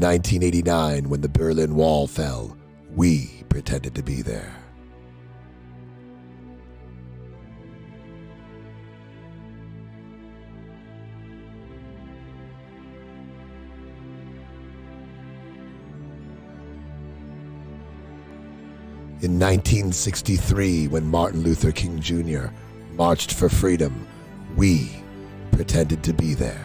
1989, when the Berlin Wall fell, we pretended to be there. In 1963, when Martin Luther King Jr. marched for freedom, we pretended to be there.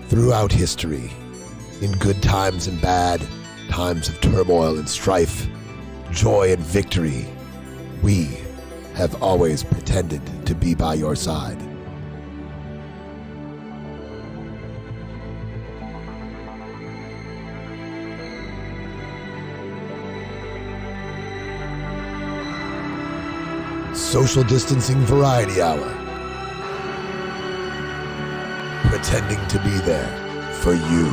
Throughout history, in good times and bad, times of turmoil and strife, joy and victory, we have always pretended to be by your side. Social Distancing Variety Hour. Pretending to be there for you.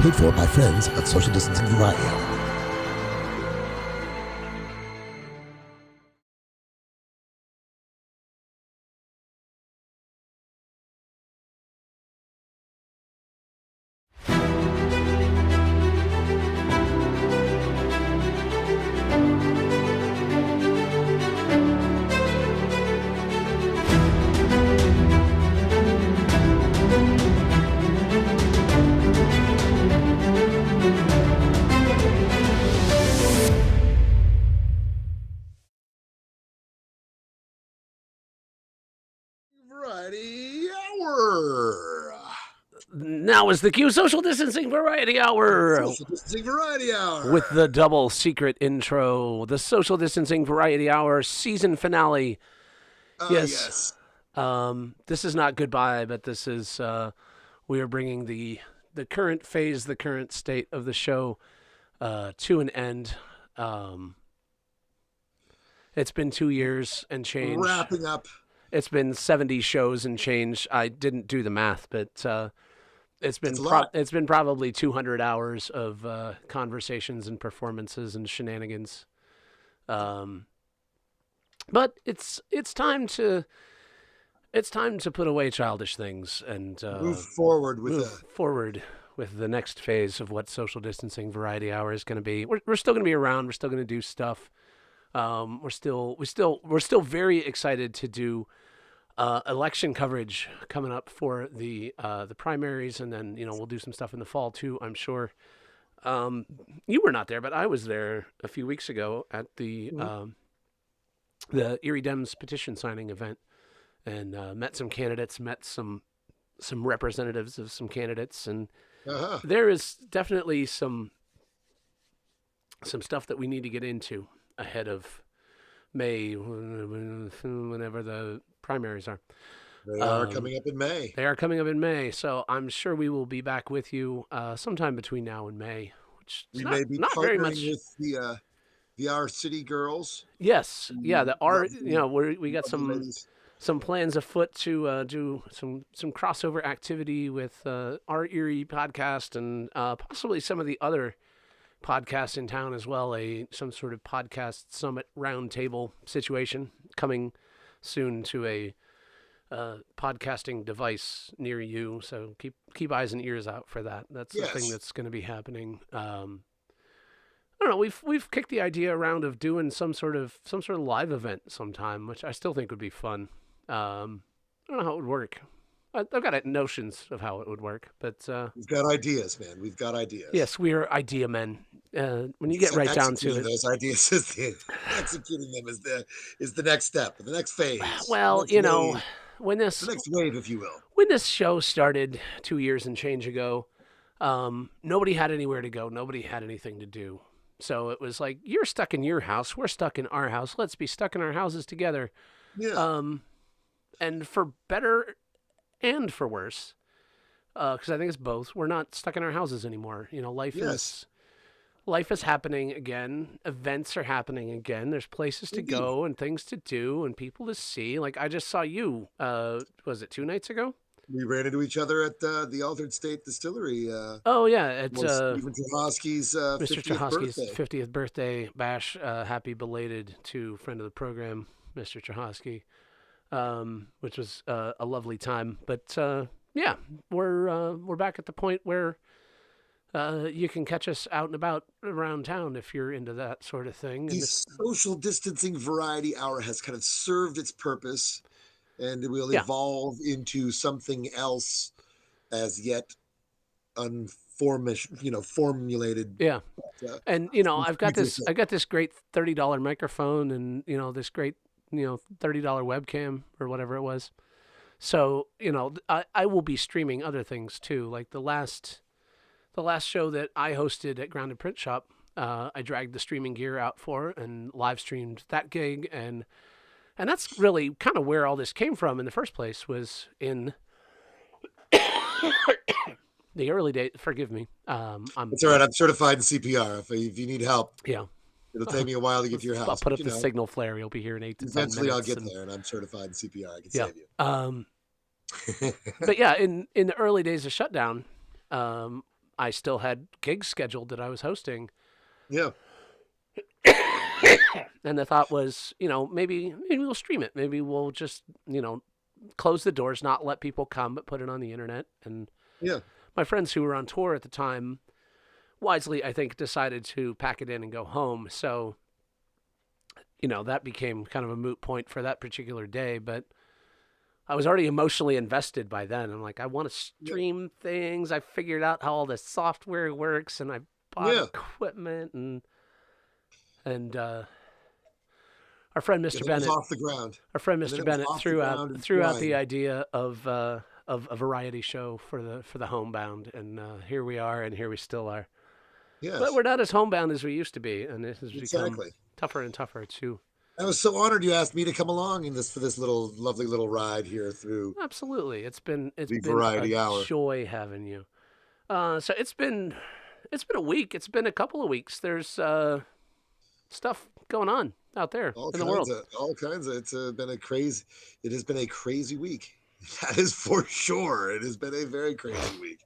Paid for by friends of Social Distancing Variety Hour. Variety Hour. Now is the cue. Social Distancing Variety Hour. Social Distancing Variety Hour. With the double secret intro. The Social Distancing Variety Hour season finale. Yes. This is not goodbye, but this is, we are bringing the current phase, the current state of the show to an end. It's been 2 years and change. Wrapping up. It's been 70 shows and change. I didn't do the math, but it's been probably 200 hours of conversations and performances and shenanigans. But it's time to put away childish things and move forward with the next phase of what Social Distancing Variety Hour is going to be. We're still going to be around. We're still going to do stuff. We're still very excited to do election coverage coming up for the primaries, and then we'll do some stuff in the fall too, I'm sure. You were not there, but I was there a few weeks ago at the Erie Dems petition signing event, and met some candidates, met some representatives of some candidates, and there is definitely some stuff that we need to get into ahead of May, whenever the primaries are. They are coming up in May. They are coming up in May, so I'm sure we will be back with you sometime between now and May. Which we not, may be not partnering very much with the Our City Girls. Yes, yeah, we got some plans afoot to do some crossover activity with our Erie podcast and possibly some of the other podcasts in town as well. Some sort of podcast summit roundtable situation coming soon to a podcasting device near you. So keep eyes and ears out for that. That's the thing that's going to be happening. I don't know. We've kicked the idea around of doing some sort of live event sometime, which I still think would be fun. I don't know how it would work. I've got notions of how it would work, but we've got ideas, man. We've got ideas. Yes, we are idea men. When you get right down to it, those ideas executing them is the next step, the next phase. Well, when the next wave, if you will. When this show started 2 years and change ago, nobody had anywhere to go. Nobody had anything to do. So it was like, you're stuck in your house. We're stuck in our house. Let's be stuck in our houses together. Yeah. And for better and for worse, because I think it's both. We're not stuck in our houses anymore. Life is happening again. Events are happening again. There's places to go and things to do and people to see. Like I just saw you. Was it 2 nights ago? We ran into each other at the Altered State Distillery. Oh yeah, it's Stephen Chahosky's Mr. 50th Chahosky's birthday. 50th birthday bash. Happy belated to friend of the program, Mr. Chahosky, which was a lovely time. But yeah, we're back at the point where you can catch us out and about around town if you're into that sort of thing. The social distancing variety hour has kind of served its purpose, and it will evolve into something else as yet formulated. Yeah. And I've got this great $30 microphone, and this great $30 webcam or whatever it was. So I will be streaming other things too. Like the last show that I hosted at Grounded Print Shop, I dragged the streaming gear out for and live streamed that gig, and that's really kind of where all this came from in the first place, was in the early days. Forgive me. It's all right. I'm certified in CPR. If you need help, yeah, it'll take me a while to get to your house. I'll put up the signal flare. You'll be here in 8 to 10 minutes. Eventually, I'll get there, and I'm certified in CPR. I can save you. But yeah, in the early days of shutdown, I still had gigs scheduled that I was hosting. Yeah. And the thought was, maybe we'll stream it. Maybe we'll just, close the doors, not let people come, but put it on the internet. And yeah, my friends who were on tour at the time, wisely, I think, decided to pack it in and go home. So, that became kind of a moot point for that particular day. But I was already emotionally invested by then. I'm like, I want to stream things. I figured out how all the software works, and I bought equipment, and our friend Mr. Bennett off the ground. Our friend Mr. Bennett threw out the idea of a variety show for the homebound, and here we are, and here we still are. Yes. But we're not as homebound as we used to be, and it has become tougher and tougher too. I was so honored you asked me to come along for this lovely little ride here through. Absolutely, it's been variety hour. Joy having you. So it's been a week. It's been a couple of weeks. There's stuff going on out there in the world. All kinds of. It has been a crazy week. That is for sure. It has been a very crazy week.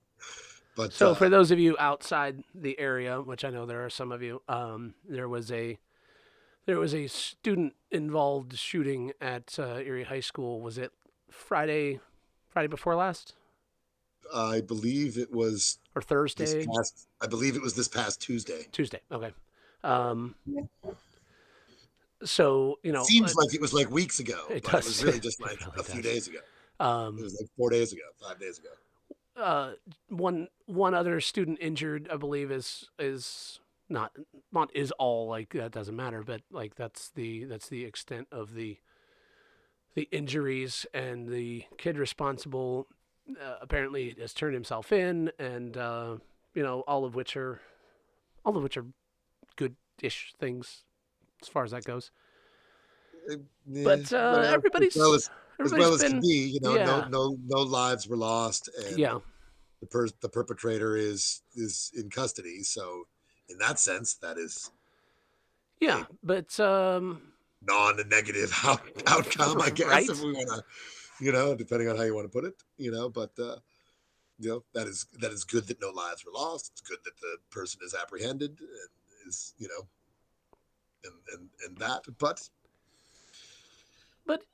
But so for those of you outside the area, which I know there are some of you, there was a student involved shooting at Erie High School. Was it Friday before last? I believe it was. Or Thursday? I believe it was this past Tuesday. Tuesday. Okay. So seems like it was like weeks ago. It was really just like a few days ago. It was like 4 days ago, 5 days ago. One other student injured, I believe, is not is all, like, that doesn't matter, but like that's the extent of the injuries, and the kid responsible apparently has turned himself in, and all of which are good-ish things as far as that goes. But everybody's as can be, no lives were lost, and the perpetrator is in custody. So in that sense, that is but non-negative outcome, I guess, right? If we want to, depending on how you want to put it, but that is good that no lives were lost. It's good that the person is apprehended and is, and that, but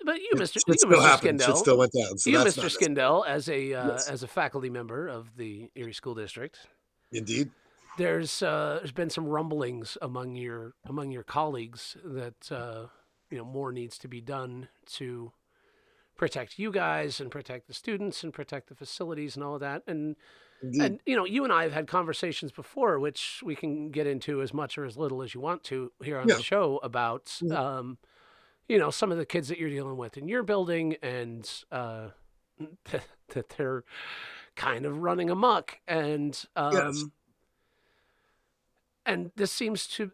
you, Mr. Skindell, it still went down. So you, Mr. Skindell, as a faculty member of the Erie School District, indeed, there's been some rumblings among your colleagues that more needs to be done to protect you guys and protect the students and protect the facilities and all of that. And you and I have had conversations before, which we can get into as much or as little as you want to here on the show, about some of the kids that you're dealing with in your building, and that they're kind of running amok, and and this seems to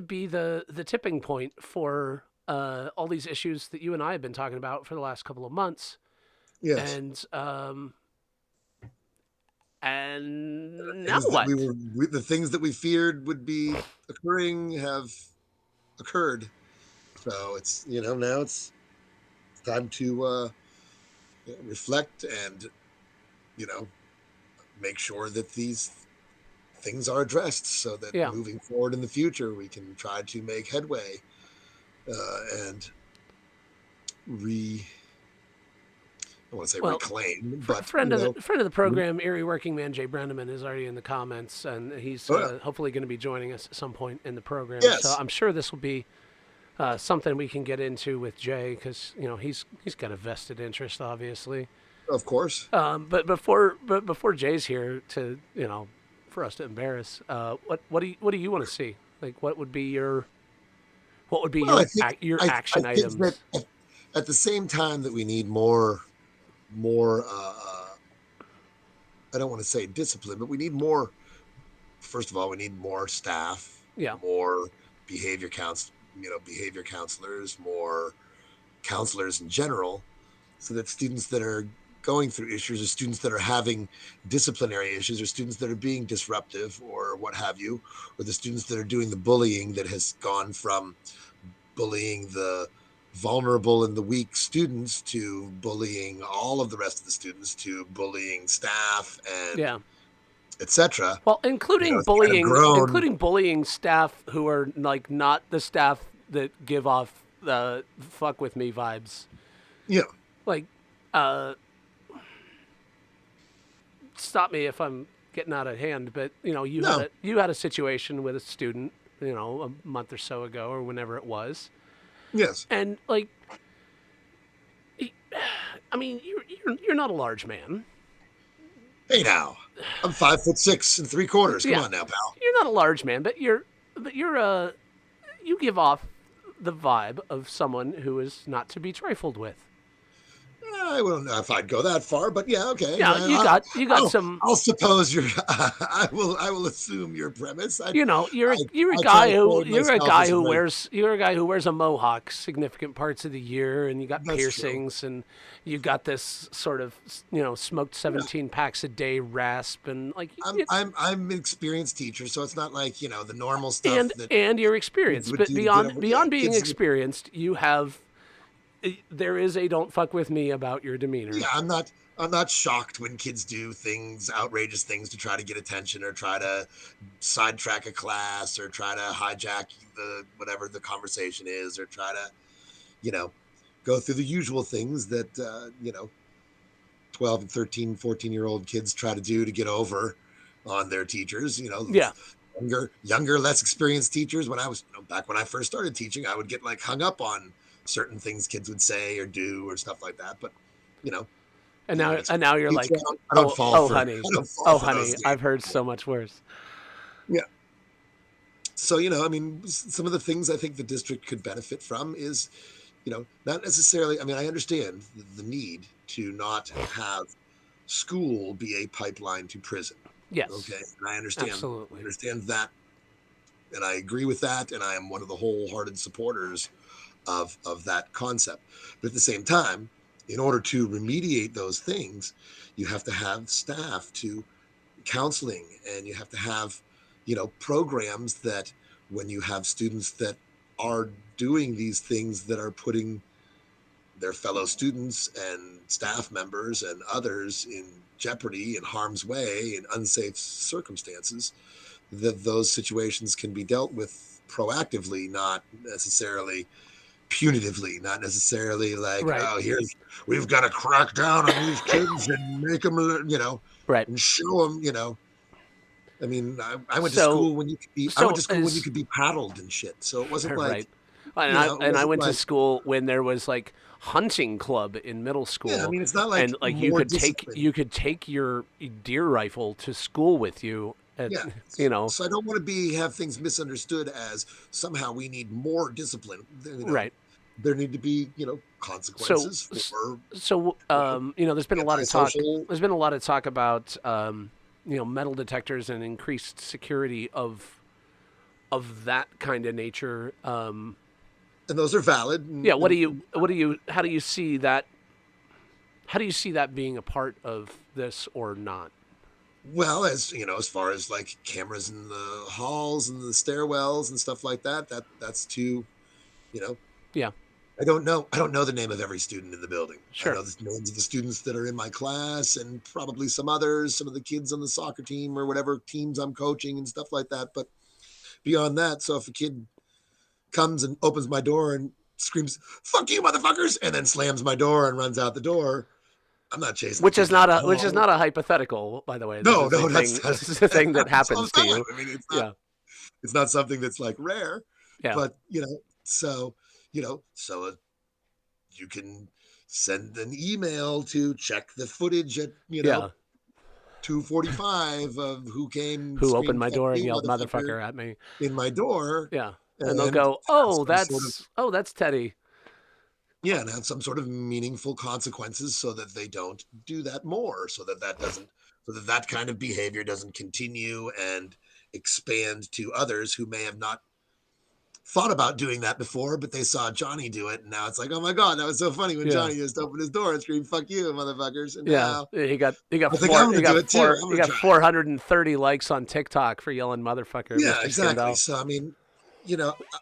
be the tipping point for all these issues that you and I have been talking about for the last couple of months. Yes. And now what? The things that we feared would be occurring have occurred. So it's now it's time to reflect and make sure that these things are addressed so that Yeah. moving forward in the future, we can try to make headway and I want to say reclaim, but friend of the program, Erie Working Man Jay Brenneman, is already in the comments, and he's hopefully going to be joining us at some point in the program. Yes. So I'm sure this will be something we can get into with Jay because he's got a vested interest, obviously. Of course. But before Jay's here to for us to embarrass, what do you want to see? Like, what would be your action items? That at the same time that we need more I don't want to say discipline, but we need more. First of all, we need more staff. Yeah. More behavior counselors, more counselors in general, so that students that are going through issues, or students that are having disciplinary issues, or students that are being disruptive, or what have you, or the students that are doing the bullying that has gone from bullying the vulnerable and the weak students to bullying all of the rest of the students to bullying staff and etc. Well, including bullying staff who are like not the staff that give off the fuck with me vibes. Yeah. Like, stop me if I'm getting out of hand, but you had a situation with a student, a month or so ago or whenever it was. Yes. And like, I mean, you're not a large man. Hey now, I'm 5'6" 3/4. Come on now, pal. You're not a large man, but you give off the vibe of someone who is not to be trifled with. I don't know if I'd go that far, but yeah, okay. Yeah, you got some. I'll suppose you're. I will assume your premise. You're a guy who wears a mohawk significant parts of the year, and you got piercings, and you got this sort of smoked 17 packs a day rasp, and like. I'm an experienced teacher, so it's not like the normal stuff. And you're experienced, but beyond being experienced, you have. There is a don't fuck with me about your demeanor. Yeah, I'm not shocked when kids do outrageous things to try to get attention or try to sidetrack a class or try to hijack whatever the conversation is or try to, go through the usual things that, 12 and 13, 14-year-old kids try to do to get over on their teachers, Yeah. Younger, less experienced teachers. When I was, back when I first started teaching, I would get like hung up on certain things kids would say or do or stuff like that, but and now you're like, honey, I've heard so much worse. Yeah. So I mean, some of the things I think the district could benefit from is, not necessarily. I mean, I understand the need to not have school be a pipeline to prison. Yes. Okay, and I understand. Absolutely. I understand that, and I agree with that, and I am one of the wholehearted supporters of that concept. But at the same time, in order to remediate those things, you have to have staff to counseling, and you have to have, programs that when you have students that are doing these things that are putting their fellow students and staff members and others in jeopardy and harm's way in unsafe circumstances, that those situations can be dealt with proactively, not necessarily punitively, not necessarily like, we've got to crack down on these kids and make them, and show them, I mean, I went to school when you could be, when you could be paddled and shit. So it wasn't like, I went to school when there was like hunting club in middle school. Yeah, I mean, it's not like, and like you could take your deer rifle to school with you. So I don't want to have things misunderstood as somehow we need more discipline. Right. There need to be, consequences. There's been a lot of talk. There's been a lot of talk about, metal detectors and increased security of that kind of nature. And those are valid. Yeah. How do you see that? How do you see that being a part of this or not? Well, as far as like cameras in the halls and the stairwells and stuff like that, that's too, Yeah. I don't know. I don't know the name of every student in the building. I Sure. know the names of the students that are in my class and probably some others, some of the kids on the soccer team or whatever teams I'm coaching and stuff like that. But beyond that, so if a kid comes and opens my door and screams, "Fuck you, motherfuckers," and then slams my door and runs out the door, I'm not chasing the Which kid is not down a the which is hall. not a hypothetical, by the way. This No, is a no, thing. that's This is a thing that happens to you. I mean, it's not Yeah. it's not something that's like rare, Yeah. but so so you can send an email to check the footage at Yeah. 2:45 of who came Who opened screamed my "fuck door and you, yelled motherfucker" "motherfucker" at me? in my door, Yeah. And they'll and go, have "Oh, some sort of that's Teddy." and have some sort of meaningful consequences so that they don't do that more, so that kind of behavior doesn't continue and expand to others who may have not thought about doing that before, but they saw Johnny do it, and now it's like, oh my god, that was so funny when Yeah. Johnny just opened his door and screamed "fuck you, motherfuckers!" And Yeah. now He got I think four I'm he gonna do got it too. I'm he gonna got try. 430 likes on TikTok for yelling "motherfucker." Yeah, Mr. exactly. Skindell. So I mean,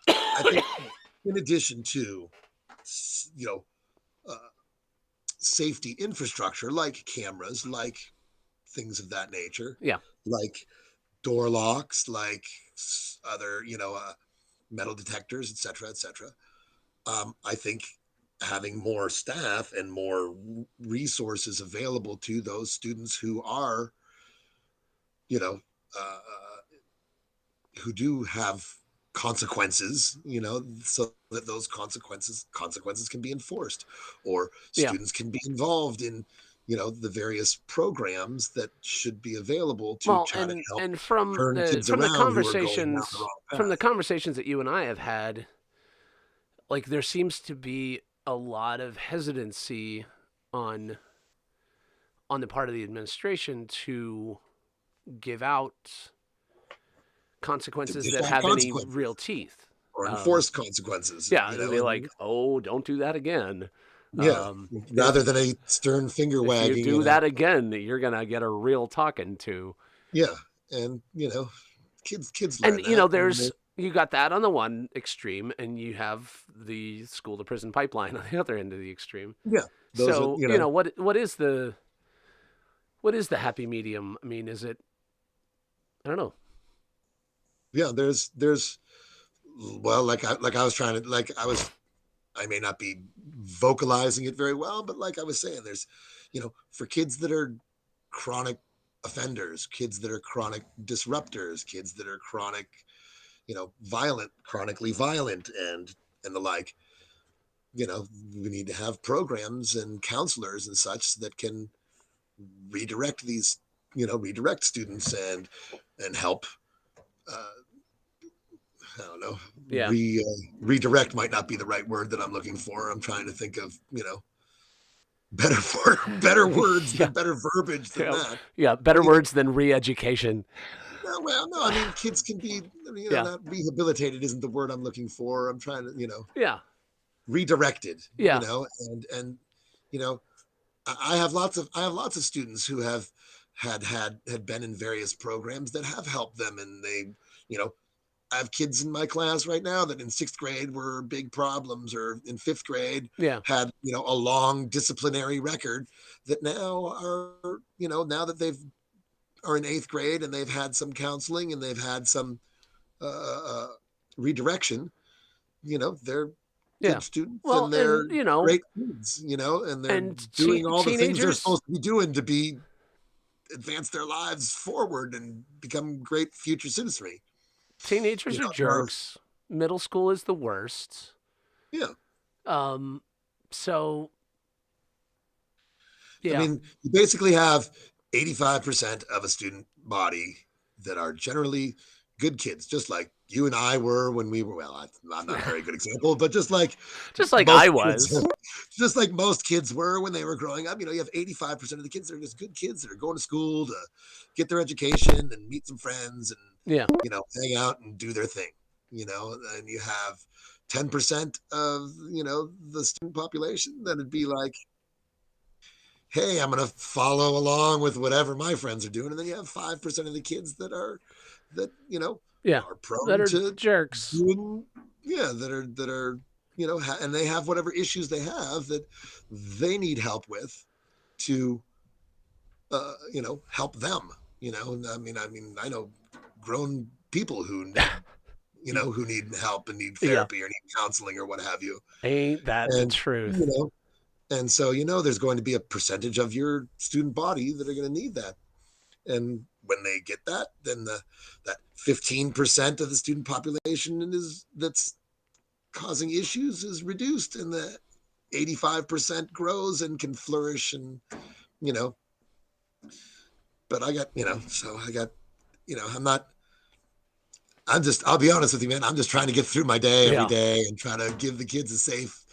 I think in addition to you know uh, safety infrastructure like cameras, like things of that nature, Yeah. like door locks, like other metal detectors, etc., etc. I think having more staff and more resources available to those students who are, who do have consequences, so that those consequences can be enforced, or Yeah. students can be involved in, the various programs that should be available to Well, try to help and from turn kids the around who are going down the wrong path. conversations that you and I have had, like there seems to be a lot of hesitancy on the part of the administration to give out consequences that have any real teeth or enforce consequences. Yeah, they'll be like, "Oh, don't do that again." Yeah, rather than a stern finger wagging. If you do that again, you're gonna get a real talking to. Yeah, and kids learn and there's you got that on the one extreme, and you have the school to prison pipeline on the other end of the extreme. Yeah. So what is the happy medium? I mean, is it? I don't know. Yeah, there's well, like I was trying to I may not be vocalizing it very well, but like I was saying, there's for kids that are chronic offenders, kids that are chronic disruptors, kids that are chronic, chronically violent and the like, we need to have programs and counselors and such that can redirect these, redirect students and help I don't know. Yeah. Redirect might not be the right word that I'm looking for. I'm trying to think of, better words, Yeah. better verbiage than that. Yeah, better words than re-education. No, I mean, kids can be, not rehabilitated isn't the word I'm looking for. I'm trying to, Yeah. redirected. Yeah. And I have lots of students who have had been in various programs that have helped them, and they, I have kids in my class right now that in 6th grade were big problems, or in 5th grade had, a long disciplinary record that now are, now that are in 8th grade and they've had some counseling and they've had some redirection, they're good students, and they're great kids, and they're doing all the things they're supposed to be doing to advance their lives forward and become great future citizenry. Teenagers are jerks. Middle school is the worst. Yeah. So. Yeah. I mean, you basically have 85% of a student body that are generally good kids, just like you and I were when we were. Well, I'm not a very good example, but just like I was. Just like most kids were when they were growing up. You have 85% of the kids that are just good kids that are going to school to get their education and meet some friends and hang out and do their thing. And you have 10% of the student population that'd be like, hey, I'm going to follow along with whatever my friends are doing. And then you have 5% of the kids that are prone that are to jerks. that are and they have whatever issues they have that they need help with to, help them. I know grown people who need help and need therapy or need counseling or what have you. Ain't that the truth? And so, there's going to be a percentage of your student body that are going to need that. And when they get that, then that 15% of the student population that's causing issues is reduced, and the 85% grows and can flourish. And, but I got, I'll be honest with you, man. I'm just trying to get through my day every day and try to give the kids a safe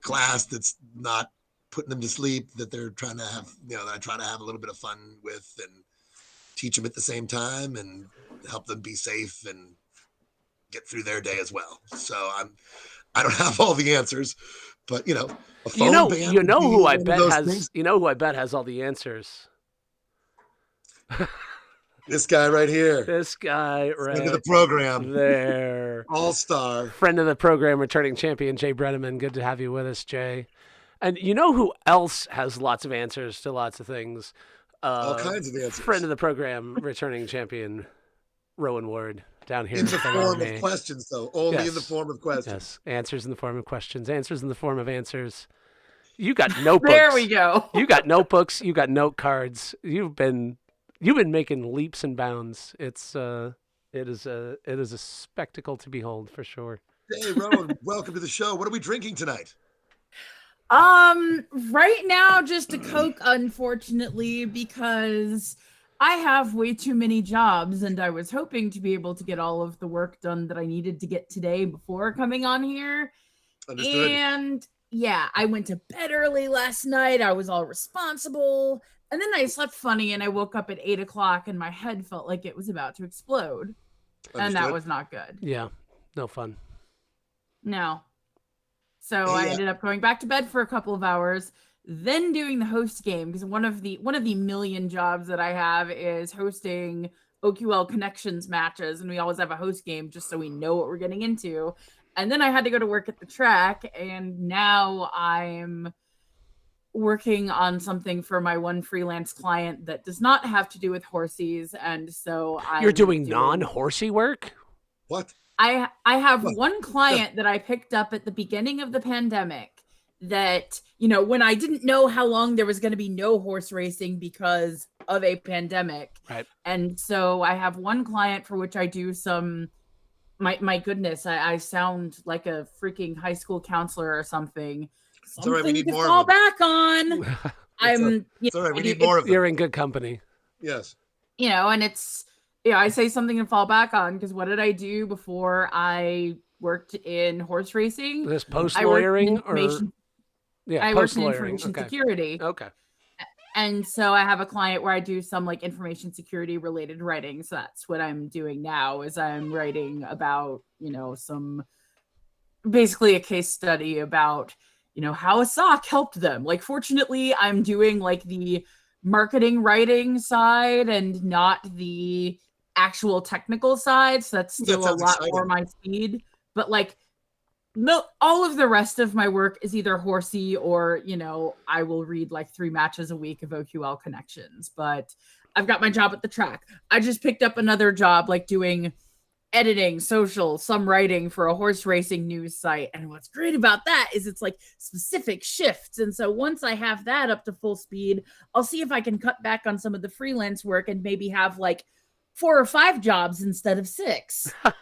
class that's not putting them to sleep, that they're trying to have, that I try to have a little bit of fun with and teach them at the same time and help them be safe and get through their day as well. So I don't have all the answers, but a phone band who I bet has all the answers. This guy right here. This guy right friend of the program. There. All-star. Friend of the program, returning champion, Jay Brenneman. Good to have you with us, Jay. And you know who else has lots of answers to lots of things? All kinds of answers. Friend of the program, returning champion, Rowan Ward, down here. In the form of questions, though. Only in the form of questions. Yes, answers in the form of questions. Answers in the form of answers. You got notebooks. There we go. You got notebooks. You got note cards. You've been making leaps and bounds. It is a spectacle to behold for sure. Hey, Rowan, welcome to the show. What are we drinking tonight? Right now, just a Coke, unfortunately, because I have way too many jobs, and I was hoping to be able to get all of the work done that I needed to get today before coming on here. Understood. And yeah, I went to bed early last night. I was all responsible. And then I slept funny, and I woke up at 8 o'clock, and my head felt like it was about to explode. Understood. And that was not good. Yeah, no fun. No. So I ended up going back to bed for a couple of hours, then doing the host game, because one of the million jobs that I have is hosting OQL connections matches, and we always have a host game just so we know what we're getting into. And then I had to go to work at the track, and now I'm working on something for my one freelance client that does not have to do with horsies, and so You're doing non-horsey work? What? I have one client that I picked up at the beginning of the pandemic that, when I didn't know how long there was going to be no horse racing because of a pandemic. Right. And so I have one client for which I do some, my goodness, I sound like a freaking high school counselor or something. Something right, we need to more fall of them. back on. It's all right, we need more of them. You're in good company. Yes. And it's, I say something to fall back on, because what did I do before I worked in horse racing? This post-lawyering I worked in information security. Okay. And so I have a client where I do some information security related writing. So that's what I'm doing now, is I'm writing about, some basically a case study about, how a sock helped them. Fortunately, I'm doing the marketing writing side and not the actual technical side, so that's still a lot more my speed. But no, all of the rest of my work is either horsey or I will read 3 matches a week of OQL connections. But I've got my job at the track. I just picked up another job doing editing, social, some writing for a horse racing news site. And what's great about that is it's specific shifts. And so once I have that up to full speed, I'll see if I can cut back on some of the freelance work and maybe have 4 or 5 jobs instead of 6. But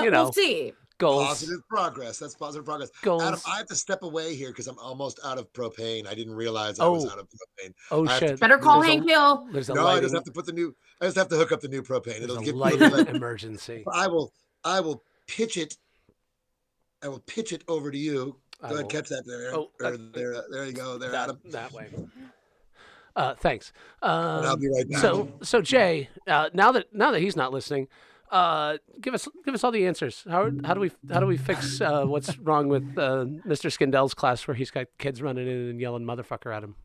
we'll see. Goals. Positive progress. That's positive progress. Goals. Adam, I have to step away here because I'm almost out of propane. I didn't realize I was out of propane. Oh shit! Better call Hank Hill. I just have to put I just have to hook up the new propane. It'll give me an emergency. I will pitch it. I will pitch it over to you. Go ahead, catch that there. There you go. There, Adam. That way. Thanks. I'll be right back. So Jay, now that he's not listening, give us all the answers. How do we fix what's wrong with Mr. Skindell's class where he's got kids running in and yelling motherfucker at him?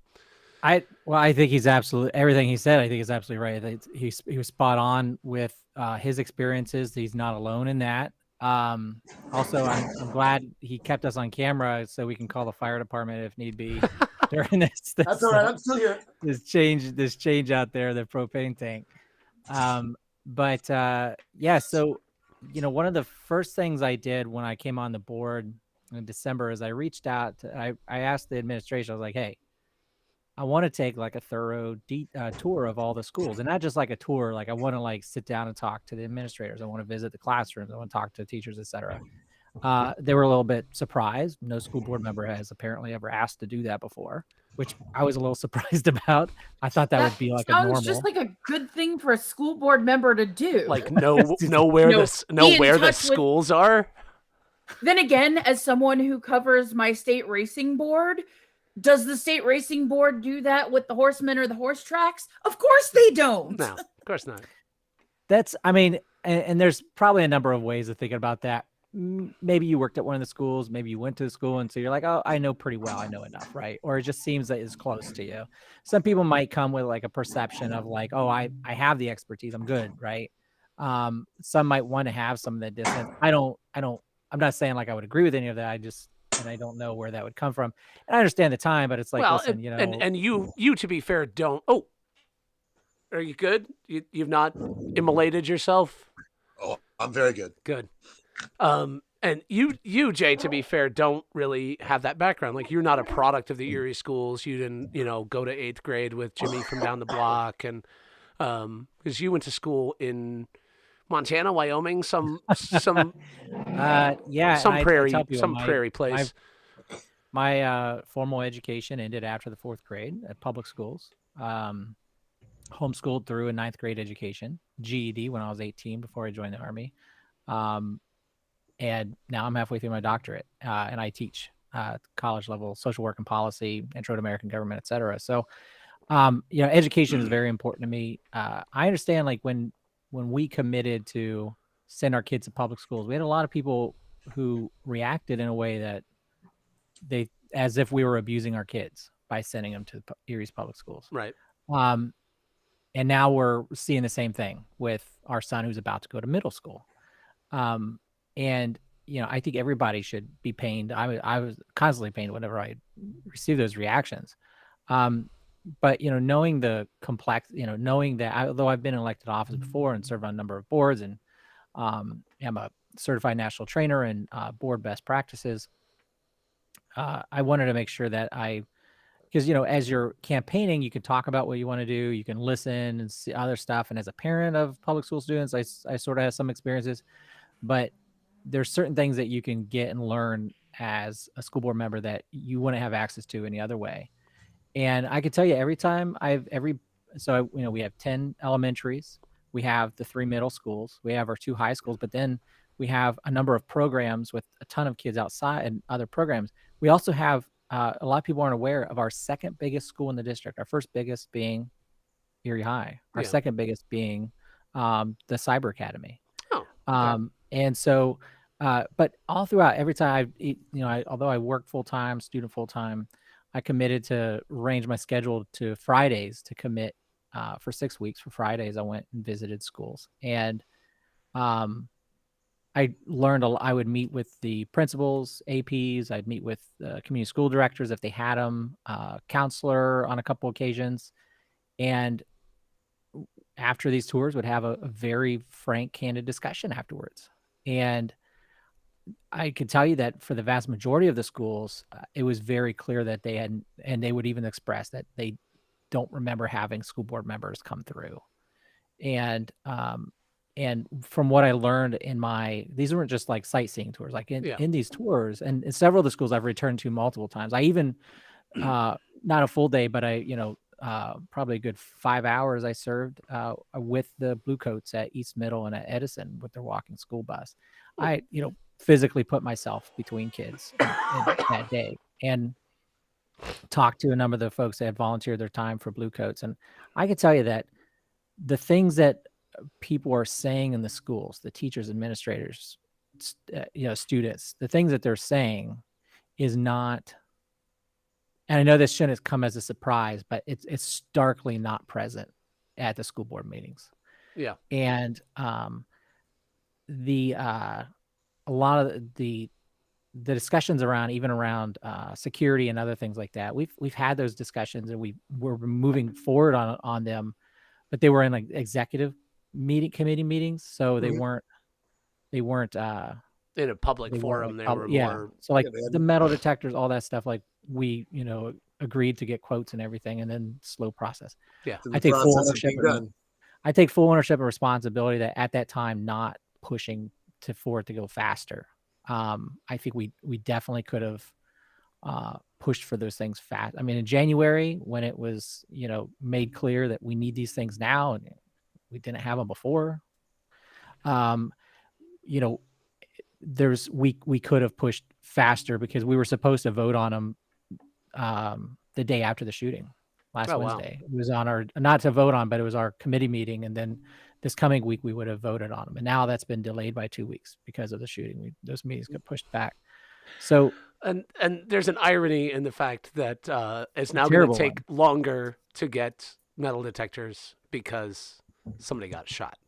I think he's everything he said. I think is absolutely right. He was spot on with his experiences. He's not alone in that. Also, I'm glad he kept us on camera so we can call the fire department if need be during this. That's all right. I'm still here. This change out there, the propane tank. Yeah, so one of the first things I did when I came on the board in December is I reached out to, I asked the administration. I was like, hey, I want to take like a thorough tour of all the schools, and not just like a tour. Like I want to like sit down and talk to the administrators. I want to visit the classrooms. I want to talk to teachers, etc. They were a little bit surprised. No school board member has apparently ever asked to do that before, which I was a little surprised about. I thought that would be like a normal. Just like a good thing for a school board member to do. Like know where the schools are. Then again, as someone who covers my state racing board, does the state racing board do that with the horsemen or the horse tracks? Of course they don't. No, of course not. And there's probably a number of ways of thinking about that. Maybe you worked at one of the schools, maybe you went to the school, and so you're like, oh, I know pretty well, I know enough, right? Or it just seems that it's close to you. Some people might come with like a perception of like, oh, I have the expertise, I'm good, right? Some might want to have some of the distance. I'm not saying like I would agree with any of that. I don't know where that would come from. And I understand the time, but it's like, well, listen, and you to be fair, don't. Oh, are you good? You've not immolated yourself? Oh, I'm very good. Good. And you, Jay, to be fair, don't really have that background. Like you're not a product of the Erie schools. You didn't, go to 8th grade with Jimmy from down the block, and because you went to school in Montana, Wyoming, some prairie place. My formal education ended after the 4th grade at public schools. Homeschooled through a 9th grade education, GED when I was 18 before I joined the Army. And now I'm halfway through my doctorate, and I teach college level social work and policy, intro to American government, et cetera. So, education is very important to me. I understand like when we committed to send our kids to public schools, we had a lot of people who reacted in a way that as if we were abusing our kids by sending them to Erie's public schools. Right. And now we're seeing the same thing with our son who's about to go to middle school. And I think everybody should be pained. I was constantly pained whenever I received those reactions. But knowing the complex, knowing that although I've been in elected office before and served on a number of boards, and I'm a certified national trainer and board best practices, I wanted to make sure that because as you're campaigning, you can talk about what you want to do, you can listen and see other stuff. And as a parent of public school students, I sort of have some experiences, but there's certain things that you can get and learn as a school board member that you wouldn't have access to any other way. And I can tell you every time we have 10 elementaries, we have the 3 middle schools, we have our 2 high schools, but then we have a number of programs with a ton of kids outside and other programs. We also have a lot of people aren't aware of our second biggest school in the district. Our first biggest being Erie High. Our second biggest being the Cyber Academy. Oh, okay. And so, but all throughout, every time although I work full time, student full time, I committed to arrange my schedule to Fridays to commit for 6 weeks. For Fridays, I went and visited schools, and I learned I would meet with the principals, APs. I'd meet with community school directors if they had them, counselor on a couple occasions, and after these tours, would have a very frank, candid discussion afterwards. And I could tell you that for the vast majority of the schools, it was very clear that they had, and they would even express that they don't remember having school board members come through. And from what I learned these weren't just like sightseeing tours, like in these tours, and in several of the schools I've returned to multiple times. I even, not a full day, but probably a good 5 hours I served with the Bluecoats at East Middle and at Adison with their walking school bus. I, physically put myself between kids in that day and talked to a number of the folks that had volunteered their time for Bluecoats. And I can tell you that the things that people are saying in the schools, the teachers, administrators, students, the things that they're saying is not, and I know this shouldn't come as a surprise, but it's starkly not present at the school board meetings. Yeah. And a lot of the discussions around security and other things like that, we've had those discussions, and we're moving forward on them, but they were in like executive committee meetings, so they weren't in a public forum. They were more so like the metal detectors, all that stuff, like we agreed to get quotes and everything, and then slow process. I take full ownership and responsibility that at that time not pushing for it to go faster. I think we definitely could have pushed for those things fast. I mean, in January, when it was made clear that we need these things now and we didn't have them before, we could have pushed faster because we were supposed to vote on them the day after the shooting last Wednesday. Wow. It was on our, not to vote on, but it was our committee meeting, and then this coming week we would have voted on them, and now that's been delayed by 2 weeks because of the shooting. Those meetings got pushed back. So and there's an irony in the fact that it's now going to take longer to get metal detectors because somebody got shot.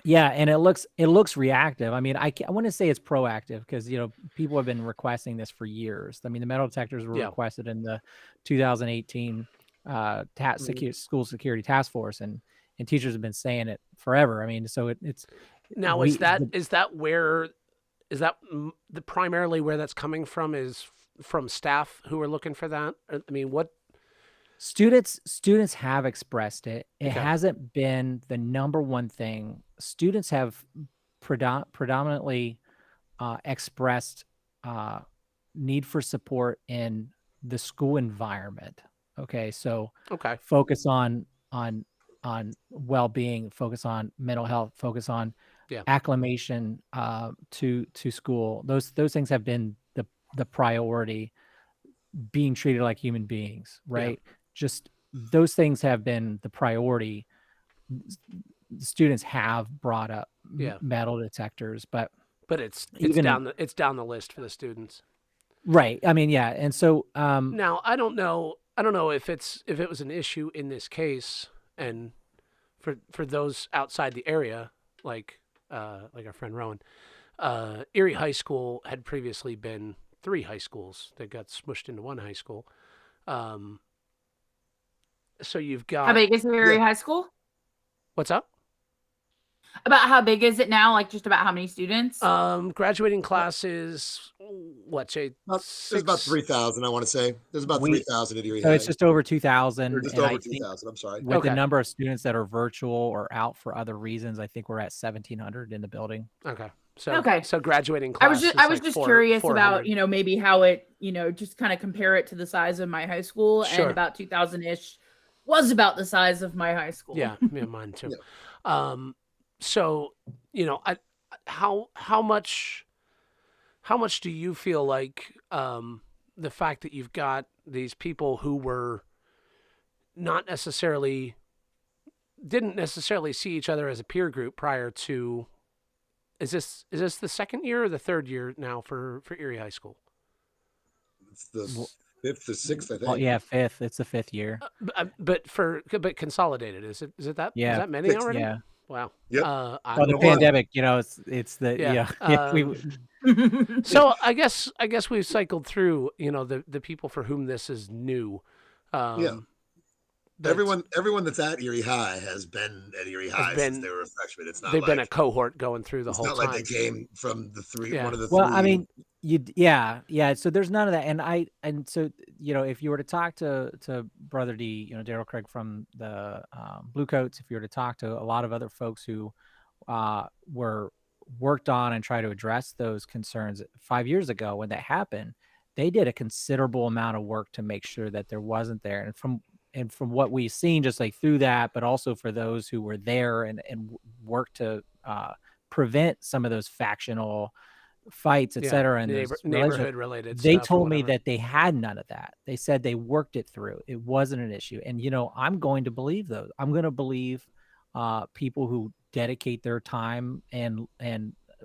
Yeah, and it looks reactive. I mean, I want to say it's proactive because people have been requesting this for years. I mean, the metal detectors were requested in the 2018 school security task force, and teachers have been saying it forever. I mean, so it's now is that primarily where that's coming from? Is from staff who are looking for that? I mean, what? Students have expressed it. It hasn't been the number one thing. Students have predominantly expressed need for support in the school environment. Okay, so focus on well-being, focus on mental health, focus on acclimation to school. Those things have been the priority. Being treated like human beings, right? Just those things have been the priority. Students have brought up metal detectors, but it's down the list for the students, right? I mean, and so now I don't know if it was an issue in this case, and for those outside the area, like our friend Rowan, Erie High School had previously been 3 high schools that got smushed into 1 high school. So you've got... How big is Erie High School? What's up? About how big is it now? Like just about how many students? Graduating class is there's about 3,000. I want to say there's about 3,000 at Erie High. So it's just over 2,000. Just over 2,000. I'm sorry. With the number of students that are virtual or out for other reasons, I think we're at 1,700 in the building. Okay. So graduating class. I was just curious about maybe how it just kind of compare it to the size of my high school, and about 2,000-ish was about the size of my high school. Yeah, mine too. So how much do you feel like the fact that you've got these people who were didn't necessarily see each other as a peer group prior to... Is this the second year or the third year now for Erie High School? It's the 5th or 6th, I think. Well, yeah, 5th. It's the 5th year. But consolidated, is it that? Yeah, is that many 6th, already? Yeah. Wow. Yep. The pandemic, it's the So I guess we've cycled through the people for whom this is new. Everyone that's at Erie High has been at Erie High since they were a freshman. It's not. They've been a cohort going through the whole time. It's not like they came from the 3. One of the 3. Well, I mean, So there's none of that, and so if you were to talk to Brother D, Daryl Craig from the Bluecoats, if you were to talk to a lot of other folks who were worked on and try to address those concerns 5 years ago when that happened, they did a considerable amount of work to make sure that there wasn't there, and from what we've seen, just like through that, but also for those who were there and worked to prevent some of those factional fights, et cetera, and neighborhood related. They told me that they had none of that. They said they worked it through. It wasn't an issue. And I'm going to believe those. I'm going to believe people who dedicate their time and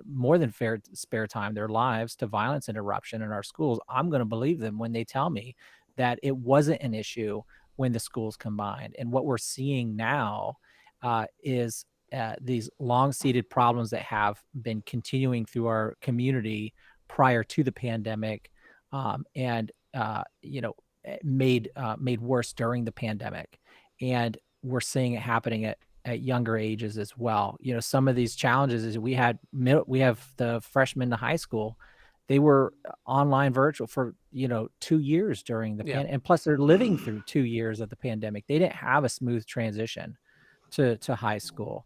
more than spare time, their lives, to violence interruption in our schools. I'm going to believe them when they tell me that it wasn't an issue when the schools combined. And what we're seeing now is these long-seated problems that have been continuing through our community prior to the pandemic, and made worse during the pandemic, and we're seeing it happening at younger ages as well. Some of these challenges is we have the freshmen to high school. They were online virtual for 2 years during the pandemic, and plus they're living through 2 years of the pandemic. They didn't have a smooth transition to high school.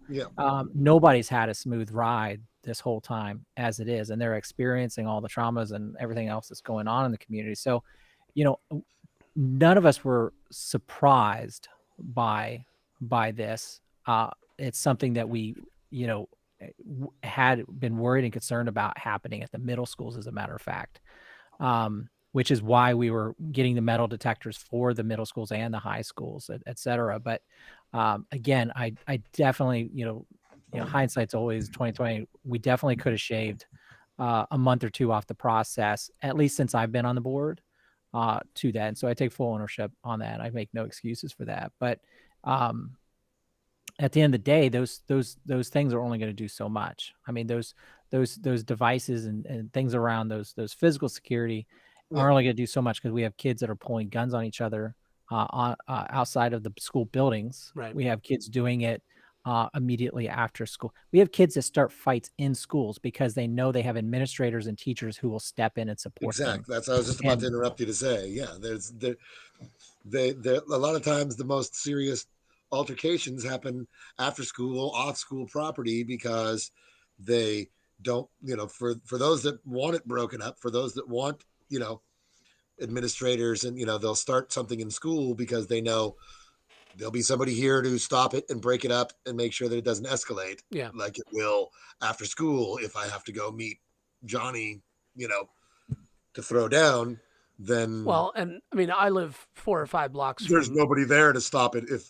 Nobody's had a smooth ride this whole time as it is, and they're experiencing all the traumas and everything else that's going on in the community. So none of us were surprised by this. It's something that we had been worried and concerned about happening at the middle schools, as a matter of fact, which is why we were getting the metal detectors for the middle schools and the high schools, et cetera. But again, I definitely, hindsight's always 2020. We definitely could have shaved a month or two off the process, at least since I've been on the board, to that. And so I take full ownership on that. I make no excuses for that. But at the end of the day, those things are only going to do so much. I mean, those devices and things around those physical security are only going to do so much, because we have kids that are pulling guns on each other outside of the school buildings. Right. We have kids doing it immediately after school. We have kids that start fights in schools because they know they have administrators and teachers who will step in and support them. That's what I was just about to interrupt you to say. Yeah, they a lot of times the most serious altercations happen after school, off school property, because they don't, for those that want it broken up, for those that want, administrators, and they'll start something in school because they know there'll be somebody here to stop it and break it up and make sure that it doesn't escalate like it will after school. If I have to go meet Johnny, to throw down, then and I mean, I live 4 or 5 blocks. There's nobody there to stop it if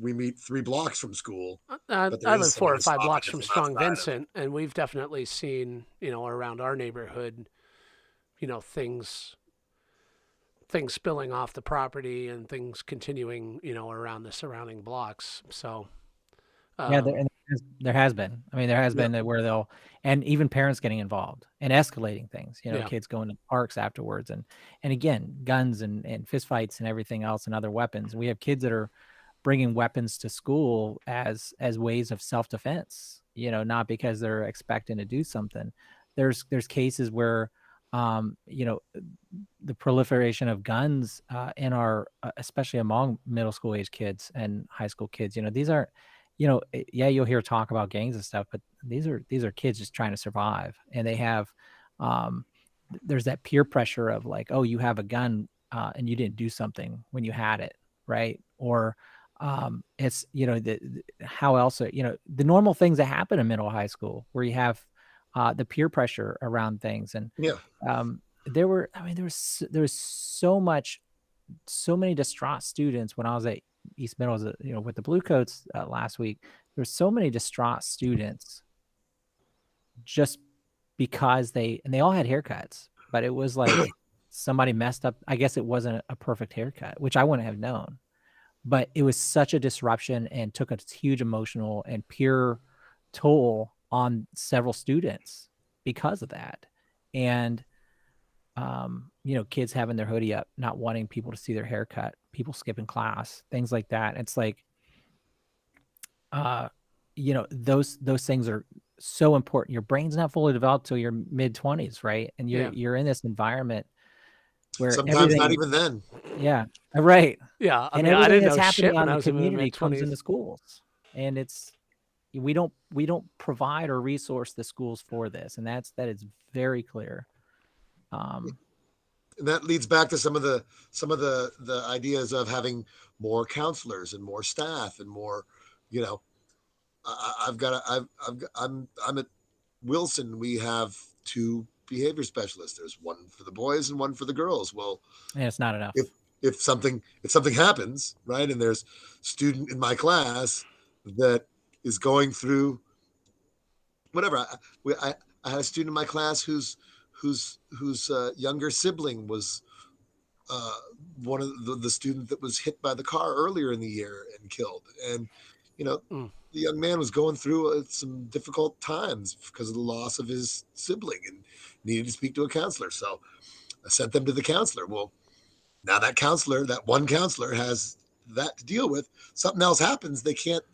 we meet 3 blocks from school. I live 4 or 5 blocks from Strong Vincent, and we've definitely seen around our neighborhood, things spilling off the property and things continuing around the surrounding blocks. So there has been. I mean, there has been where and even parents getting involved and escalating things, kids going to parks afterwards. And again, guns and fistfights and everything else and other weapons. We have kids that are bringing weapons to school as ways of self-defense, not because they're expecting to do something. There's cases where, the proliferation of guns in our, especially among middle school age kids and high school kids, these aren't, you'll hear talk about gangs and stuff, but these are kids just trying to survive. And they have, there's that peer pressure of like, oh, you have a gun and you didn't do something when you had it. Right. Or it's, how else, the normal things that happen in middle high school where you have the peer pressure around things. And there was so many distraught students when I was at East Middle, with the Bluecoats last week. There's so many distraught students just because they all had haircuts, but it was like somebody messed up. I guess it wasn't a perfect haircut, which I wouldn't have known, but it was such a disruption and took a huge emotional and peer toll on several students because of that. And kids having their hoodie up, not wanting people to see their haircut, people skipping class, things like that. It's like, those things are so important. Your brain's not fully developed till your mid-20s, right? And you're in this environment where sometimes not even then. Yeah, right. Yeah, and everything that's happening on the community comes into schools, and we don't provide or resource the schools for this, and that is very clear. And that leads back to some of the ideas of having more counselors and more staff and more, I'm at Wilson. We have 2 behavior specialists. There's one for the boys and one for the girls. Well, and it's not enough. If something happens, right, and there's a student in my class that is going through whatever, I had a student in my class whose younger sibling was one of the student that was hit by the car earlier in the year and killed. And the young man was going through some difficult times because of the loss of his sibling and needed to speak to a counselor. So I sent them to the counselor. Well, now that one counselor has that to deal with. Something else happens. They can't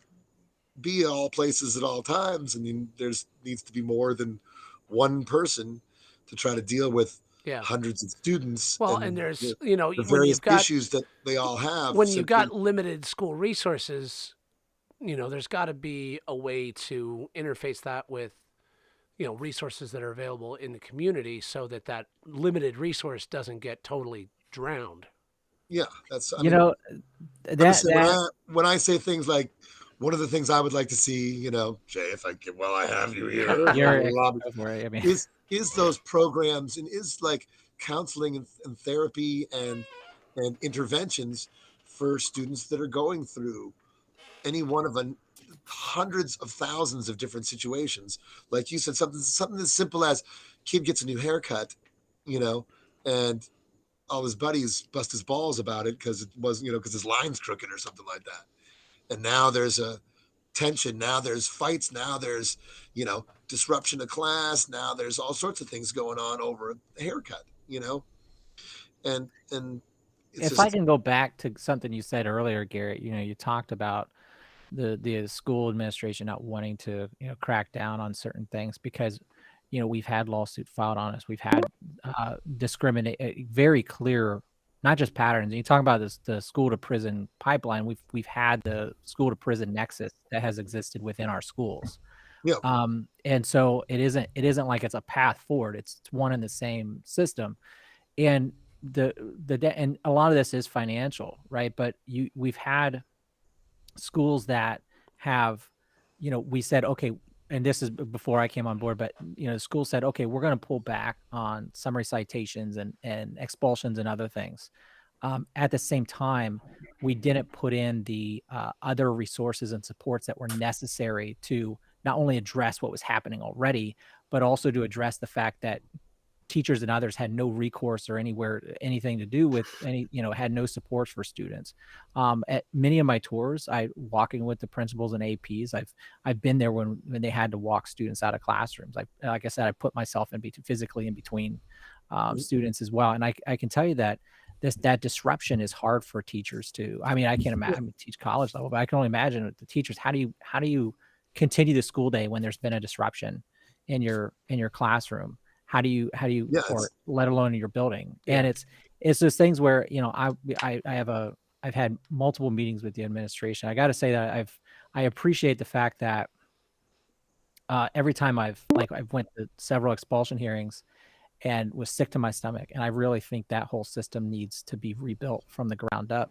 be all places at all times. I mean, there's needs to be more than one person to try to deal with hundreds of students. Well, and there's, the various issues that they all have. When you've got limited school resources, there's got to be a way to interface that with, resources that are available in the community so that limited resource doesn't get totally drowned. Yeah, that's, when I say things like, one of the things I would like to see, Jay, if I can, I have you here, is those programs and is like counseling and therapy and interventions for students that are going through any one of hundreds of thousands of different situations. Like you said, something as simple as kid gets a new haircut, and all his buddies bust his balls about it because it was, because his line's crooked or something like that. And now there's a tension. Now there's fights. Now there's, disruption of class. Now there's all sorts of things going on over a haircut, and if I can go back to something you said earlier, Garrett, you talked about the school administration not wanting to, crack down on certain things because, we've had lawsuits filed on us. We've had very clear, not just patterns. And you talk about the school to prison pipeline. We've had the school to prison nexus that has existed within our schools. Yeah. And so it isn't like it's a path forward. It's one and the same system. And and a lot of this is financial, right? But we've had schools that have, we said, okay, and this is before I came on board, but the school said, okay, we're going to pull back on summary citations and expulsions and other things. At the same time, we didn't put in the other resources and supports that were necessary to not only address what was happening already, but also to address the fact that teachers and others had no recourse or anything to do with had no supports for students. At many of my tours, walking with the principals and APs, I've been there when they had to walk students out of classrooms. Like I said, I put myself physically in between students as well. And I can tell you that that disruption is hard for teachers to, I can't imagine, I teach college level, but I can only imagine with the teachers, how do you continue the school day when there's been a disruption in your classroom? How do you or let alone in your building? Yeah. And it's those things where, I've had multiple meetings with the administration. I got to say that I appreciate the fact that every time I've went to several expulsion hearings and was sick to my stomach. And I really think that whole system needs to be rebuilt from the ground up.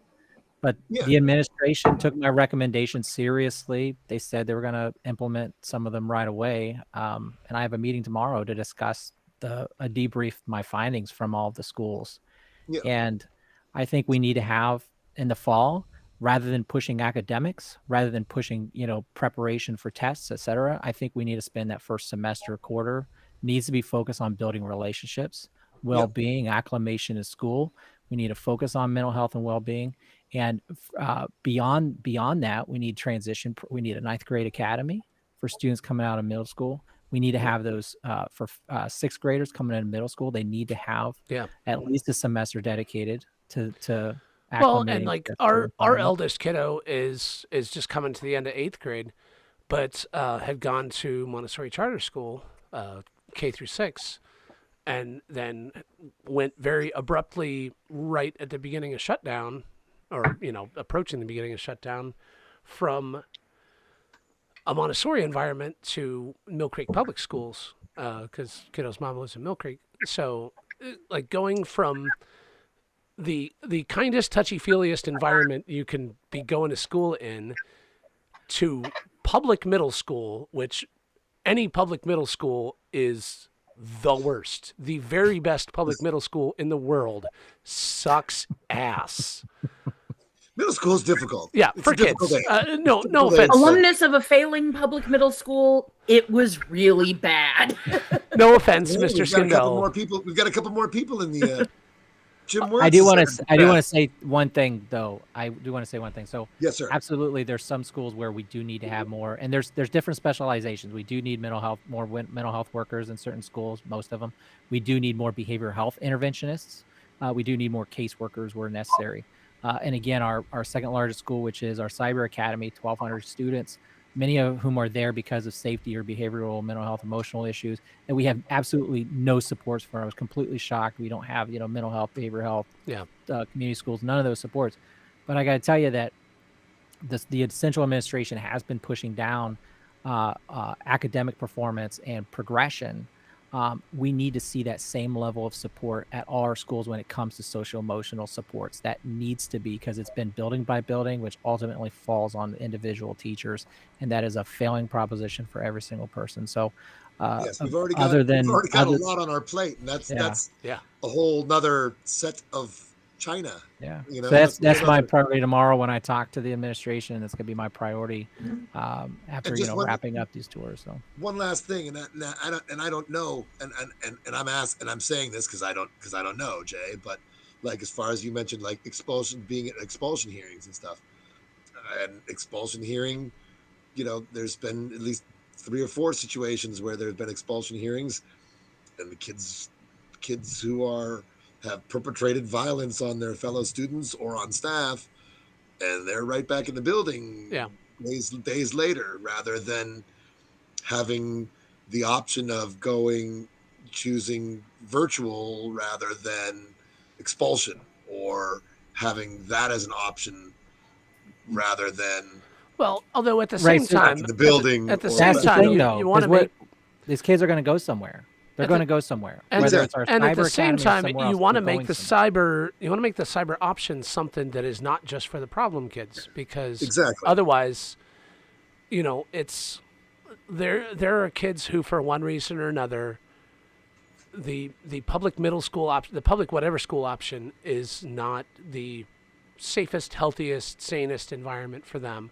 But the administration took my recommendations seriously. They said they were going to implement some of them right away. And I have a meeting tomorrow to discuss a debrief my findings from all of the schools. Yeah. And I think we need to have in the fall, rather than pushing academics, rather than pushing, preparation for tests, et cetera, I think we need to spend that first semester quarter needs to be focused on building relationships, well-being, acclimation in school. We need to focus on mental health and well-being. And beyond that, we need transition. We need a 9th grade academy for students coming out of middle school. We need to have those for 6th graders coming into middle school. They need to have at least a semester dedicated to well, and like our eldest kiddo is just coming to the end of 8th grade, but had gone to Montessori charter school, K through 6, and then went very abruptly right at the beginning of shutdown, or approaching the beginning of shutdown, from a Montessori environment to Mill Creek Public Schools, because kiddo's mom lives in Mill Creek. So, like, going from the kindest, touchy-feeliest environment you can be going to school in to public middle school, which any public middle school is the worst. The very best public middle school in the world sucks ass. Middle school is difficult. Yeah, it's for kids. No offense. Alumnus of a failing public middle school, it was really bad. No offense, Mr. Skindell. We've got a couple more people in the Jim, I do want to say one thing though. So yes, sir. Absolutely, there's some schools where we do need to have more, and there's different specializations. We do need more mental health workers in certain schools, most of them. We do need more behavioral health interventionists. We do need more caseworkers where necessary. And again, our second largest school, which is our cyber academy, 1,200 students, many of whom are there because of safety or behavioral, mental health, emotional issues, and we have absolutely no supports for. I was completely shocked. We don't have, mental health, behavioral health, community schools, none of those supports. But I got to tell you that the central administration has been pushing down academic performance and progression. We need to see that same level of support at all our schools when it comes to social emotional supports. That needs to be, because it's been building by building, which ultimately falls on the individual teachers, and that is a failing proposition for every single person. So yes, we've already got a lot on our plate, and that's a whole nother set of China. Yeah. So that's my priority tomorrow when I talk to the administration. That's going to be my priority after wrapping up these tours. So one last thing, and I don't know, and I'm saying this because I don't know, Jay, but like as far as you mentioned, like being at expulsion hearings and stuff, and expulsion hearing, there's been at least 3 or 4 situations where there's been expulsion hearings, and the kids who have perpetrated violence on their fellow students or on staff, and they're right back in the building days later, rather than having the option of choosing virtual rather than expulsion, or having that as an option rather than although at the same time in the building. At the same time, you want to make these kids are going to go somewhere. They're going to go somewhere. And at the same time, you want to make the cyber option something that is not just for the problem kids, because otherwise, it's there are kids who, for one reason or another, the public middle school option, the public whatever school option, is not the safest, healthiest, sanest environment for them.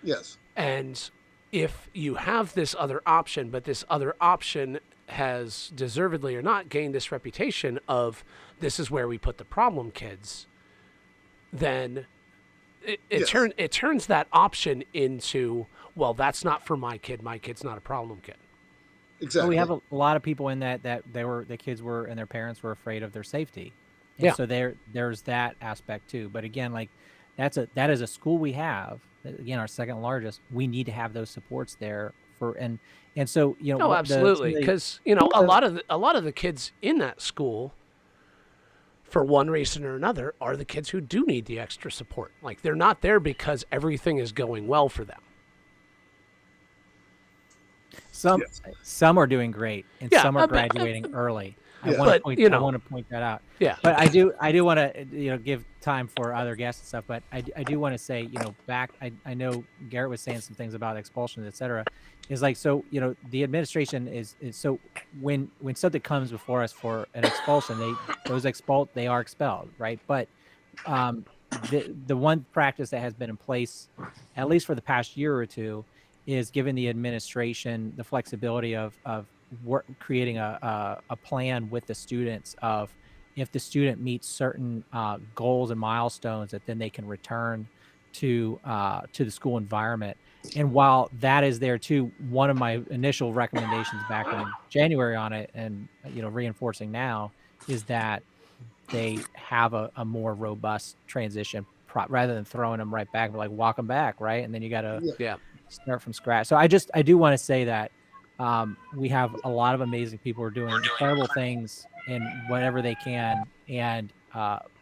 Yes. And if you have this other option, but this other option has, deservedly or not, gained this reputation of this is where we put the problem kids, then it turns that option into, well, that's not for my kid. My kid's not a problem kid. Exactly. Well, we have a lot of people in that the kids were, and their parents were afraid of their safety. And so there's that aspect too. But again, like that is a school we have, again, our second largest. We need to have those supports there for, and so, absolutely. Because, a lot of the kids in that school, for one reason or another, are the kids who do need the extra support. Like, they're not there because everything is going well for them. Some are doing great, and some are graduating early. I want to point that out. Yeah. But I do want to give time for other guests and stuff. But I do want to say, back, I know Garrett was saying some things about expulsions, et cetera. Is like, so the administration is so when something comes before us for an expulsion, they are expelled, right? But the one practice that has been in place, at least for the past year or two, is giving the administration the flexibility of creating a plan with the students of, if the student meets certain goals and milestones, that then they can return to the school environment. And while that is there too, one of my initial recommendations back in January on it, and reinforcing now, is that they have a more robust transition rather than throwing them right back, but like walk them back, right? And then you got to start from scratch. So I do want to say that we have a lot of amazing people who are doing incredible things in whatever they can, and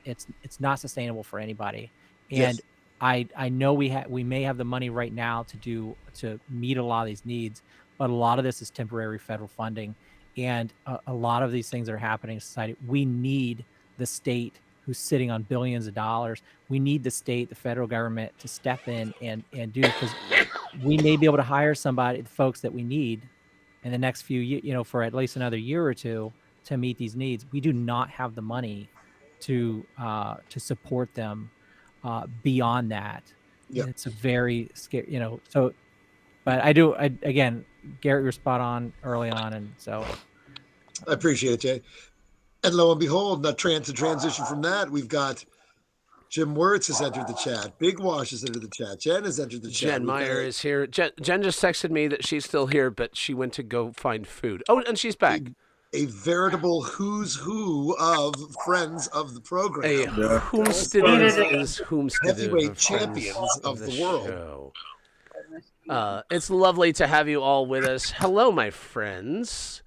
it's not sustainable for anybody. And I know we may have the money right now to meet a lot of these needs, but a lot of this is temporary federal funding, and a lot of these things that are happening in society. We need the state, who's sitting on billions of dollars. We need the state, the federal government, to step in and do it, because we may be able to hire the folks that we need in the next few years, for at least another year or two, to meet these needs. We do not have the money to support them beyond that. It's a very scary, so, but again, Garrett, you're spot on early on. And so I appreciate it, Jay. And lo and behold, to transition from that, we've got Jim Wirtz has entered the chat. Big Wash has entered the chat. Jen has entered the chat. Jen Meyer is here. Jen just texted me that she's still here, but she went to go find food. Oh, and she's back. A veritable who's who of friends of the program. A whomstead is whomstead. Heavyweight champions of the world. It's lovely to have you all with us. Hello, my friends.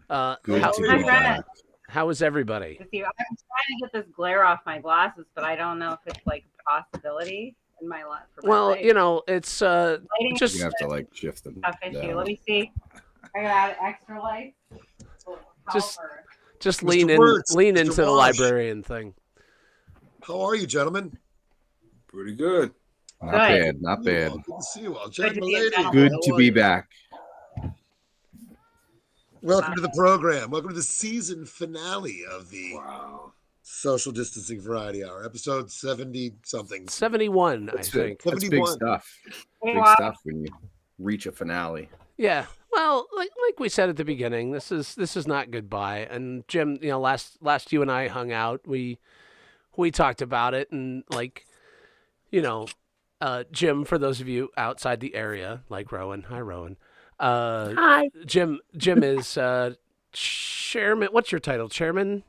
Good to be back. How is everybody? I'm trying to get this glare off my glasses, but I don't know if it's like a possibility in my life. Well, you know, it's just you have to like shift them. Issue. Let me see. I got extra lights. Just lean into the librarian thing. How are you, gentlemen? Pretty good. Not bad. Not bad. Good to see you all. Good to be back. Welcome to the program. Welcome to the season finale of the Social Distancing Variety Hour, episode 70-something. 71, I think. That's big stuff. Big stuff when you reach a finale. Yeah. Well, like we said at the beginning, this is not goodbye. And Jim, you know, last you and I hung out, we talked about it, and like, you know, Jim, for those of you outside the area, like Rowan. Hi, Rowan. Hi. Jim is chairman. What's your title? Chairman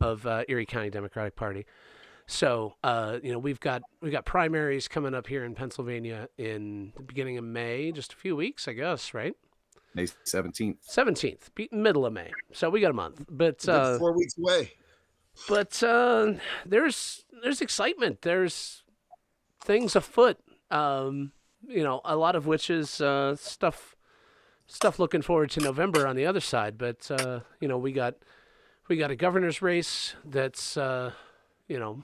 of Erie County Democratic Party. So you know, we've got primaries coming up here in Pennsylvania in the beginning of May, just a few weeks, I guess, right? May 17th. 17th, middle of May. So we got a month, but 4 weeks away. But there's excitement. There's things afoot. You know, a lot of which is stuff looking forward to November on the other side. But you know, we got a governor's race that's you know,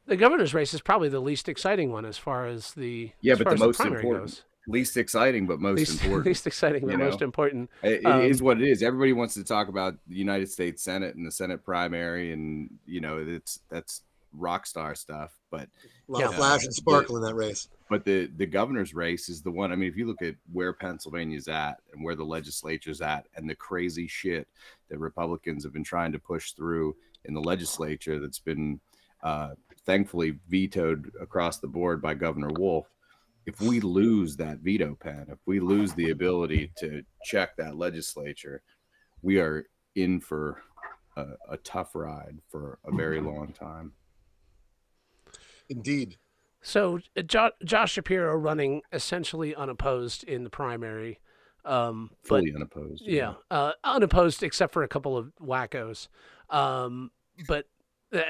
the governor's race is probably the least exciting one as far as the but the most important goes. Least exciting, but most important. Least exciting, but most important. It is what it is. Everybody wants to talk about the United States Senate and the Senate primary, and you know, that's rock star stuff. But a lot of flash and sparkle in that race. But the governor's race is the one. I mean, if you look at where Pennsylvania's at and where the legislature's at, and the crazy shit that Republicans have been trying to push through in the legislature, that's been thankfully vetoed across the board by Governor Wolf. If we lose that veto pen, if we lose the ability to check that legislature, we are in for a tough ride for a very long time. Indeed. So Josh Shapiro running essentially unopposed in the primary. Fully unopposed. Yeah. Unopposed except for a couple of wackos. But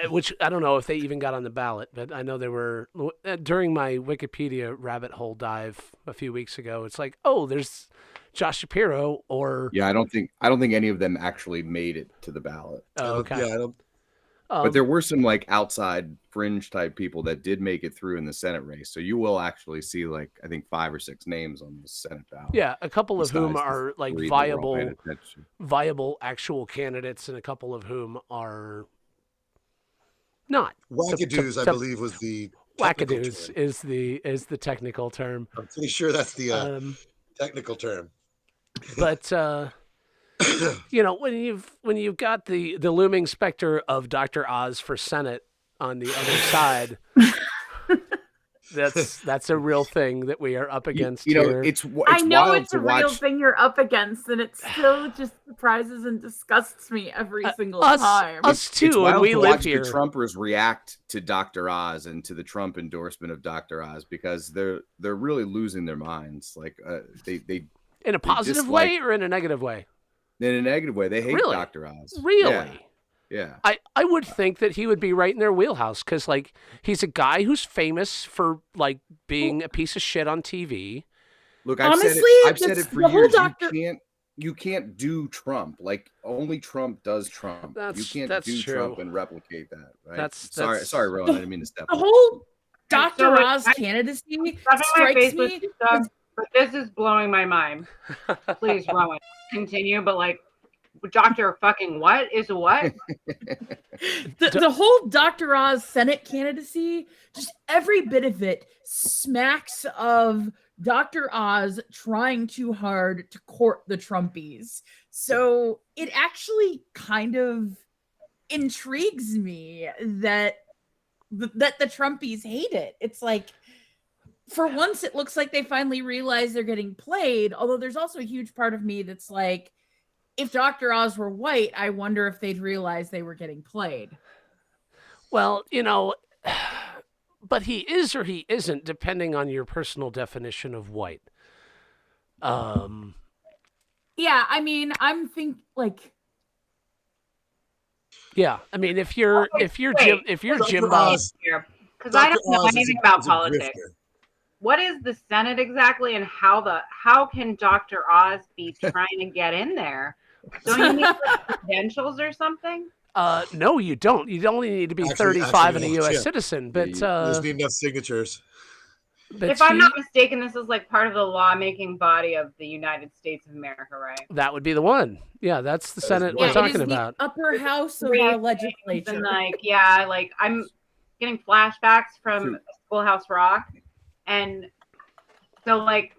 which I don't know if they even got on the ballot, but I know they were during my Wikipedia rabbit hole dive a few weeks ago. It's like, oh, there's Josh Shapiro or I don't think any of them actually made it to the ballot. Oh, okay. Yeah, I don't. But there were some like outside fringe type people that did make it through in the Senate race. So you will actually see like, I think 5 or 6 names on the Senate ballot. Yeah. A couple of whom are like viable actual candidates, and a couple of whom are not. Wackadoos, I believe, was the wackadoos is the technical term. I'm pretty sure that's the technical term. But you know, when you've got the looming specter of Dr. Oz for Senate on the other side, that's a real thing that we are up against. You know, here. I know it's a real thing you're up against, and it still just surprises and disgusts me every single time. Us too, and we live here. The Trumpers react to Dr. Oz and to the Trump endorsement of Dr. Oz because they're really losing their minds. Like they in a positive way or in a negative way. In a negative way. They hate Dr. Oz. Really? Yeah. I would think that he would be right in their wheelhouse because, like, he's a guy who's famous for, like, being a piece of shit on TV. Look, I've said it for years. You can't do Trump. Like, only Trump does Trump. You can't do true. Trump and replicate that, right? That's sorry, Rowan. I didn't mean to step the whole Dr. Oz candidacy strikes me. But this is blowing my mind. Please, Rowan, continue. But like, Dr. fucking what is what? the whole Dr. Oz Senate candidacy, just every bit of it smacks of Dr. Oz trying too hard to court the Trumpies. So it actually kind of intrigues me that the Trumpies hate it. It's like, for once, it looks like they finally realize they're getting played. Although there's also a huge part of me that's like, if Dr. Oz were white, I wonder if they'd realize they were getting played. Well, but he is or he isn't, depending on your personal definition of white. Yeah, I mean, I'm thinking like. Yeah, I mean, if you're Jim Bob, because I don't know anything about politics. What is the Senate exactly, and how can Dr. Oz be trying to get in there? Don't you need like, credentials or something? No, you don't. You only need to be 35 and a U.S. citizen. But there's need enough signatures. But if I'm not mistaken, this is like part of the lawmaking body of the United States of America, right? That would be the one. Yeah, that's the Senate we're talking about. The upper house of our legislature. And like I'm getting flashbacks from Schoolhouse Rock, and so like,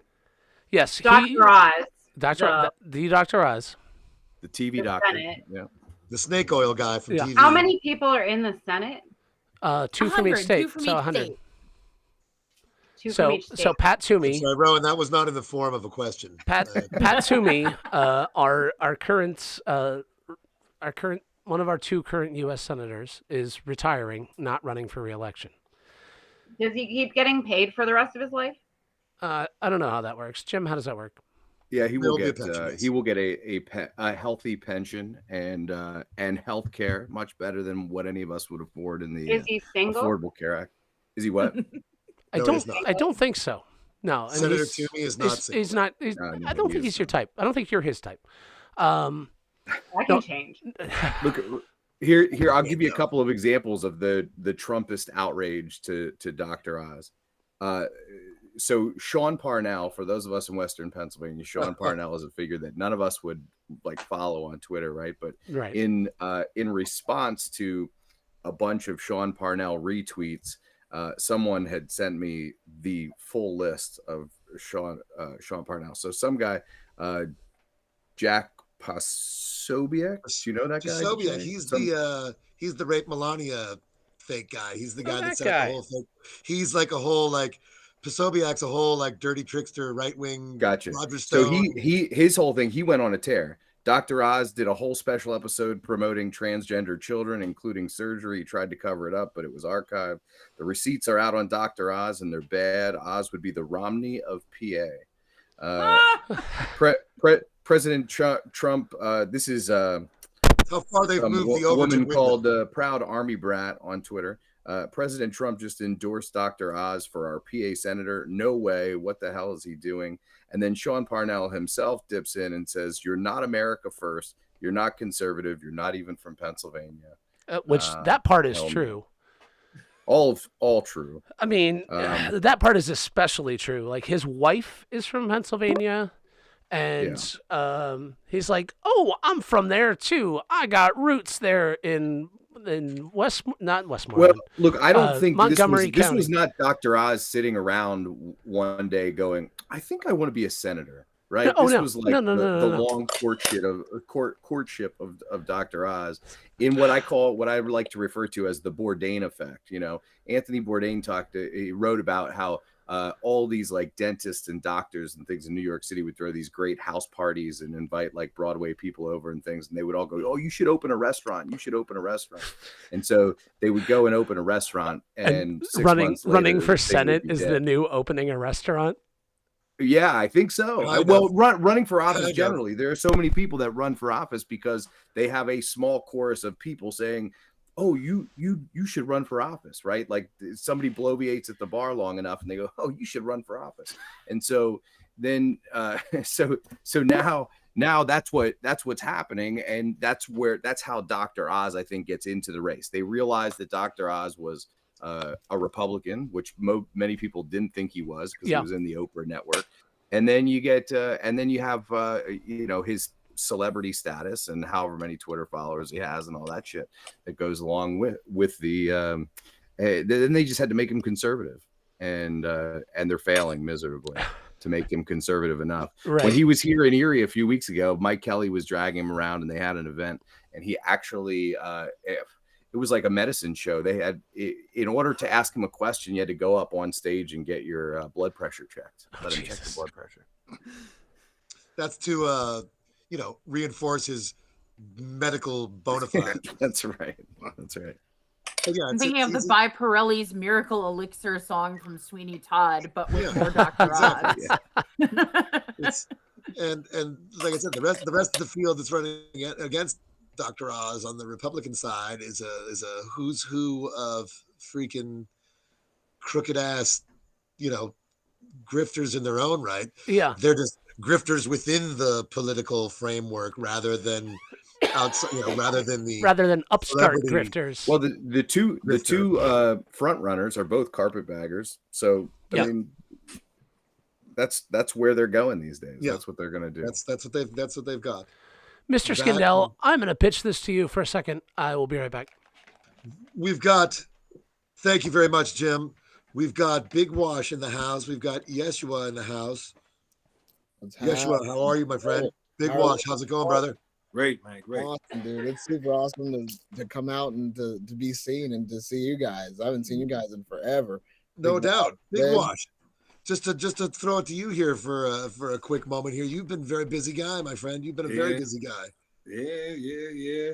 yes, Dr. Oz, Dr. Oz, the TV doctor, Senate. yeah, the snake oil guy from TV. How many people are in the Senate? 2 from each state, so 100. So Pat Toomey. Sorry, Rowan, that was not in the form of a question. Pat Toomey, our current one of our 2 current U.S. senators is retiring, not running for re-election. Does he keep getting paid for the rest of his life? I don't know how that works. Jim, how does that work? Yeah, he will get a healthy pension and health care, much better than what any of us would afford in the Is he single? Affordable Care Act. Is he what? I don't think so. No, Senator Toomey is not. He's not. I don't think he's your type. I don't think you're his type. I can change. Look here. I'll give you a couple of examples of the Trumpist outrage to Dr. Oz. So Sean Parnell, for those of us in Western Pennsylvania, Sean Parnell is a figure that none of us would like follow on Twitter, right? But in response to a bunch of Sean Parnell retweets. Someone had sent me the full list of Sean Parnell. So some guy, Jack Posobiec, you know that guy? Posobiec, he's the rape Melania fake guy. He's the guy that set up the whole thing. He's like a whole like Posobiec's a whole like dirty trickster, right wing. Gotcha. Roger Stone. So his whole thing, he went on a tear. Dr. Oz did a whole special episode promoting transgender children, including surgery. He tried to cover it up, but it was archived. The receipts are out on Dr. Oz, and they're bad. Oz would be the Romney of PA. President Trump, this is how far they've moved the a woman called Proud Army Brat on Twitter. President Trump just endorsed Dr. Oz for our PA senator. No way. What the hell is he doing? And then Sean Parnell himself dips in and says, "You're not America first. You're not conservative. You're not even from Pennsylvania." Which that part is true. All true. I mean, that part is especially true. Like his wife is from Pennsylvania, and he's like, "Oh, I'm from there too. I got roots there in not Westmoreland." Well, look, I don't think Montgomery this was not Dr. Oz sitting around one day going, "I think I want to be a senator." Right? This was like the long courtship of Dr. Oz in what I would like to refer to as the Bourdain effect. You know, Anthony Bourdain he wrote about how all these like dentists and doctors and things in New York City would throw these great house parties and invite like Broadway people over and things. And they would all go, "Oh, you should open a restaurant. You should open a restaurant." And so they would go and open a restaurant, and running for Senate is the new opening a restaurant. Yeah, I think so. Running for office generally, there are so many people that run for office because they have a small chorus of people saying, "Oh, you should run for office," right? Like somebody bloviates at the bar long enough, and they go, "Oh, you should run for office." And so then, so now that's what's happening, and that's how Dr. Oz, I think, gets into the race. They realized that Dr. Oz was a Republican, which many people didn't think he was because he was in the Oprah network. And then you have his celebrity status and however many Twitter followers he has and all that shit that goes along with the then they just had to make him conservative, and they're failing miserably. to make him conservative enough. Right. When he was here in Erie a few weeks ago, Mike Kelly was dragging him around, and they had an event, and he actually it was like a medicine show. They had, in order to ask him a question, you had to go up on stage and get your blood pressure checked. Let him check the blood pressure. That's to reinforce his medical bona fide. That's right. That's right. Yeah, I'm thinking of the By Pirelli's Miracle Elixir song from Sweeney Todd, but with more Dr. Oz. And like I said, the rest of the field that's running against Dr. Oz on the Republican side is a who's who of freaking crooked ass, grifters in their own right. Yeah, they're just grifters within the political framework rather than outside, rather than upstart grifters. Well, the two front runners are both carpetbaggers, so I mean, that's where they're going these days. Yeah. That's what they're going to do. That's what they've got. Mr. Skindell, I'm going to pitch this to you for a second. I will be right back. Thank you very much, Jim. We've got Big Wash in the house. We've got Yeshua in the house. Yeshua, how are you, my friend? Big Wash, how's it going, brother? Great, man. Great. Awesome, dude. It's super awesome to come out and to be seen and to see you guys. I haven't seen you guys in forever. No doubt. Big Wash. Just to throw it to you here for a quick moment here. You've been a very busy guy, my friend. You've been a very busy guy. Yeah.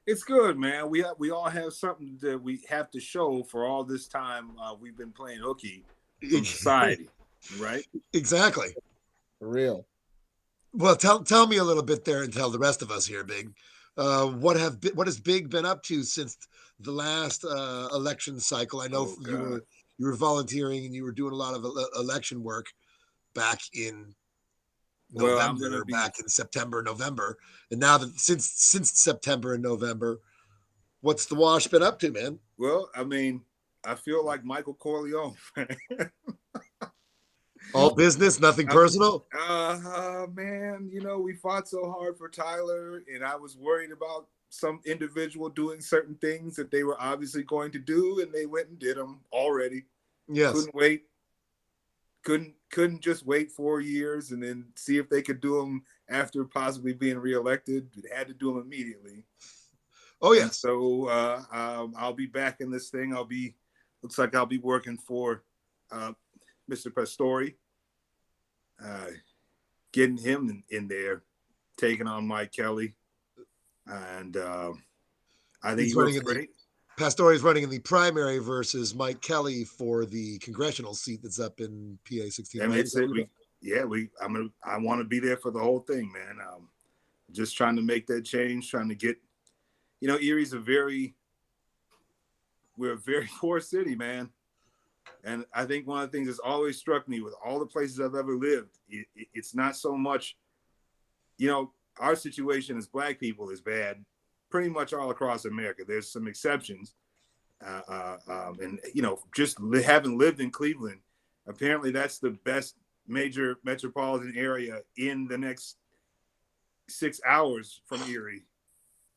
It's good, man. We all have something that we have to show for all this time we've been playing hooky in society, right? Exactly. For real. Well, tell me a little bit there and tell the rest of us here, Big. What has Big been up to since the last election cycle? I know you were volunteering and you were doing a lot of election work back in November, back in September, November, and now that since September and November, what's the Wash been up to, man? Well, I mean, I feel like Michael Corleone. All business, nothing personal. Man, we fought so hard for Tyler, and I was worried about some individual doing certain things that they were obviously going to do, and they went and did them already. Yes. Couldn't wait. Couldn't just wait 4 years and then see if they could do them after possibly being reelected. They had to do them immediately. Oh yeah. And so I'll be back in this thing. Looks like I'll be working for Mr. Pastore, getting him in there, taking on Mike Kelly, and I think he looks great. Pastore is running in the primary versus Mike Kelly for the congressional seat that's up in PA 16. I mean, I want to be there for the whole thing, man. Just trying to make that change, trying to get, Erie's we're a very poor city, man. And I think one of the things that's always struck me with all the places I've ever lived, it's not so much, our situation as Black people is bad pretty much all across America. There's some exceptions. And, just having lived in Cleveland, apparently that's the best major metropolitan area in the next 6 hours from Erie.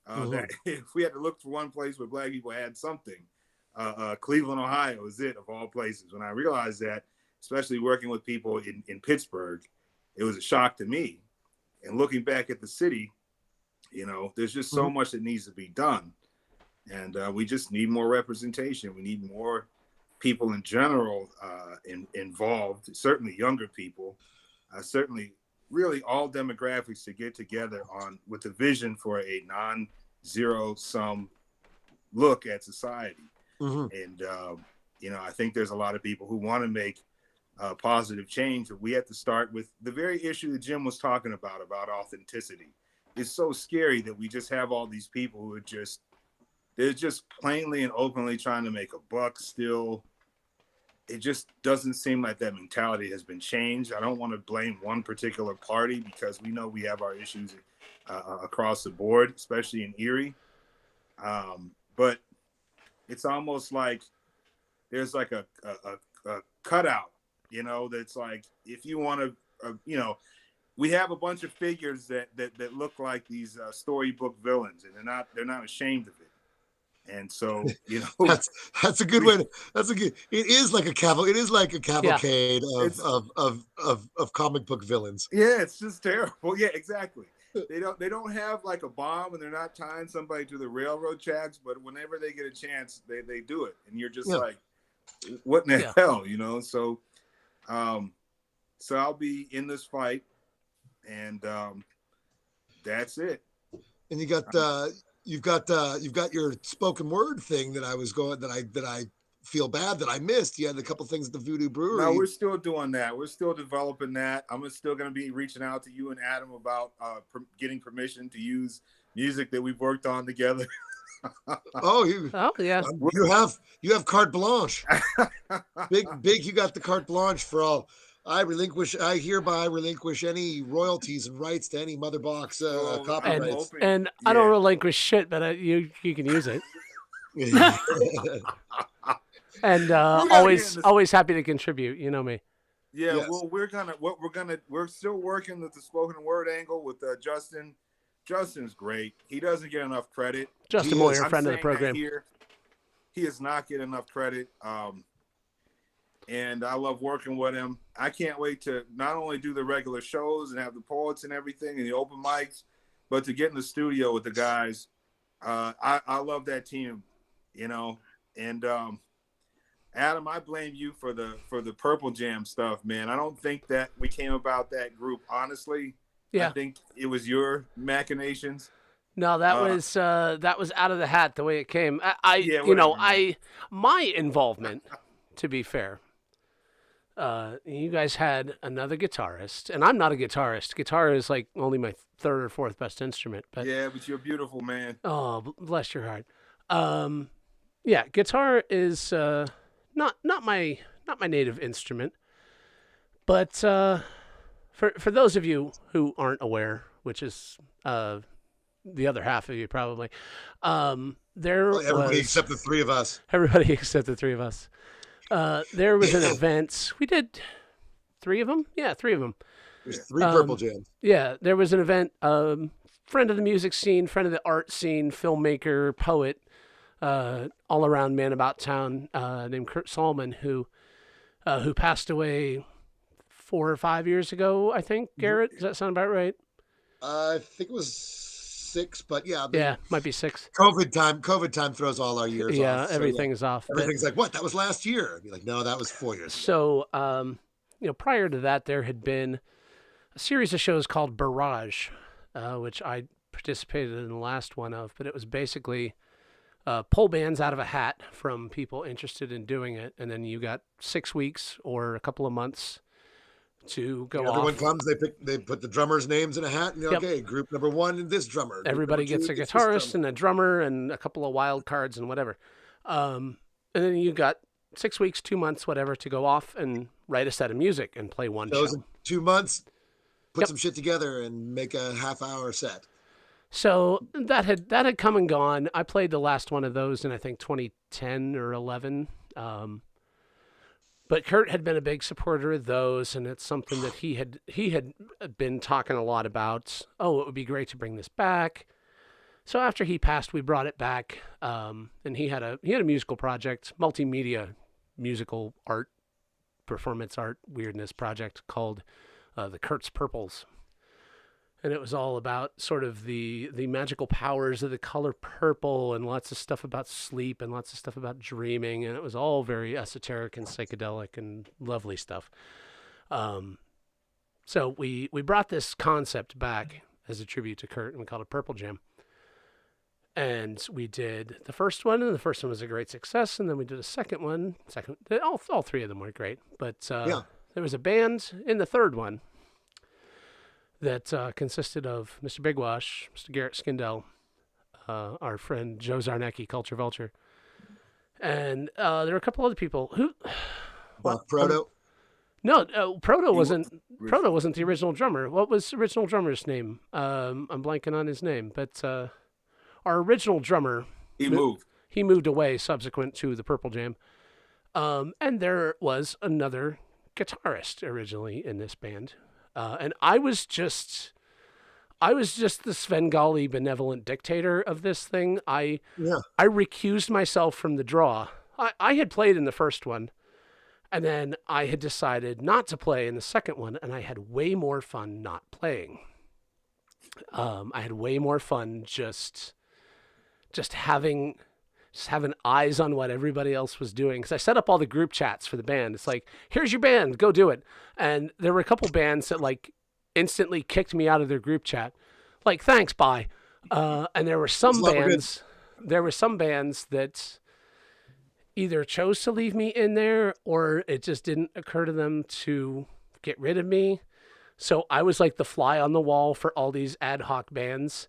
That if we had to look for one place where Black people had something, Cleveland, Ohio is it, of all places. When I realized that, especially working with people in Pittsburgh, it was a shock to me. And looking back at the city, there's just so much that needs to be done. And we just need more representation. We need more people in general involved, certainly younger people, certainly really all demographics to get together with a vision for a non-zero sum look at society. And, I think there's a lot of people who want to make positive change, but we have to start with the very issue that Jim was talking about authenticity. It's so scary that we just have all these people who are they're just plainly and openly trying to make a buck still. It just doesn't seem like that mentality has been changed. I don't want to blame one particular party because we know we have our issues across the board, especially in Erie. But it's almost like there's like a cutout, that's like, if you want to, we have a bunch of figures that look like these storybook villains, and they're not ashamed of it. And so, you know, that's a good way. It is like a It is like a cavalcade Yeah. of comic book villains. Yeah, it's just terrible. Yeah, exactly. They don't have like a bomb, and they're not tying somebody to the railroad tracks. But whenever they get a chance, they do it, and you're just like, what in the hell, you know? So, so I'll be in this fight, and that's it. And you got you've got your spoken word thing that I feel bad that I missed. You had a couple things at the Voodoo Brewery. No, we're still doing that. We're still developing that. I'm still going to be reaching out to you and Adam about getting permission to use music that we've worked on together. Yeah. You have carte blanche. big. You got the carte blanche for all. I hereby relinquish any royalties and rights to any Mother Box copyrights. And I don't relinquish shit, but you can use it. And always happy to contribute. You know me. Yeah, yes. Well, we're still working with the spoken word angle with Justin. Justin's great. He doesn't get enough credit. Justin Moyer, friend of the program. He is not getting enough credit. And I love working with him. I can't wait to not only do the regular shows and have the poets and everything and the open mics, but to get in the studio with the guys. I love that team, you know. And Adam, I blame you for the Purple Jam stuff, man. I don't think that we came about that group honestly. Yeah. I think it was your machinations. No, that was out of the hat the way it came. My involvement, to be fair. You guys had another guitarist, and I'm not a guitarist. Guitar is like only my third or fourth best instrument. But but you're beautiful, man. Oh, bless your heart. Guitar is not my native instrument, but for those of you who aren't aware, which is the other half of you probably, everybody except the three of us. Everybody except the three of us. There was an event. We did 3 of them. Yeah, 3 of them. There's 3 Purple Jams. Yeah, there was an event. Friend of the music scene, friend of the art scene, filmmaker, poet, all around man about town, named Kurt Solomon, who passed away 4 or 5 years ago. I think. Garrett, does that sound about right? I think it was 6, but might be 6. COVID time throws all our years off. Yeah, everything's off. Everything's like, what? That was last year. I'd be like, no, that was 4 years ago. So, prior to that, there had been a series of shows called Barrage, which I participated in the last one of, but it was basically pull bands out of a hat from people interested in doing it, and then you got 6 weeks or a couple of months to go off. Everyone comes, they put the drummers' names in a hat, and okay, group number 1 and this drummer. Everybody gets a guitarist and a drummer and a couple of wild cards and whatever. And then you got 6 weeks, 2 months, whatever, to go off and write a set of music and play one show. In 2 months, put some shit together and make a half-hour set. So that had come and gone. I played the last one of those in I think 2010 or 11. But Kurt had been a big supporter of those, and it's something that he had been talking a lot about. Oh, it would be great to bring this back. So after he passed, we brought it back, and he had a musical project, multimedia musical art, performance art, weirdness project called the Kurt's Purples. And it was all about sort of the magical powers of the color purple and lots of stuff about sleep and lots of stuff about dreaming. And it was all very esoteric and psychedelic and lovely stuff. So we brought this concept back as a tribute to Kurt, and we called it Purple Jam. And we did the first one, and the first one was a great success. And then we did a second one. All 3 of them were great. But there was a band in the third one that consisted of Mr. Bigwash, Mr. Garrett Skindell, our friend Joe Zarnecki, Culture Vulture, and there were a couple other people who. Proto. No, Proto wasn't the original drummer. What was the original drummer's name? I'm blanking on his name, but our original drummer. He moved. He moved away subsequent to the Purple Jam, and there was another guitarist originally in this band. And I was I was just the Svengali benevolent dictator of this thing. I recused myself from the draw. I had played in the first one, and then I had decided not to play in the second one, and I had way more fun not playing. I had way more fun just having eyes on what everybody else was doing. Because I set up all the group chats for the band. It's like, here's your band, go do it. And there were a couple bands that like instantly kicked me out of their group chat. Like, thanks, bye. And there were some bands that either chose to leave me in there or it just didn't occur to them to get rid of me. So I was like the fly on the wall for all these ad hoc bands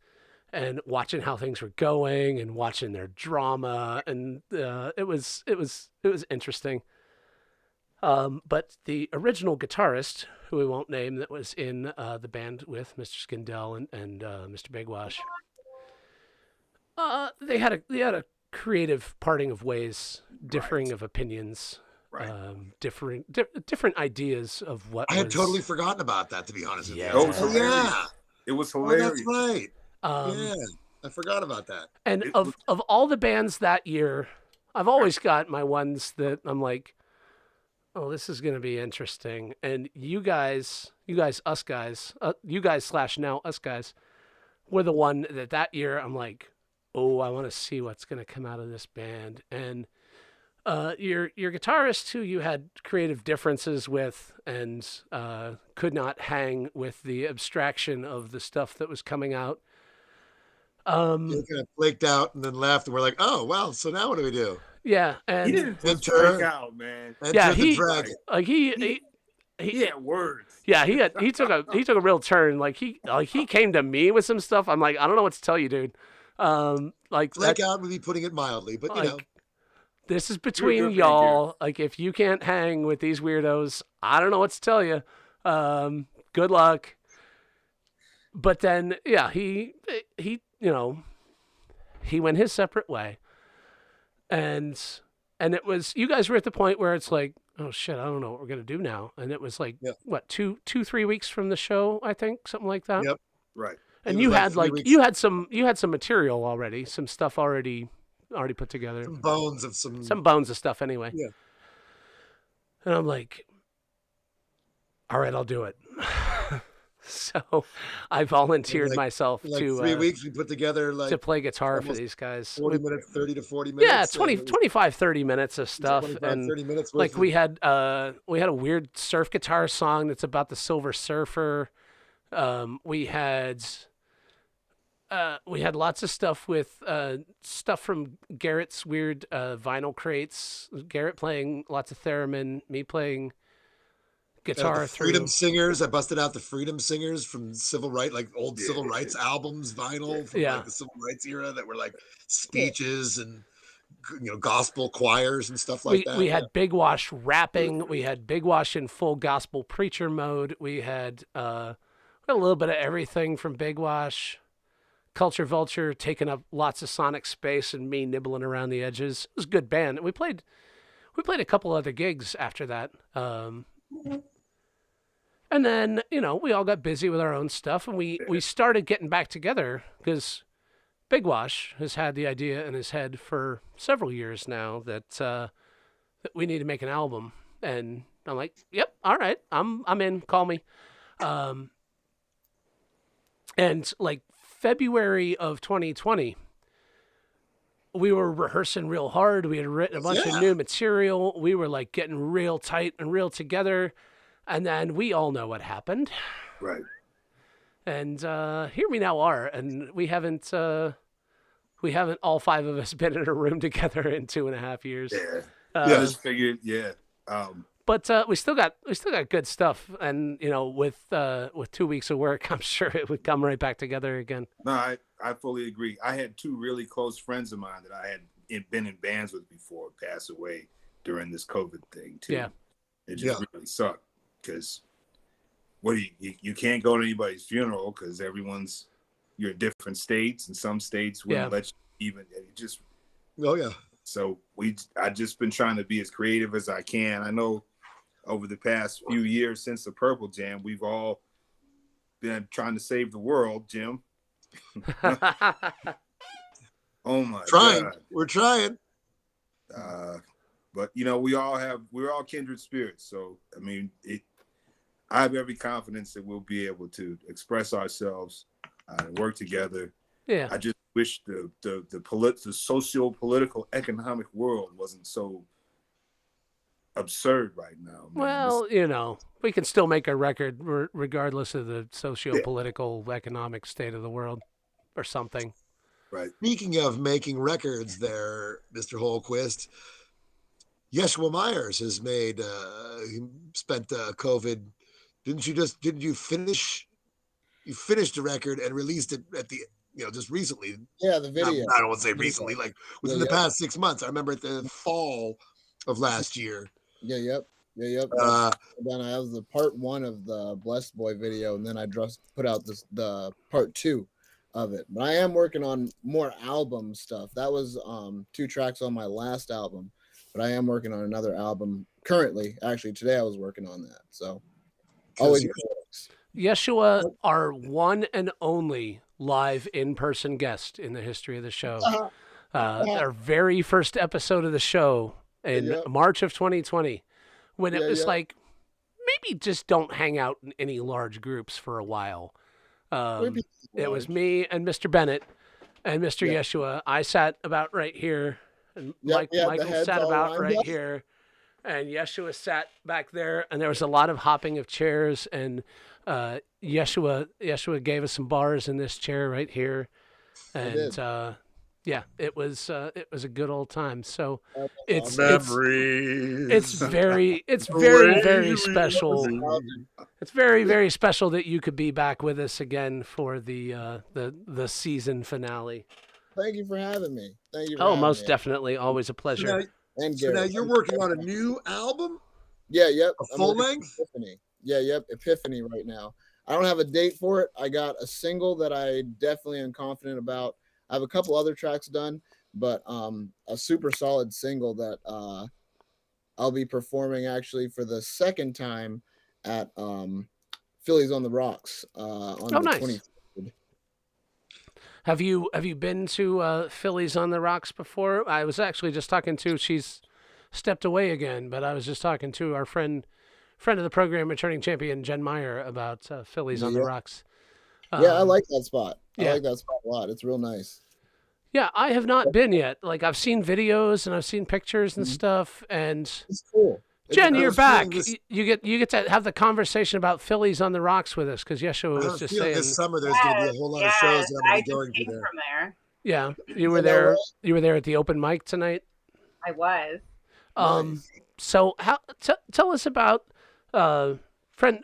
and watching how things were going and watching their drama. And it was interesting. But the original guitarist, who we won't name, that was in the band with Mr. Skindell and Mr. Bigwash, they had a creative parting of ways, differing of opinions, different ideas of what. I had totally forgotten about that, to be honest with you. It was hilarious. That's right. I forgot about that. And of all the bands that year, I've always got my ones that I'm like, oh, this is going to be interesting. And you guys /us guys, were the one that year I'm like, oh, I want to see what's going to come out of this band. And your guitarist, who you had creative differences with and could not hang with the abstraction of the stuff that was coming out. He kind of flaked out and then left, and we're like, oh, well, so now what do we do? Yeah, and he didn't just break out, man. He had words. Yeah, he took a real turn. Like he came to me with some stuff. I'm like, I don't know what to tell you, dude. Flake out would be putting it mildly, but you know, this is between y'all. Like, if you can't hang with these weirdos, I don't know what to tell you. Good luck. But then, yeah, he went his separate way. And it was, you guys were at the point where it's like, oh shit, I don't know what we're going to do now. And it was like, what, 3 weeks from the show, I think, something like that. Yep. Right. And you had you had some material already, some stuff already put together. Some bones of stuff anyway. Yeah. And I'm like, all right, I'll do it. So I volunteered myself to 3 weeks we put together to play guitar for these guys. 40 minutes, 30 to 40 minutes. Yeah, 25, 30 minutes of stuff. 30 minutes like we had a weird surf guitar song that's about the Silver Surfer. We had lots of stuff with stuff from Garrett's weird vinyl crates. Garrett playing lots of theremin, me playing guitar. Freedom Singers. I busted out the Freedom Singers from civil rights, like old civil rights albums, vinyl from like the civil rights era that were like speeches and gospel choirs and stuff like that. We had Big Wash rapping. We had Big Wash in full gospel preacher mode. We had a little bit of everything from Big Wash. Culture Vulture taking up lots of sonic space and me nibbling around the edges. It was a good band. We played a couple other gigs after that. And then, we all got busy with our own stuff, and we started getting back together because Big Wash has had the idea in his head for several years now that we need to make an album. And I'm like, yep, all right, I'm in, call me. And like February of 2020, we were rehearsing real hard. We had written a bunch of new material. We were like getting real tight and real together. And then we all know what happened. Right. And here we now are. And we haven't all five of us been in a room together in 2.5 years. Yeah. I just figured, but we still got good stuff. And, with 2 weeks of work, I'm sure it would come right back together again. No, I fully agree. I had two really close friends of mine that I had been in bands with before pass away during this COVID thing too. Yeah. It just really sucked because you can't go to anybody's funeral because you're in different states, and some states wouldn't let you even. It just. Oh yeah. So I've just been trying to be as creative as I can. I know over the past few years since the Purple Jam, we've all than trying to save the world, Jim. Oh my God. We're trying. But you know, we're all kindred spirits. So I mean, I have every confidence that we'll be able to express ourselves and work together. Yeah. I just wish the socio-political economic world wasn't so absurd right now. Man. Well, you know, we can still make a record regardless of the socio-political economic state of the world or something. Right. Speaking of making records there, Mr. Holquist, Yeshua Myers has made, he spent COVID. Didn't you finish? You finished the record and released it at the, just recently. Yeah, the video. I don't want to say recently, like within the past 6 months. I remember at the fall of last year. Yep. That was the part 1 of the Blessed Boy video, and then I just put out the part 2 of it. But I am working on more album stuff. That was 2 tracks on my last album, but I am working on another album currently. Actually, today I was working on that. So always. Yeshua, our one and only live in-person guest in the history of the show. Our very first episode of the show in March of 2020, when it was like, maybe just don't hang out in any large groups for a while. It was me and Mr. Bennett and Mr. Yeshua. I sat about right here, and Michael sat about right here, and Yeshua sat back there, and there was a lot of hopping of chairs, and Yeshua gave us some bars in this chair right here, and it was a good old time. So it's very very special. It's very very special that you could be back with us again for the season finale. Thank you for having me. Most definitely, always a pleasure. So now you're working on a new album? A full length? Epiphany. Epiphany right now. I don't have a date for it. I got a single that I definitely am confident about. I have a couple other tracks done, but a super solid single that I'll be performing actually for the second time at Phillies on the Rocks on the 23rd. Have you been to Phillies on the Rocks before? I was actually just talking to, she's stepped away again, but I was just talking to our friend of the program, returning champion Jen Meyer, about Phillies on the Rocks. I like that spot. I like that spot a lot. It's real nice. Yeah, I have not been yet. Like, I've seen videos and I've seen pictures and stuff, and it's cool. Jen, you're back. You get to have the conversation about Phillies on the Rocks with us, because Yeshua was just saying this summer there's going to be a whole lot of shows that I'm going to there. From there. Yeah, you were there. You were there at the open mic tonight. I was. So tell us about friend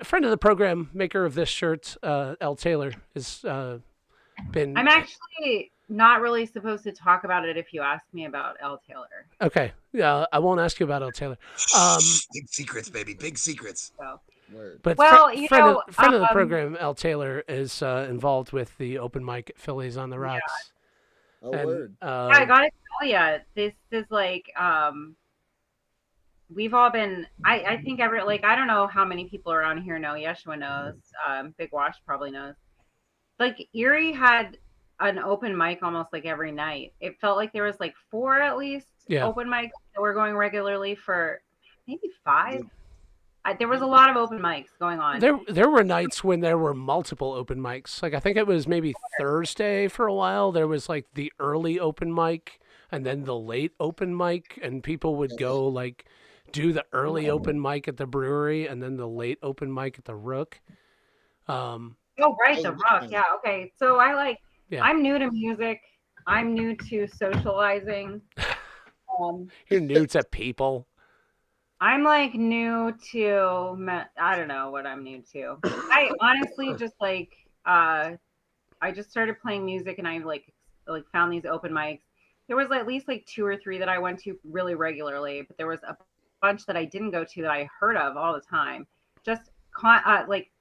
of the program, maker of this shirt, L. Taylor, has been. I'm actually not really supposed to talk about it if you ask me about L. Taylor. Okay. Yeah, I won't ask you about L. Taylor. Big secrets, baby. Big secrets. So. But friend of the program, L. Taylor, is involved with the open mic at Phillies on the Rocks. Yeah. Word. I gotta tell you, this is like we've all been. I think I don't know how many people around here know. Yeshua knows. Big Wash probably knows. Like, Erie had an open mic almost like every night. It felt like there was like 4 at least open mics that were going regularly for maybe 5. There was a lot of open mics going on. There were nights when there were multiple open mics. Like, I think it was maybe Thursday for a while. There was like the early open mic and then the late open mic, and people would go like do the early open mic at the brewery and then the late open mic at the Rook. Oh, right, the Rook. Yeah, okay. So I'm new to music. I'm new to socializing. You're new to people. I'm like new to, I don't know what I'm new to. I honestly just I just started playing music, and I like found these open mics. There was at least like 2 or 3 that I went to really regularly, but there was a bunch that I didn't go to that I heard of all the time. Just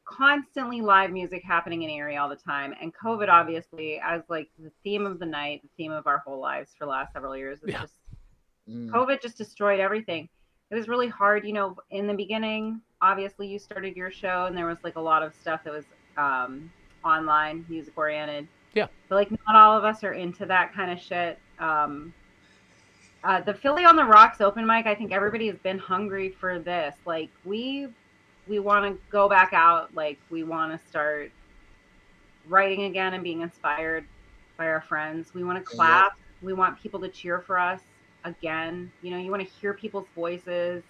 constantly live music happening in Erie all the time. And COVID, obviously, as like the theme of the night, the theme of our whole lives for the last several years, COVID just destroyed everything. It was really hard, in the beginning. Obviously, you started your show, and there was like a lot of stuff that was online, music oriented. Yeah. But like not all of us are into that kind of shit. The Philly on the Rocks open mic, I think everybody has been hungry for this. Like we want to go back out. Like we want to start writing again and being inspired by our friends. We want to clap. We want people to cheer for us again. You know, you want to hear people's voices.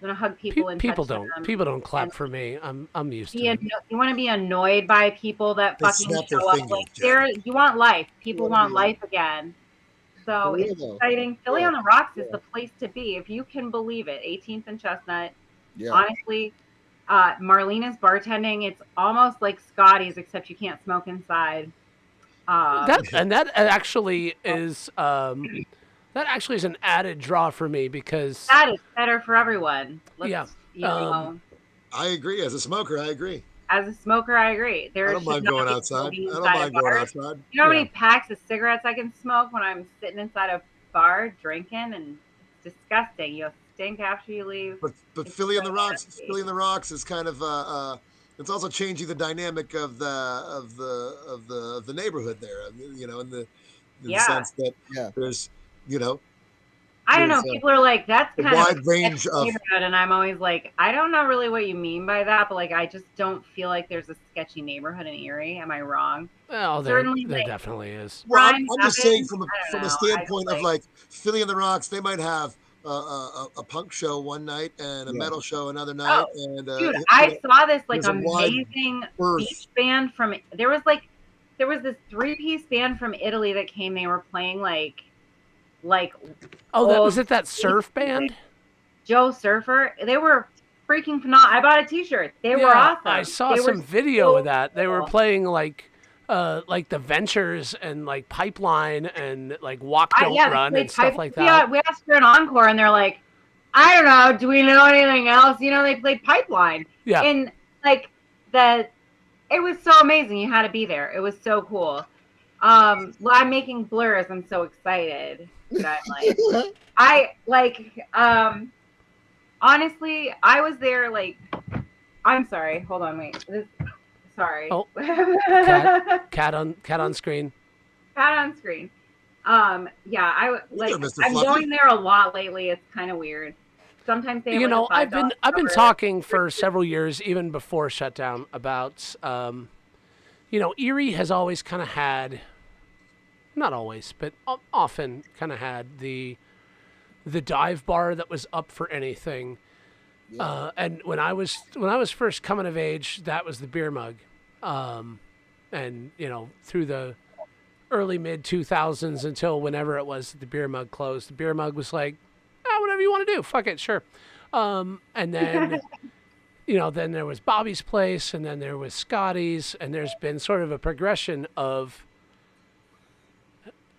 You want to hug people and people touch don't. them. People don't clap for me. I'm used to it. You want to be annoyed by people that They fucking snap their show up. fingers, Like Jen. you want life. People want life again. So For real, it's though. exciting. Philly on the Rocks is Yeah. the place to be if you can believe it. 18th and Chestnut. Yeah. Honestly, Marlena's bartending. It's almost like Scotty's, except you can't smoke inside. That actually is an added draw for me because that is better for everyone. Yeah. You know, I agree. As a smoker, I agree. as a smoker, I agree. I don't mind going outside. I don't mind going outside. You know how many packs of cigarettes I can smoke when I'm sitting inside a bar drinking, and it's disgusting. You stink after you leave. But Philly on the Rocks is kind of it's also changing the dynamic of the neighborhood there. You know, in the sense that there's, you know, I don't know. People are like, that's kind wide of a range of neighborhood, and I'm always like, I don't know really what you mean by that, but like, I just don't feel like there's a sketchy neighborhood in Erie. Am I wrong? Well, there definitely is. Well, I'm just saying from a standpoint of like Philly on the Rocks, they might have a punk show one night and a metal show another night. And dude, I saw this like amazing beach band from. There was this 3-piece band from Italy that came. They were playing like. Was it that surf band? Joe Surfer. They were freaking phenomenal. I bought a T-shirt. They were awesome. I saw some video of that. They were playing like the Ventures and like Pipeline and like Walk Don't Run and stuff like that. We asked for an encore and they're like, I don't know. Do we know anything else? You know, they played Pipeline. Yeah. And like it was so amazing. You had to be there. It was so cool. Well, I'm making blurs. I'm so excited. Honestly, I was there like, I'm sorry. Hold on, wait. Sorry. Oh, cat on screen. Cat on screen. I'm going there a lot lately. It's kind of weird. Sometimes they. You know, I've been talking for several years, even before shutdown, about Erie has always kind of had. Not always, but often kind of had the dive bar that was up for anything. Yeah. And when I was first coming of age, that was the Beer Mug. And through the early mid 2000s until whenever it was the Beer Mug closed, the Beer Mug was like, whatever you want to do, fuck it, sure. And then then there was Bobby's Place, and then there was Scotty's, and there's been sort of a progression of.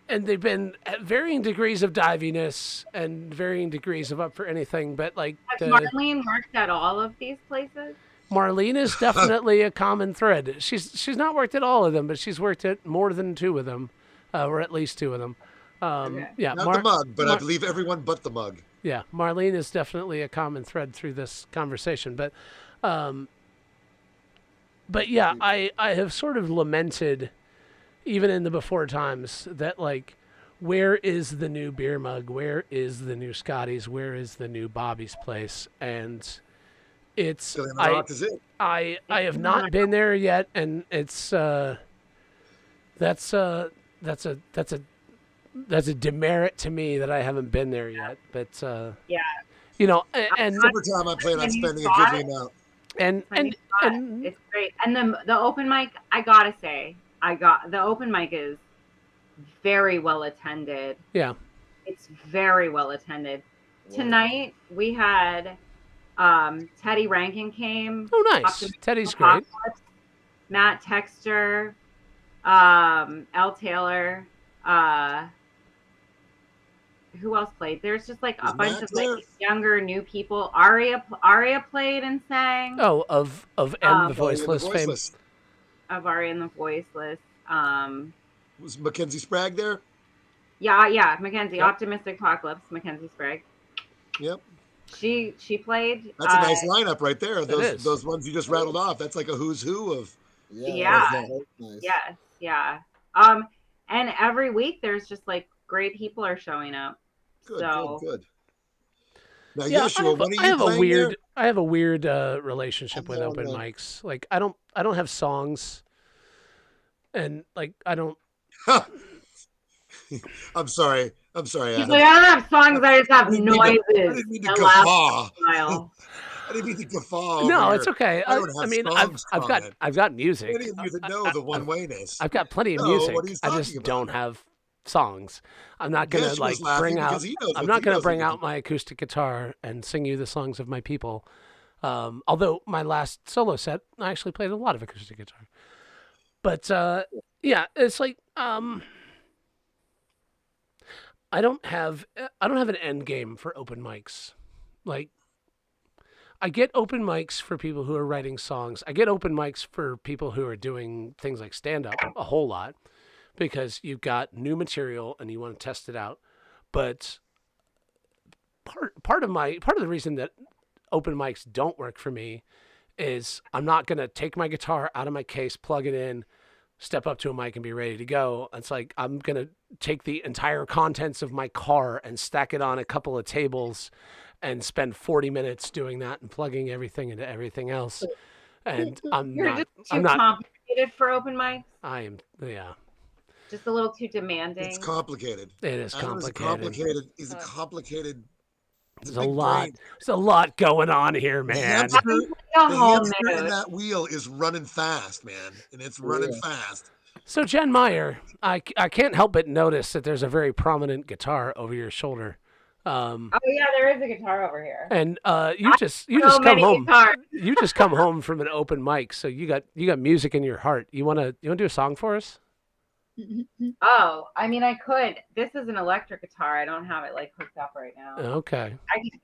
And they've been at varying degrees of diviness and varying degrees of up for anything. But like, has Marlene worked at all of these places? Marlene is definitely a common thread. She's not worked at all of them, but she's worked at more than 2 of them, or at least 2 of them. Yeah, not the mug, but I believe everyone but the mug. Yeah, Marlene is definitely a common thread through this conversation. But yeah, I have sort of lamented. Even in the before times, that like, where is the new Beer Mug? Where is the new Scotty's? Where is the new Bobby's Place? And it's I have not been there yet, and it's that's a demerit to me that I haven't been there yet. But yeah, and summertime I plan on spending a good amount. And it's great. And the open mic, I gotta say. The open mic is very well attended. Yeah. It's very well attended. Whoa. Tonight we had Teddy Rankin came. Oh, nice. Teddy's great. Matt Texter, L. Taylor, who else played? There's just like a bunch of like younger new people. Aria played and sang. Oh, of the Voiceless fame. Of Aria and the Voiceless. Was Mackenzie Sprague there? Yeah, Mackenzie. Yep. Optimistic Apocalypse, Mackenzie Sprague. Yep. She played. That's a nice lineup right there. Those ones you just rattled off. That's like a who's who of Yeah. Nice. Yes. Yeah. And every week there's just like great people are showing up. Good, So good. Now, Yeah, Yeshua, when are you playing there? I have a weird relationship with open mics. Like I don't have songs, and like I don't. I'm sorry. he's Adam. like, I don't have songs. I just have I didn't noises. mean to that last guffaw. a while. I didn't mean to guffaw. No, over it's your, okay. I don't have I mean, songs I've got music. Many of you that know the one-wayness. I've got plenty of No, music. what he's I talking just about. don't have songs. I'm not gonna Yeshua's like laughing bring because out. he knows I'm what- not he gonna knows bring what out my acoustic guitar and sing you the songs of my people. Although my last solo set, I actually played a lot of acoustic guitar. But yeah, it's like I don't have an end game for open mics. Like I get open mics for people who are writing songs. I get open mics for people who are doing things like stand up a whole lot because you've got new material and you want to test it out. But part of the reason that open mics don't work for me is I'm not going to take my guitar out of my case, plug it in, step up to a mic and be ready to go. It's like I'm going to take the entire contents of my car and stack it on a couple of tables and spend 40 minutes doing that and plugging everything into everything else. And You're just too complicated for open mics. I am, yeah. Just a little too demanding. It's complicated. It is complicated. He's a complicated. There's a lot. There's a lot going on here, man. The hamster in that wheel is running fast, man, and it's running fast. So Jen Meyer, I can't help but notice that there's a very prominent guitar over your shoulder. Oh yeah, there is a guitar over here. And you just come home. You just come home from an open mic, so you got music in your heart. You wanna do a song for us? Oh, I mean, I could. This is an electric guitar. I don't have it like hooked up right now. Okay.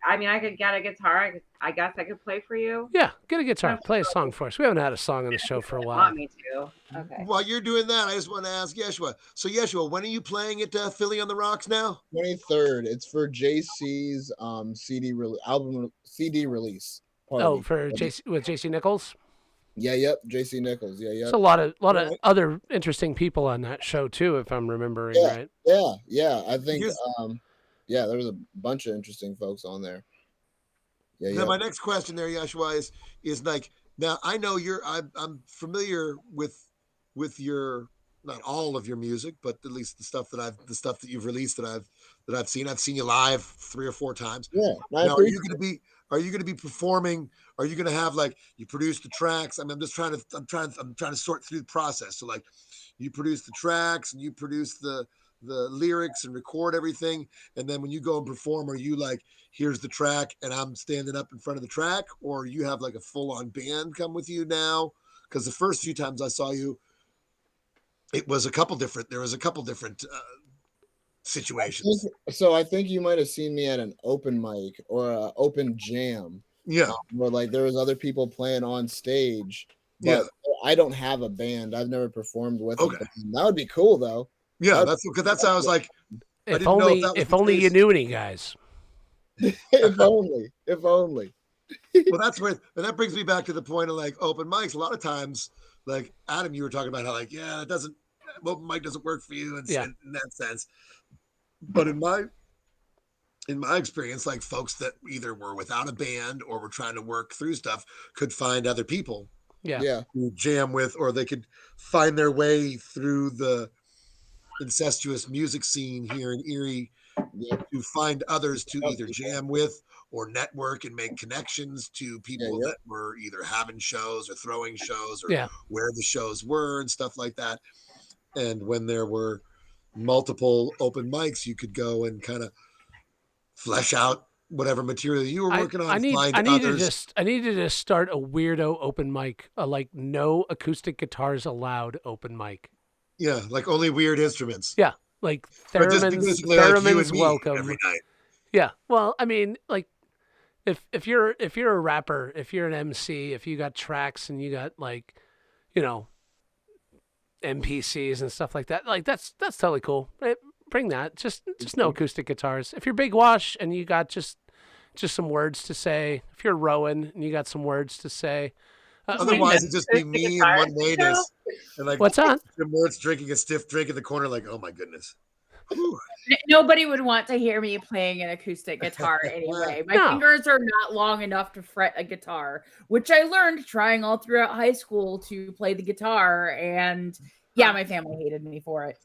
I could get a guitar. I guess I could play for you. Yeah, get a guitar. Play a song for us. We haven't had a song on the show for a while. Want me to? Okay. While you're doing that, I just want to ask Yeshua. So Yeshua, when are you playing at Philly on the Rocks now? 23rd. It's for JC's CD release. Party. Oh, for JC with JC Nichols. Yeah, yep, JC Nichols. Yeah, yeah. There's a lot of other interesting people on that show too, if I'm remembering right. Yeah. I think there was a bunch of interesting folks on there. Yeah. Now my next question there, Yeshua, is like, now I know I'm familiar with your, not all of your music, but at least the stuff that you've released that I've seen. I've seen you live 3 or 4 times. Yeah. Now, are you going to be performing? Are you going to have like you produce the tracks? I mean, I'm trying to sort through the process. So like, you produce the tracks and you produce the lyrics and record everything, and then when you go and perform, are you like, here's the track and I'm standing up in front of the track, or you have like a full-on band come with you now? Because the first few times I saw you, there was a couple different situations. I think you might have seen me at an open mic or an open jam. Yeah. Where like there was other people playing on stage. But I don't have a band. I've never performed with them. That would be cool though. Yeah, that's how I was like, if only you knew any guys. if only. Well, that's where, and that brings me back to the point of like open mics. A lot of times, like Adam, you were talking about how like, open mic doesn't work for you in that sense. But in my experience, like folks that either were without a band or were trying to work through stuff could find other people to jam with, or they could find their way through the incestuous music scene here in Erie to find others to either jam with or network and make connections to people that were either having shows or throwing shows or where the shows were and stuff like that. And when there were multiple open mics, you could go and kind of flesh out whatever material you were working on. I needed to start a weirdo open mic, like no acoustic guitars allowed open mic. Yeah, like only weird instruments. Yeah, like theremins welcome every night. Yeah, well, I mean, like if you're a rapper, if you're an MC, if you got tracks and you got like, NPCs and stuff like that, like that's totally cool. Bring that. Just no acoustic guitars. If you're Big Wash and you got just some words to say, if you're Rowan and you got some words to say, Otherwise, it'd just be me and one Natus, and like What's on? Jim Wirtz drinking a stiff drink in the corner, like, oh my goodness. Whew. Nobody would want to hear me playing an acoustic guitar anyway. My fingers are not long enough to fret a guitar, which I learned trying all throughout high school to play the guitar. And yeah, my family hated me for it.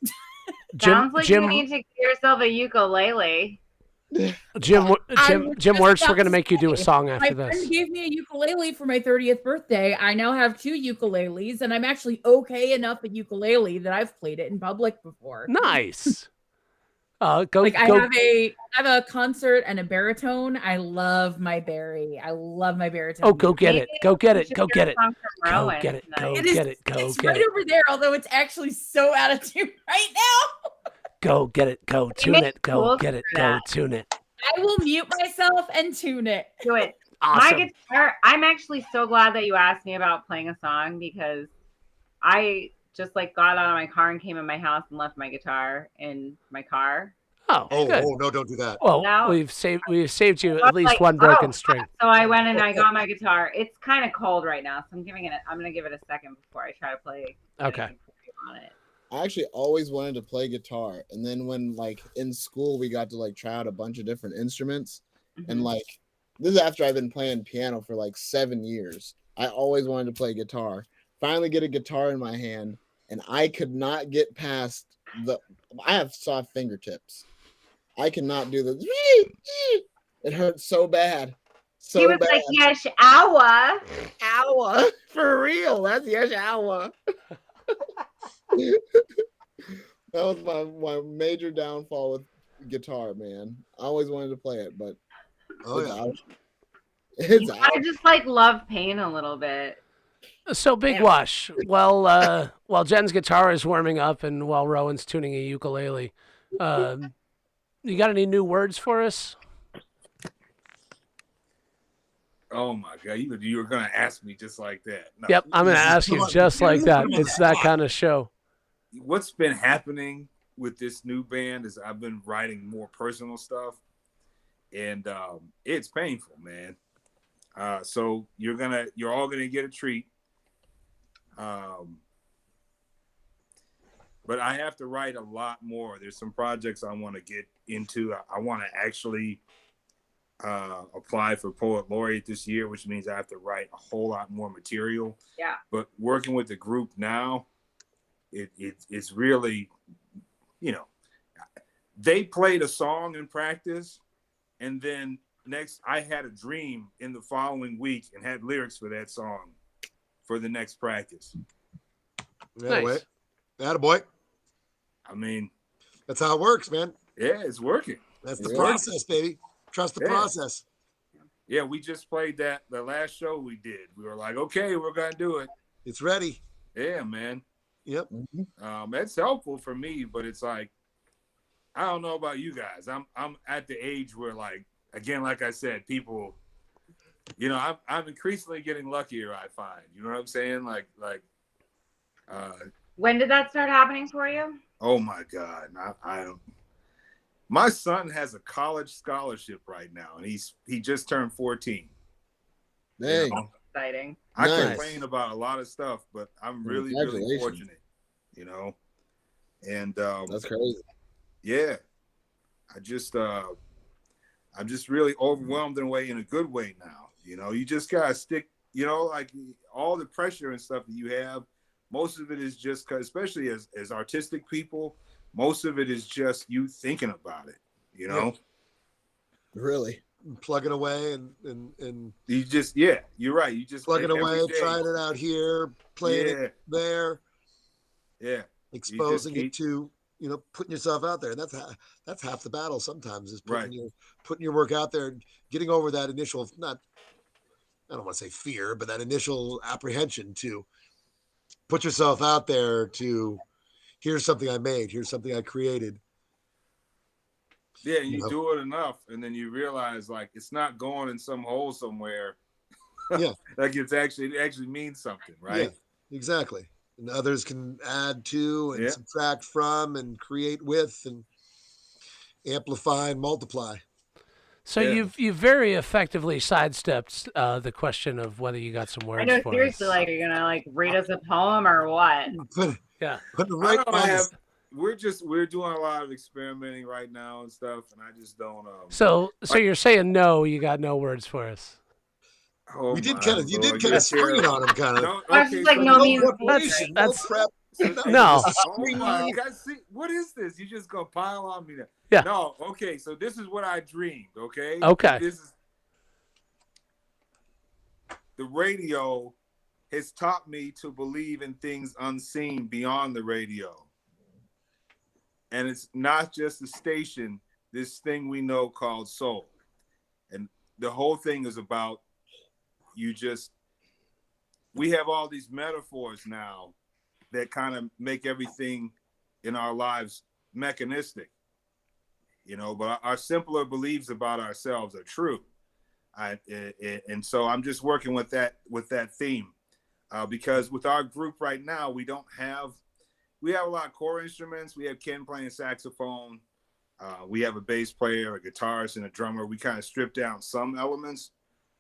Sounds like you need to get yourself a ukulele. Jim Wirtz, we're going to make you do a song after this. My friend gave me a ukulele for my 30th birthday. I now have 2 ukuleles, and I'm actually okay enough at ukulele that I've played it in public before. Nice. I have a concert and a baritone. I love my Barry. I love my baritone. Oh, go get it. Go get it. Go get it. Go get it. Go get it. Go it's get right it. over there, although it's actually so out of tune right now. Go get it. Go tune it. Go get it. Go tune it. I will mute myself and tune it. Do it. Awesome. My guitar, I'm actually so glad that you asked me about playing a song, because I just like got out of my car and came in my house and left my guitar in my car. Oh, no, don't do that. Well, Now, we've saved you at least one broken string. So I went and I got my guitar. It's kind of cold right now, so I'm gonna give it a second before I try to play. Okay. On it. I actually always wanted to play guitar, and then when like in school we got to like try out a bunch of different instruments, and like this is after I've been playing piano for like 7 years. I always wanted to play guitar. Finally get a guitar in my hand, and I could not get past I have soft fingertips. I cannot do the. It hurts so bad. So he was bad. like, yes, hour. For real. That's yes, hour. That was my major downfall with guitar, man. I always wanted to play it, but it's out. I just like love pain a little bit. So Big Wash, while Jen's guitar is warming up and while Rowan's tuning a ukulele, you got any new words for us? Oh my God, you were gonna ask me just like that. No. Yep, I'm gonna ask you just like that. It's that kind of show. What's been happening with this new band is I've been writing more personal stuff, and it's painful, man. So you're all gonna get a treat. But I have to write a lot more. There's some projects I want to get into. I want to actually apply for Poet Laureate this year, which means I have to write a whole lot more material. Yeah. But working with the group now, it's really, they played a song in practice, and then next I had a dream in the following week and had lyrics for that song for the next practice. Nice. Attaboy. I mean, that's how it works, man. Yeah, it's working. That's the process, baby. Trust the process. Yeah, we just played the last show we did. We were like, okay, we're gonna do it. It's ready. Yeah, man. Yep. That's helpful for me, but it's like, I don't know about you guys. I'm at the age where, like, again, like I said, people, I'm increasingly getting luckier, I find. You know what I'm saying? Like when did that start happening for you? Oh my God. I don't. My son has a college scholarship right now, and he just turned 14. Dang. Exciting. I complain about a lot of stuff, but I'm really, really fortunate, And that's crazy. Yeah. I'm just really overwhelmed in a way, in a good way now. You just gotta stick, like all the pressure and stuff that you have. Most of it is just because, especially as artistic people, most of it is just you thinking about it, Yeah. Really plugging away and you just, you're right. You just plugging away, trying it out here, playing it there. Yeah. Exposing it to, putting yourself out there. And that's half the battle sometimes, is putting your work out there and getting over that initial, I don't want to say fear, but that initial apprehension to put yourself out there to, here's something I made, here's something I created. Yeah, and you do it enough, and then you realize, like, it's not going in some hole somewhere. Yeah. Like it actually means something, right? Yeah, exactly. And others can add to and subtract from and create with and amplify and multiply. So you've very effectively sidestepped the question of whether you got some words. I know, for seriously, us. like, you're gonna like read us a poem or what? Yeah. But the we're doing a lot of experimenting right now and stuff, and I just don't. So you're saying no, you got no words for us. Oh, you did kind of spring it on him, kind of. No, I was just like, no means preparation, that's no prep. No. Oh my God! See, what is this? You just gonna pile on me now? Yeah. No. Okay. So this is what I dreamed. Okay. Okay. This is the radio has taught me to believe in things unseen beyond the radio, and it's not just a station. This thing we know called soul, and the whole thing is about you. We have all these metaphors now that kind of make everything in our lives mechanistic, but our simpler beliefs about ourselves are true. And so I'm just working with that theme, because with our group right now, we have a lot of core instruments. We have Ken playing saxophone. We have a bass player, a guitarist, and a drummer. We kind of stripped down some elements.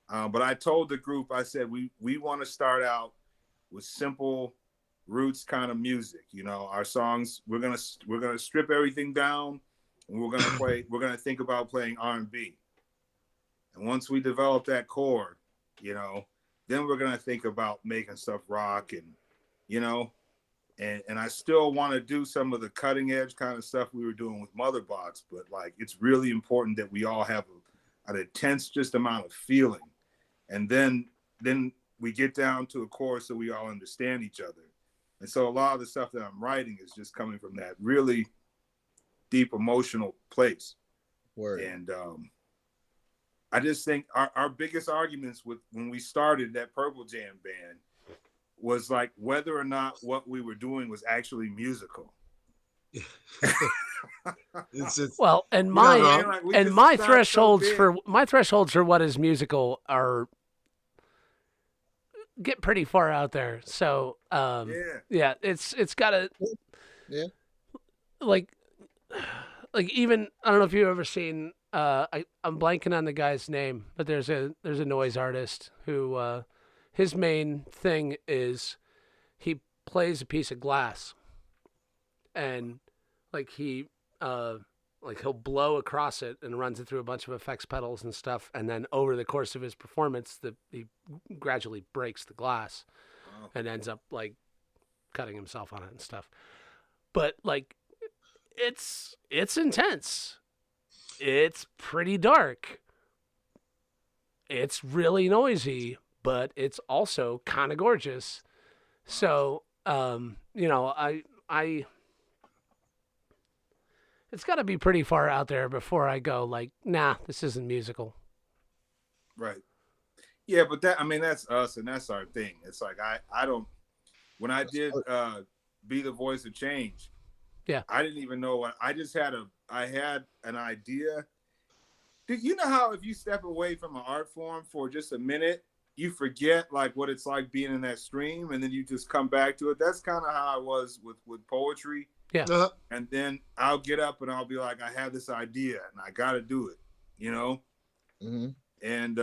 But I told the group, I said, we want to start out with simple roots kind of music. Our songs, we're gonna strip everything down, and we're gonna think about playing R&B. And once we develop that chord, then we're gonna think about making stuff rock, and and I still want to do some of the cutting edge kind of stuff we were doing with Motherbox, but like it's really important that we all have an intense just amount of feeling, and then we get down to a chorus so we all understand each other. And so a lot of the stuff that I'm writing is just coming from that really deep emotional place. Word. And I just think our biggest arguments when we started that Purple Jam band was like whether or not what we were doing was actually musical. Well, and my thresholds for what is musical are get pretty far out there. So yeah, it's gotta like even I don't know if you've ever seen I'm blanking on the guy's name, but there's a noise artist who his main thing is he plays a piece of glass, and like he'll blow across it and runs it through a bunch of effects pedals and stuff, and then over the course of his performance, he gradually breaks the glass and ends up like cutting himself on it and stuff. But like, it's intense. It's pretty dark. It's really noisy, but it's also kind of gorgeous. So, it's got to be pretty far out there before I go like, nah, this isn't musical. Right. Yeah, but that's us and that's our thing. It's like I don't. When I did Be the Voice of Change, yeah, I didn't even know what I had an idea. You know how if you step away from an art form for just a minute, you forget like what it's like being in that stream, and then you just come back to it. That's kind of how I was with poetry. Yeah. And then I'll get up and I'll be like, I have this idea and I got to do it, Mm-hmm. And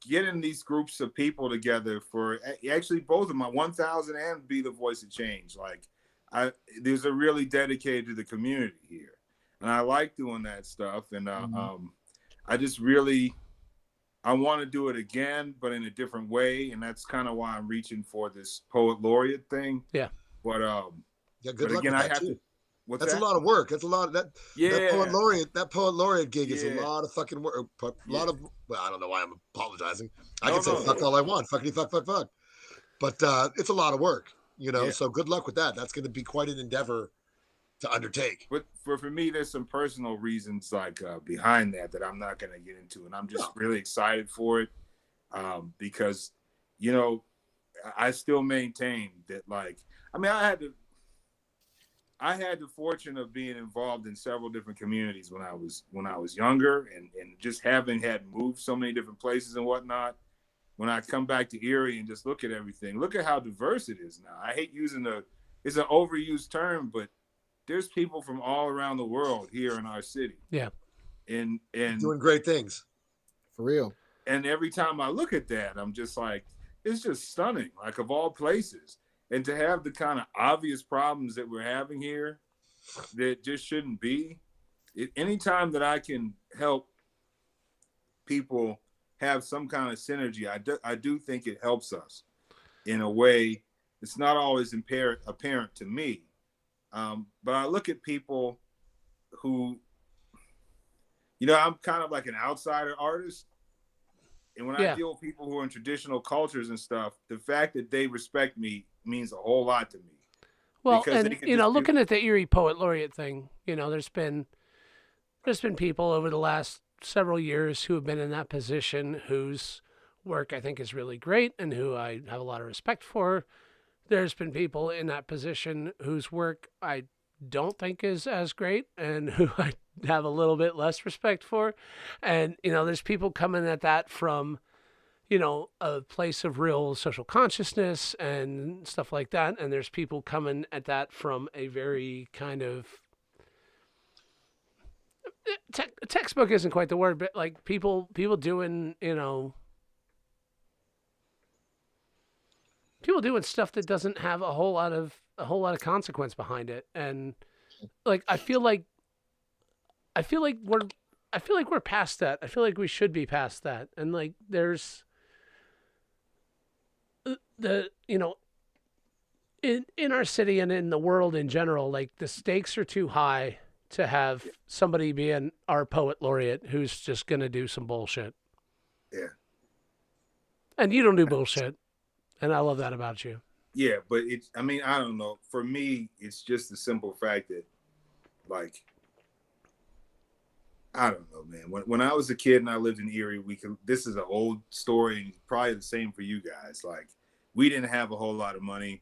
getting these groups of people together for actually both of my 1000 and Be the Voice of Change. Like there's a really dedicated to the community here, and I like doing that stuff. And I just really, I want to do it again, but in a different way. And that's kind of why I'm reaching for this poet laureate thing. Yeah. But yeah, good but luck again, with I that have too. to. What's That's that? a lot of work. That's a lot of that. Yeah. That poet laureate gig is a lot of fucking work. A lot of. Well, I don't know why I'm apologizing. I can say fuck all I want. Fuckity fuck. But it's a lot of work. So good luck with that. That's going to be quite an endeavor to undertake. But for me, there's some personal reasons like behind that I'm not going to get into, and I'm just really excited for it because I still maintain that I had the fortune of being involved in several different communities when I was younger, and just having had moved so many different places and whatnot. When I come back to Erie and just look at everything, look at how diverse it is now. I hate using it's an overused term, but there's people from all around the world here in our city. Yeah. and doing great things for real. And every time I look at that, I'm just like, it's just stunning, like of all places. And to have the kind of obvious problems that we're having here that just shouldn't be. Anytime that I can help people have some kind of synergy, I do think it helps us in a way. It's not always apparent to me. But I look at people who, I'm kind of like an outsider artist. And when I deal with people who are in traditional cultures and stuff, the fact that they respect me means a whole lot to me. Well, and looking at the Erie Poet Laureate thing, there's been people over the last several years who have been in that position whose work I think is really great and who I have a lot of respect for. There's been people in that position whose work I don't think is as great and who I have a little bit less respect for. And, there's people coming at that from, a place of real social consciousness and stuff like that. And there's people coming at that from a very kind of textbook isn't quite the word, but like people doing, people doing stuff that doesn't have a whole lot of consequence behind it. And like, I feel like we're past that. I feel like we should be past that. And like, there's in our city and in the world in general, like the stakes are too high to have somebody being our poet laureate who's just going to do some bullshit. Yeah. And you don't do bullshit. And I love that about you. Yeah, but I don't know. For me, it's just the simple fact that, like, I don't know, man. When I was a kid and I lived in Erie, this is an old story, and probably the same for you guys. Like, we didn't have a whole lot of money,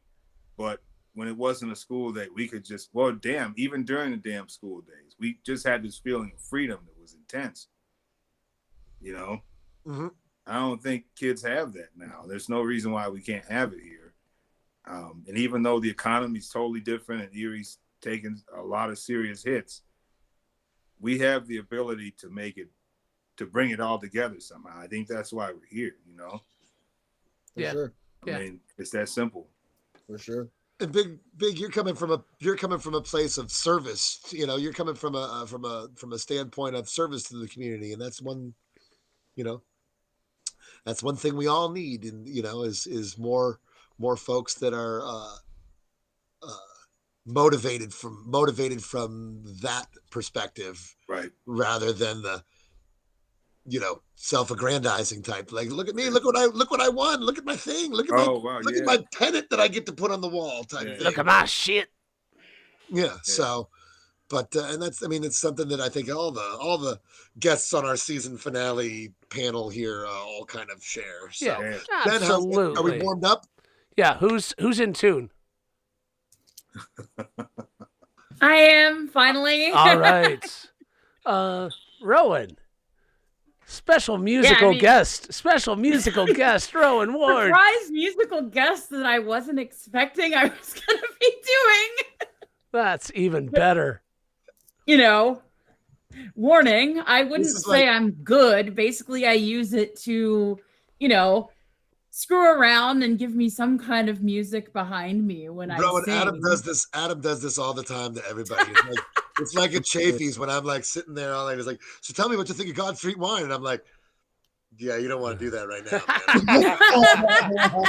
but when it wasn't a school day, we could just, even during the damn school days, we just had this feeling of freedom that was intense. Mm-hmm. I don't think kids have that now. There's no reason why we can't have it here. And even though the economy is totally different and Erie's taken a lot of serious hits, we have the ability to bring it all together somehow. I think that's why we're here, For sure. I mean, it's that simple. For sure. And big, you're coming from a place of service. You're coming from a standpoint of service to the community, and that's one, that's one thing we all need, and is more folks that are motivated from that perspective, right? Rather than the self-aggrandizing type. Like, look at me, look what I won, look at my thing, look at my pennant that I get to put on the wall type thing. Look at my shit. Yeah. So, but and that's, it's something that I think all the guests on our season finale panel here all kind of share. So, yeah, absolutely. Are we warmed up? Yeah. Who's in tune? I am finally. All right. Rowan. Special musical guest, Rowan Ward. Surprise musical guest that I wasn't expecting I was going to be doing. That's even better. Warning, I wouldn't say I'm good. Basically, I use it to, screw around and give me some kind of music behind me when I sing. Adam does this all the time to everybody. It's like at Chafee's when I'm like sitting there all night. It's like, so tell me what you think of God Street Wine. And I'm like, yeah, you don't want to do that right now, man.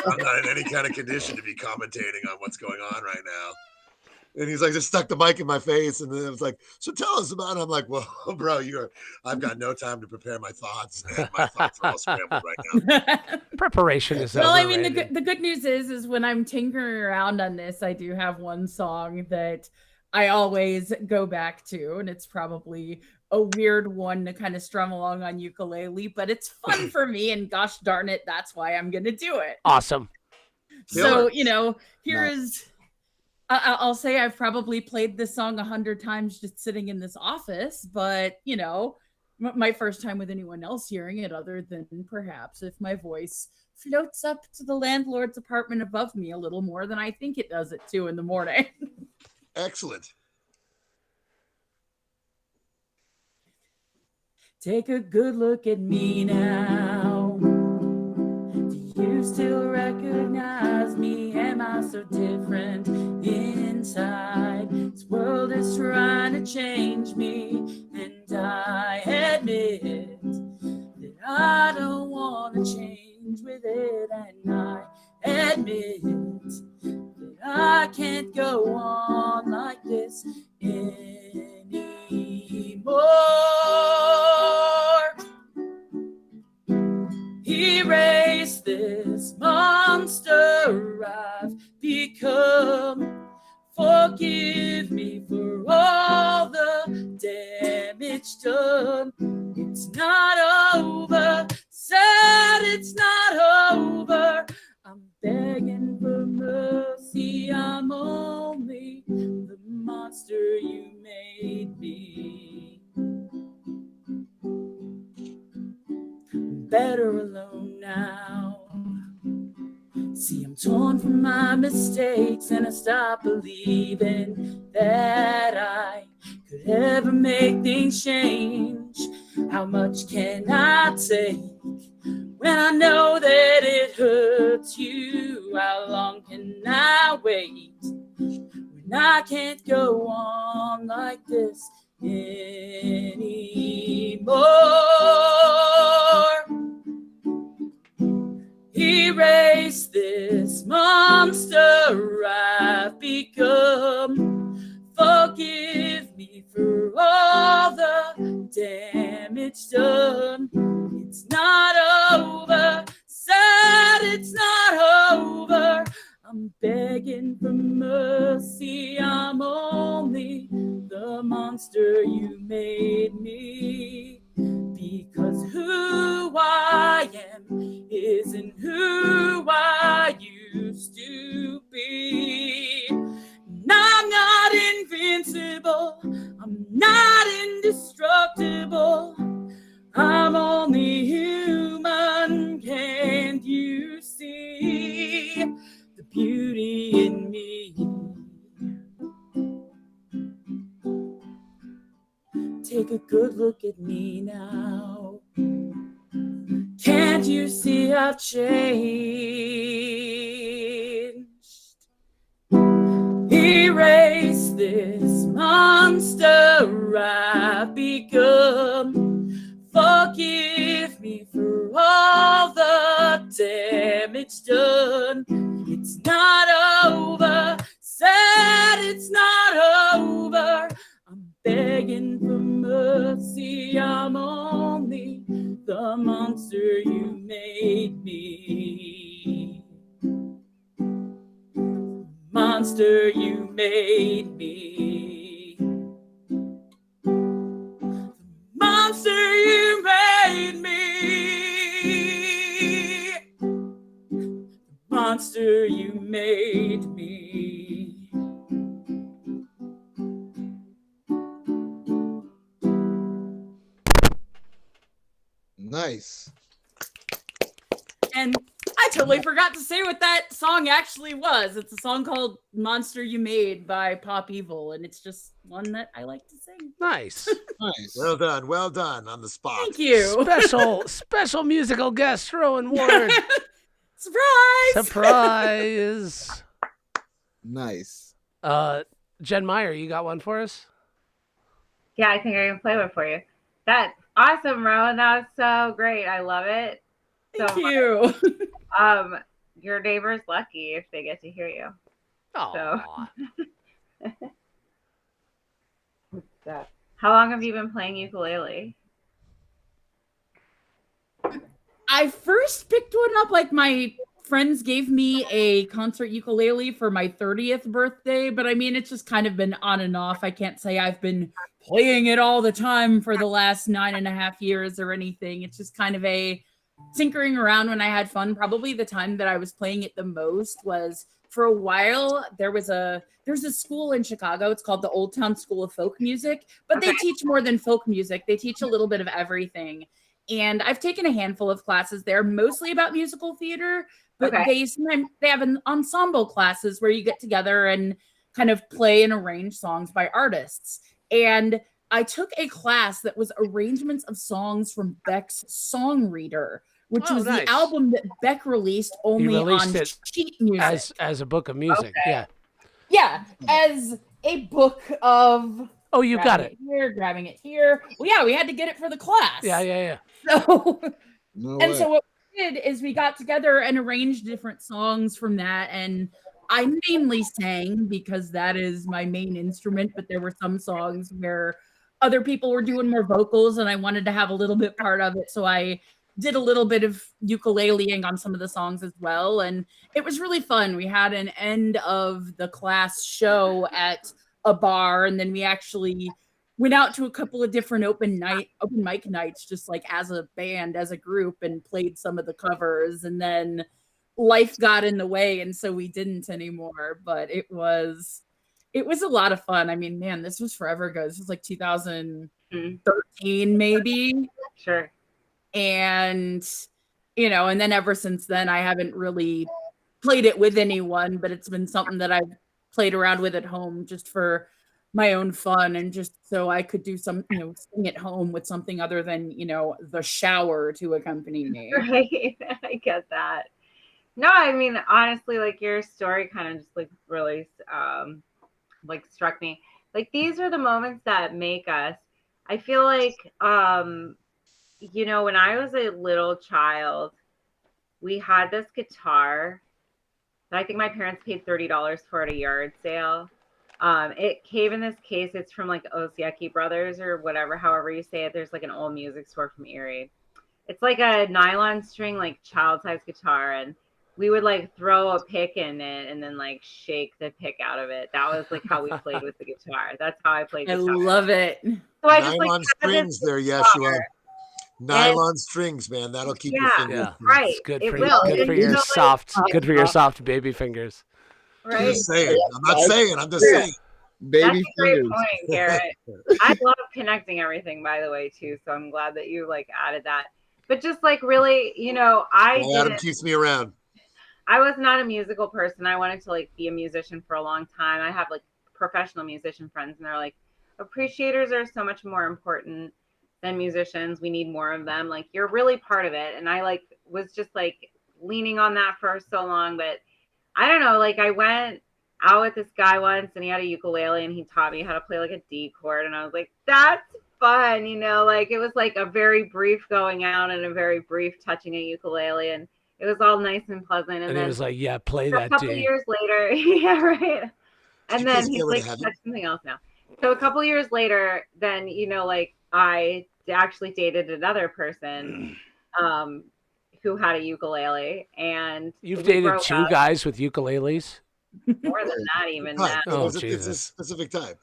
I'm not in any kind of condition to be commentating on what's going on right now. And he's like, just stuck the mic in my face. And then it was like, so tell us about it. I'm like, well, bro, I've got no time to prepare my thoughts. And my thoughts are all scrambled right now. Preparation is well, overrated. the good news is when I'm tinkering around on this, I do have one song that I always go back to, and it's probably a weird one to kind of strum along on ukulele, but it's fun for me, and gosh darn it, that's why I'm going to do it. Awesome. So, I'll say I've probably played this song 100 times just sitting in this office, but, my first time with anyone else hearing it, other than perhaps if my voice floats up to the landlord's apartment above me a little more than I think it does at 2 a.m. Excellent. Take a good look at me now. Do you still recognize me? Am I so different inside? This world is trying to change me, and I admit that I don't want to change with it, and I admit that I can't go on like this anymore. Erase this monster I've become. Forgive me for all the damage done. It's not over, sad it's not over. I'm begging for mercy, I'm only the monster you made me. I'm better alone now. See, I'm torn from my mistakes, and I stop believing that I could ever make things change. How much can I take when I know that it hurts you? How long can I wait when I can't go on like this anymore? Erase this monster I've become. Forgive me for all the damage done. It's not over, sad it's not over. I'm begging for mercy, I'm only the monster you made me. Because who I am isn't who I used to be. And I'm not invincible, I'm not indestructible. I'm only human, can't you see the beauty in me? Take a good look at me now. Can't you see I've changed? Erase this monster I've become. Forgive me for all the damage done. It's not over, sad it's not over. I'm begging for mercy, I'm only the monster you made me. Monster you made me. Monster you made me. Monster you made me. Nice. And I totally forgot to say what that song actually was. It's a song called Monster You Made by Pop Evil, and it's just one that I like to sing. Nice. Nice. Well done on the spot. Thank you. Special musical guest, Rowan Ward. Surprise! Nice. Jen Meyer, you got one for us? Yeah, I think I can play one for you. That's awesome, Rowan. That was so great. I love it. Thank you. Your neighbor's lucky if they get to hear you. Oh. So, how long have you been playing ukulele? I first picked one up, like my friends gave me a concert ukulele for my 30th birthday, but I mean, it's just kind of been on and off. I can't say I've been playing it all the time for the last 9.5 years or anything. It's just kind of a tinkering around when I had fun. Probably the time that I was playing it the most was for a while. There's a school in Chicago. It's called the Old Town School of Folk Music, but they teach more than folk music. They teach a little bit of everything. And I've taken a handful of classes there, mostly about musical theater, but they have an ensemble classes where you get together and kind of play and arrange songs by artists. And I took a class that was arrangements of songs from Beck's Song Reader, which was nice. the album that Beck released only released on it sheet music. as a book of music. Okay. Yeah. Yeah, as a book of. Oh, you got it. Here, grabbing it here. Well, yeah, we had to get it for the class. Yeah. So, No so what we did is we got together and arranged different songs from that, and I mainly sang because that is my main instrument, but there were some songs where other people were doing more vocals and I wanted to have a little bit part of it. So I did a little bit of ukuleleing on some of the songs as well. And it was really fun. We had an end of the class show at a bar, and then we actually went out to a couple of different open mic nights, just like as a band, as a group, and played some of the covers. And then life got in the way, and so we didn't anymore. But it was a lot of fun. I mean, man, this was forever ago. This was like 2013 maybe. Sure. And and then ever since then I haven't really played it with anyone, but it's been something that I've played around with at home just for my own fun, and just so I could do some sing at home with something other than the shower to accompany me. Right. I get that. No, I mean, honestly, like your story kind of just like really like struck me. Like these are the moments that make us. I feel like when I was a little child, we had this guitar that I think my parents paid $30 for at a yard sale. It came in this case. It's from like Osiecki Brothers or whatever, however you say it. There's like an old music store from Erie. It's like a nylon string, like child-sized guitar, and we would like throw a pick in it and then like shake the pick out of it. That was like how we played with the guitar. That's how I played guitar. I love it. So I just Nylon strings there, Yeshua. Nylon strings, man. That'll keep your fingers. Yeah, right. It's good It for will. good for your soft, good for your soft baby fingers. Right. I'm just saying. I'm not saying. I'm just saying. Baby That's a great fingers. point, Garrett. I love connecting everything, by the way, too. So I'm glad that you like added that. But just like really, Adam keeps me around. I was not a musical person. I wanted to like be a musician for a long time. I have like professional musician friends, and they're like, appreciators are so much more important than musicians. We need more of them. Like you're really part of it. And I like was just like leaning on that for so long. But I don't know, like I went out with this guy once and he had a ukulele and he taught me how to play like a D chord. And I was like, that's fun. Like it was like a very brief going out and a very brief touching a ukulele. And it was all nice and pleasant. And then it was like, yeah, play that a couple D. years later, yeah, right. And then he's like, touch something else now. So a couple years later, then, like I actually dated another person who had a ukulele. And you've dated two guys with ukuleles? More than that, even now. Oh, it's a specific time.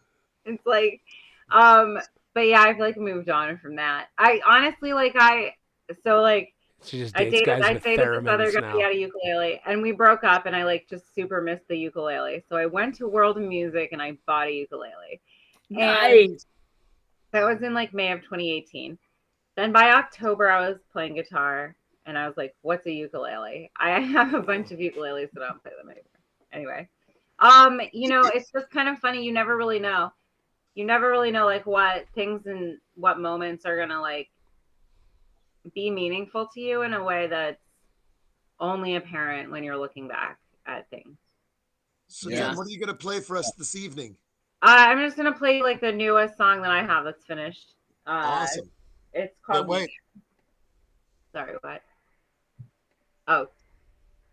It's like, but yeah, I've like moved on from that. I honestly she just I dates guys with dated this other guy now. who had a ukulele, and we broke up, and I like just super missed the ukulele. So I went to World of Music and I bought a ukulele. Nice. And that was in like May of 2018. Then by October, I was playing guitar, and I was like, "What's a ukulele?" I have a bunch of ukuleles, but I don't play them anymore. Anyway, it's just kind of funny. You never really know. You never really know like what things and what moments are gonna like be meaningful to you in a way that's only apparent when you're looking back at things. So Jen, what are you gonna play for us this evening? I'm just gonna play like the newest song that I have that's finished. Awesome. It's called. Wait. Sorry, what? Oh,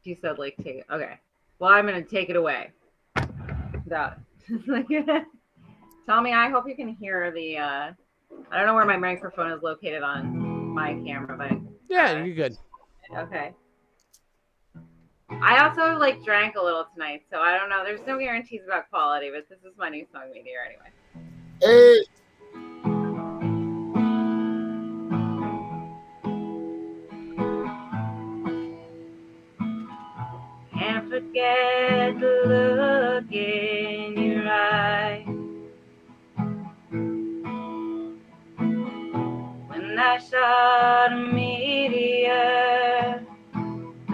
you said like take it. Okay. Well, I'm gonna take it away. That. Tell me. I hope you can hear the. I don't know where my microphone is located on my camera, but. Yeah, you're good. Okay. I also like drank a little tonight, so I don't know. There's no guarantees about quality, but this is my new song media anyway. Hey. Can't forget the look in your eye when I shot a meteor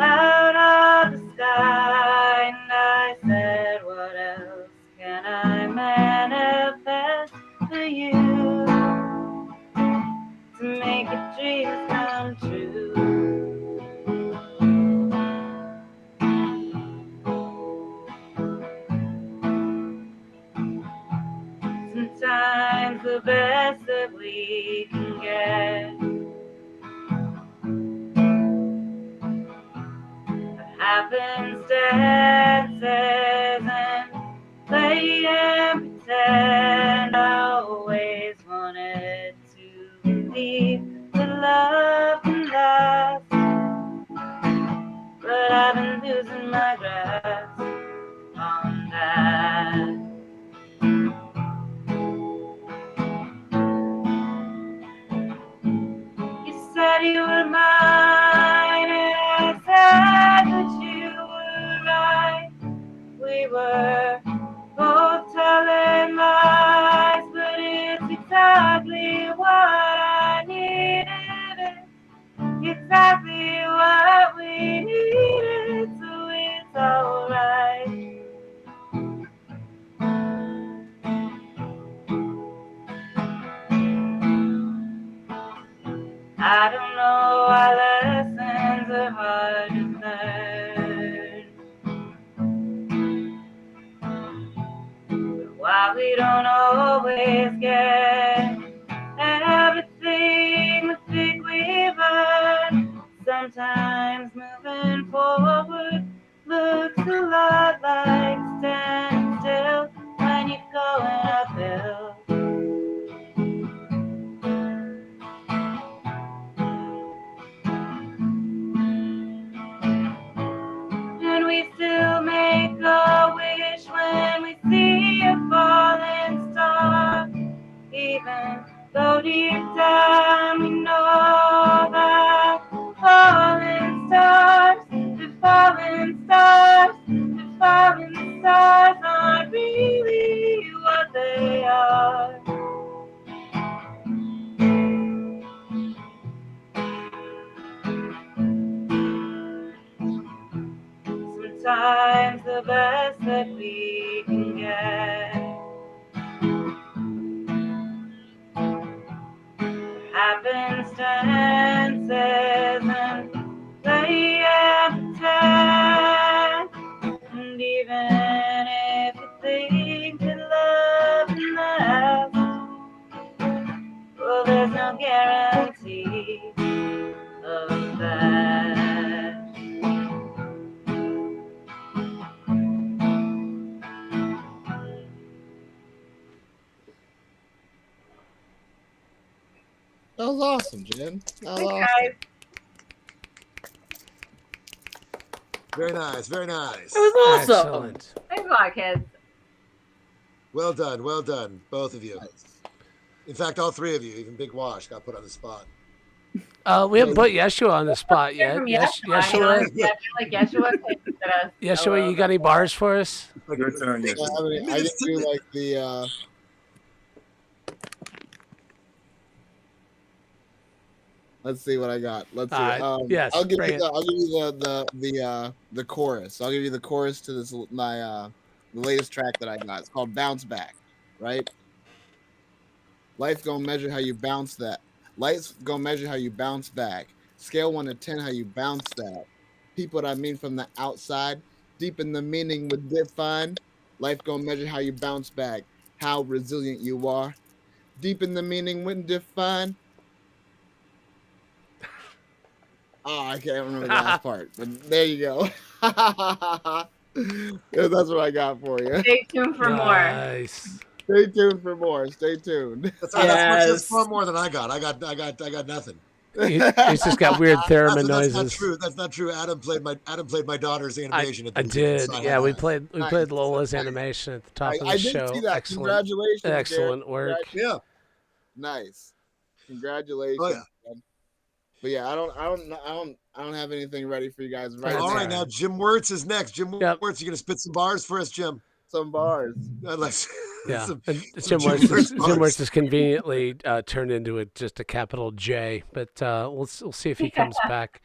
out of the sky, and I said, what else can I manifest for you? make your dreams come true. Sometimes the best that we can get happenstances and play and pretend. I always wanted to believe that love can last, but I've been losing my grasp on that. You said you were mine, and I said that you were right. We were both telling lies, but it's exactly what I needed. Exactly what we needed, so it's alright. I don't know why lessons are hard to learn, but why we don't always get everything we think we've earned. Sometimes moving forward looks a lot like standing still when you're going uphill. And we still make a wish when we see a falling star, even though deep down we know that falling stars, the falling stars, the falling stars aren't really what they are. Sometimes the best that we can get happenstances and play and pretend. And even if you think that love can last, well, there's no guarantee of that. That was awesome, Jen. That was Thanks, awesome. guys. Very nice, very nice. It was awesome. Excellent. Thanks a lot, kids. Well done, both of you. In fact, all three of you, even Big Wash, got put on the spot. We haven't put Yeshua on the spot yet. From Yeshua, I feel like Yeshua could us. Yeshua, you got any bars for us? Your turn, Yeah, Yeshua. I didn't do like the. Let's see what I got. Let's see. Yes, I'll give bring you it. the. I'll give you the chorus. I'll give you the chorus to this the latest track that I got. It's called "Bounce Back." Right. Life gonna measure how you bounce that. Life's gonna measure how you bounce back. Scale 1 to 10, how you bounce that. People that I mean from the outside, deep in the meaning would define. Life gonna measure how you bounce back. How resilient you are. Deep in the meaning wouldn't define. Oh, I can't remember the last part, but there you go. That's what I got for you. Stay tuned for more. Nice. Stay tuned for more. Stay tuned. That's far more than I got. I got nothing. He's just got weird theremin noises. That's not true. That's not true. Adam played my daughter's animation. I did. Yeah, we played Lola's animation at the top of the show. Did see that. Excellent. Congratulations. Excellent work. Yeah. Nice. Congratulations. Oh, yeah. Man. But yeah, I don't have anything ready for you guys right now. All right, now Jim Wirtz is next. Jim Wirtz, you gonna spit some bars for us, Jim? Some bars. Yeah, Jim Wirtz is conveniently turned into just a capital J, but we'll see if he comes back.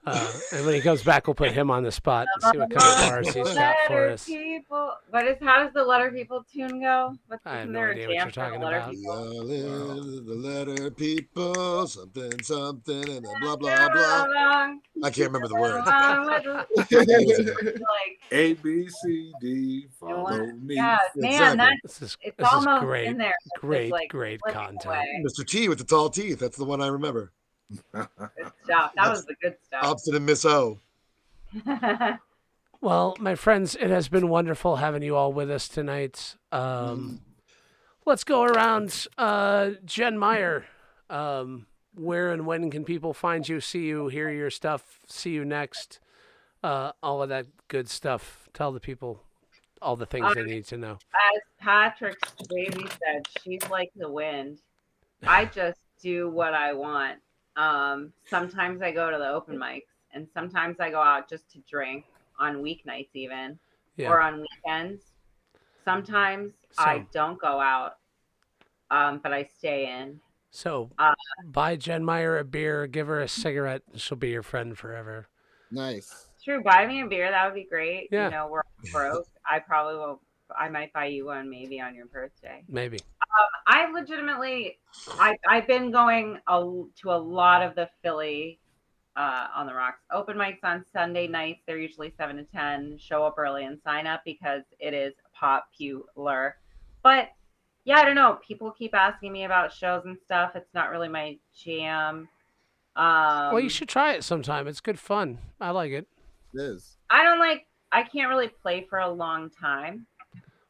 And when he comes back, we'll put him on the spot and see what kind of bars he's got for us. People. How does the letter people tune go? I have no idea what you're talking about. We all in the letter people, something, and blah, blah, blah. I can't remember the words. Like A, B, C, D, follow me. Yeah, man, This it's is almost great, in there. great, Like, great content. Mr. T with the tall teeth. That's the one I remember. Good stuff. That was the good stuff. Opposite of Miss O. Well, my friends, it has been wonderful having you all with us tonight. Let's go around. Jen Meyer, where and when can people find you, see you, hear your stuff, see you next? All of that good stuff. Tell the people all the things they need to know. As Patrick's baby said, she's like the wind. I just do what I want. Sometimes I go to the open mics, and sometimes I go out just to drink on weeknights even, or on weekends. Sometimes I don't go out, but I stay in. So buy Jen Meyer a beer, give her a cigarette, and she'll be your friend forever. Nice. True, buy me a beer. That would be great. Yeah. You know, we're broke. I probably will. I might buy you one maybe on your birthday. Maybe. I legitimately, I've been going to a lot of the Philly on the Rocks open mics on Sunday nights. They're usually 7 to 10. Show up early and sign up because it is popular. But yeah, I don't know. People keep asking me about shows and stuff. It's not really my jam. Well, you should try it sometime. It's good fun. I like it. It is. I can't really play for a long time.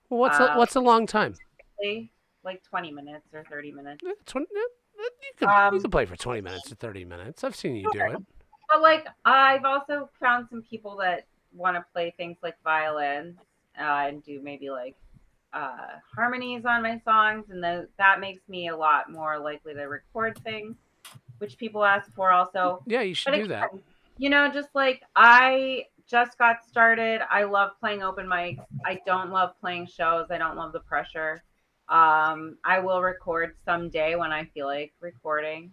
Well, what's a long time? Like 20 minutes or 30 minutes. You can play for 20 minutes to 30 minutes. I've seen you do it. But like, I've also found some people that want to play things like violin and do maybe like harmonies on my songs, and that makes me a lot more likely to record things, which people ask for also. Yeah, you should do that. You know, just like I just got started. I love playing open mics. I don't love playing shows. I don't love the pressure. I will record someday when I feel like recording,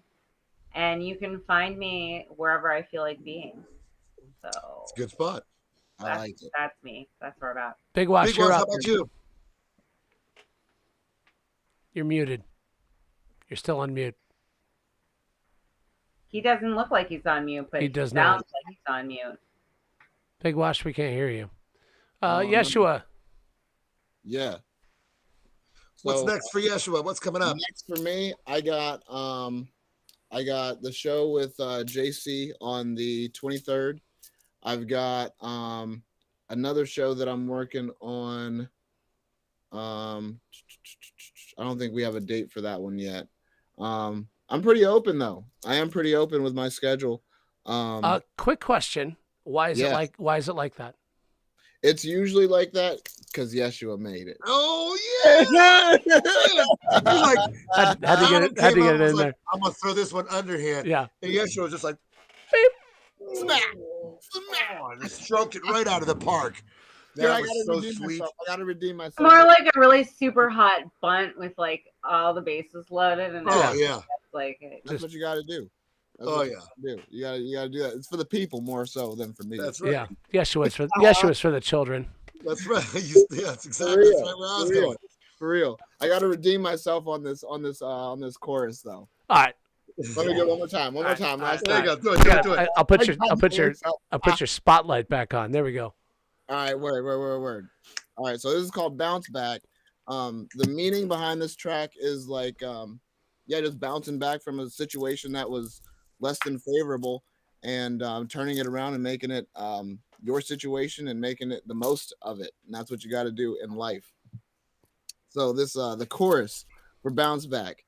and you can find me wherever I feel like being. So it's a good spot. I like it. That's me. That's where I'm at. Big Wash, you're how up. about you? You're muted. You're still on mute. He doesn't look like he's on mute, but He does sounds not. like he's on mute. Big Wash, we can't hear you. Yeshua. Yeah. What's next for Yeshua? What's coming up? Next for me, I got the show with JC on the 23rd. I've got another show that I'm working on. I don't think we have a date for that one yet. I'm pretty open though. I am pretty open with my schedule. Quick question. Why is it like that? It's usually like that because Yeshua made it. Oh yeah! Had to get it in there. I'm gonna throw this one underhand. Yeah. And Yeshua was just like, Smack! and stroked it right out of the park. That was so sweet. I gotta redeem myself. More like a really super hot bunt with like all the bases loaded and that's what you gotta do. You gotta do that. It's for the people more so than for me. That's right. Yeah, Yeshua's for the children. That's right. That's exactly where I was going. For real. I gotta redeem myself on this chorus though. All right. Let me do it one more time. Last there time. you go. Do it. I'll put your spotlight back on. There we go. All right, word. All right, so this is called Bounce Back. The meaning behind this track is like, just bouncing back from a situation that was less than favorable and turning it around and making it your situation and making it the most of it. And that's what you got to do in life. So this, the chorus for Bounce Back.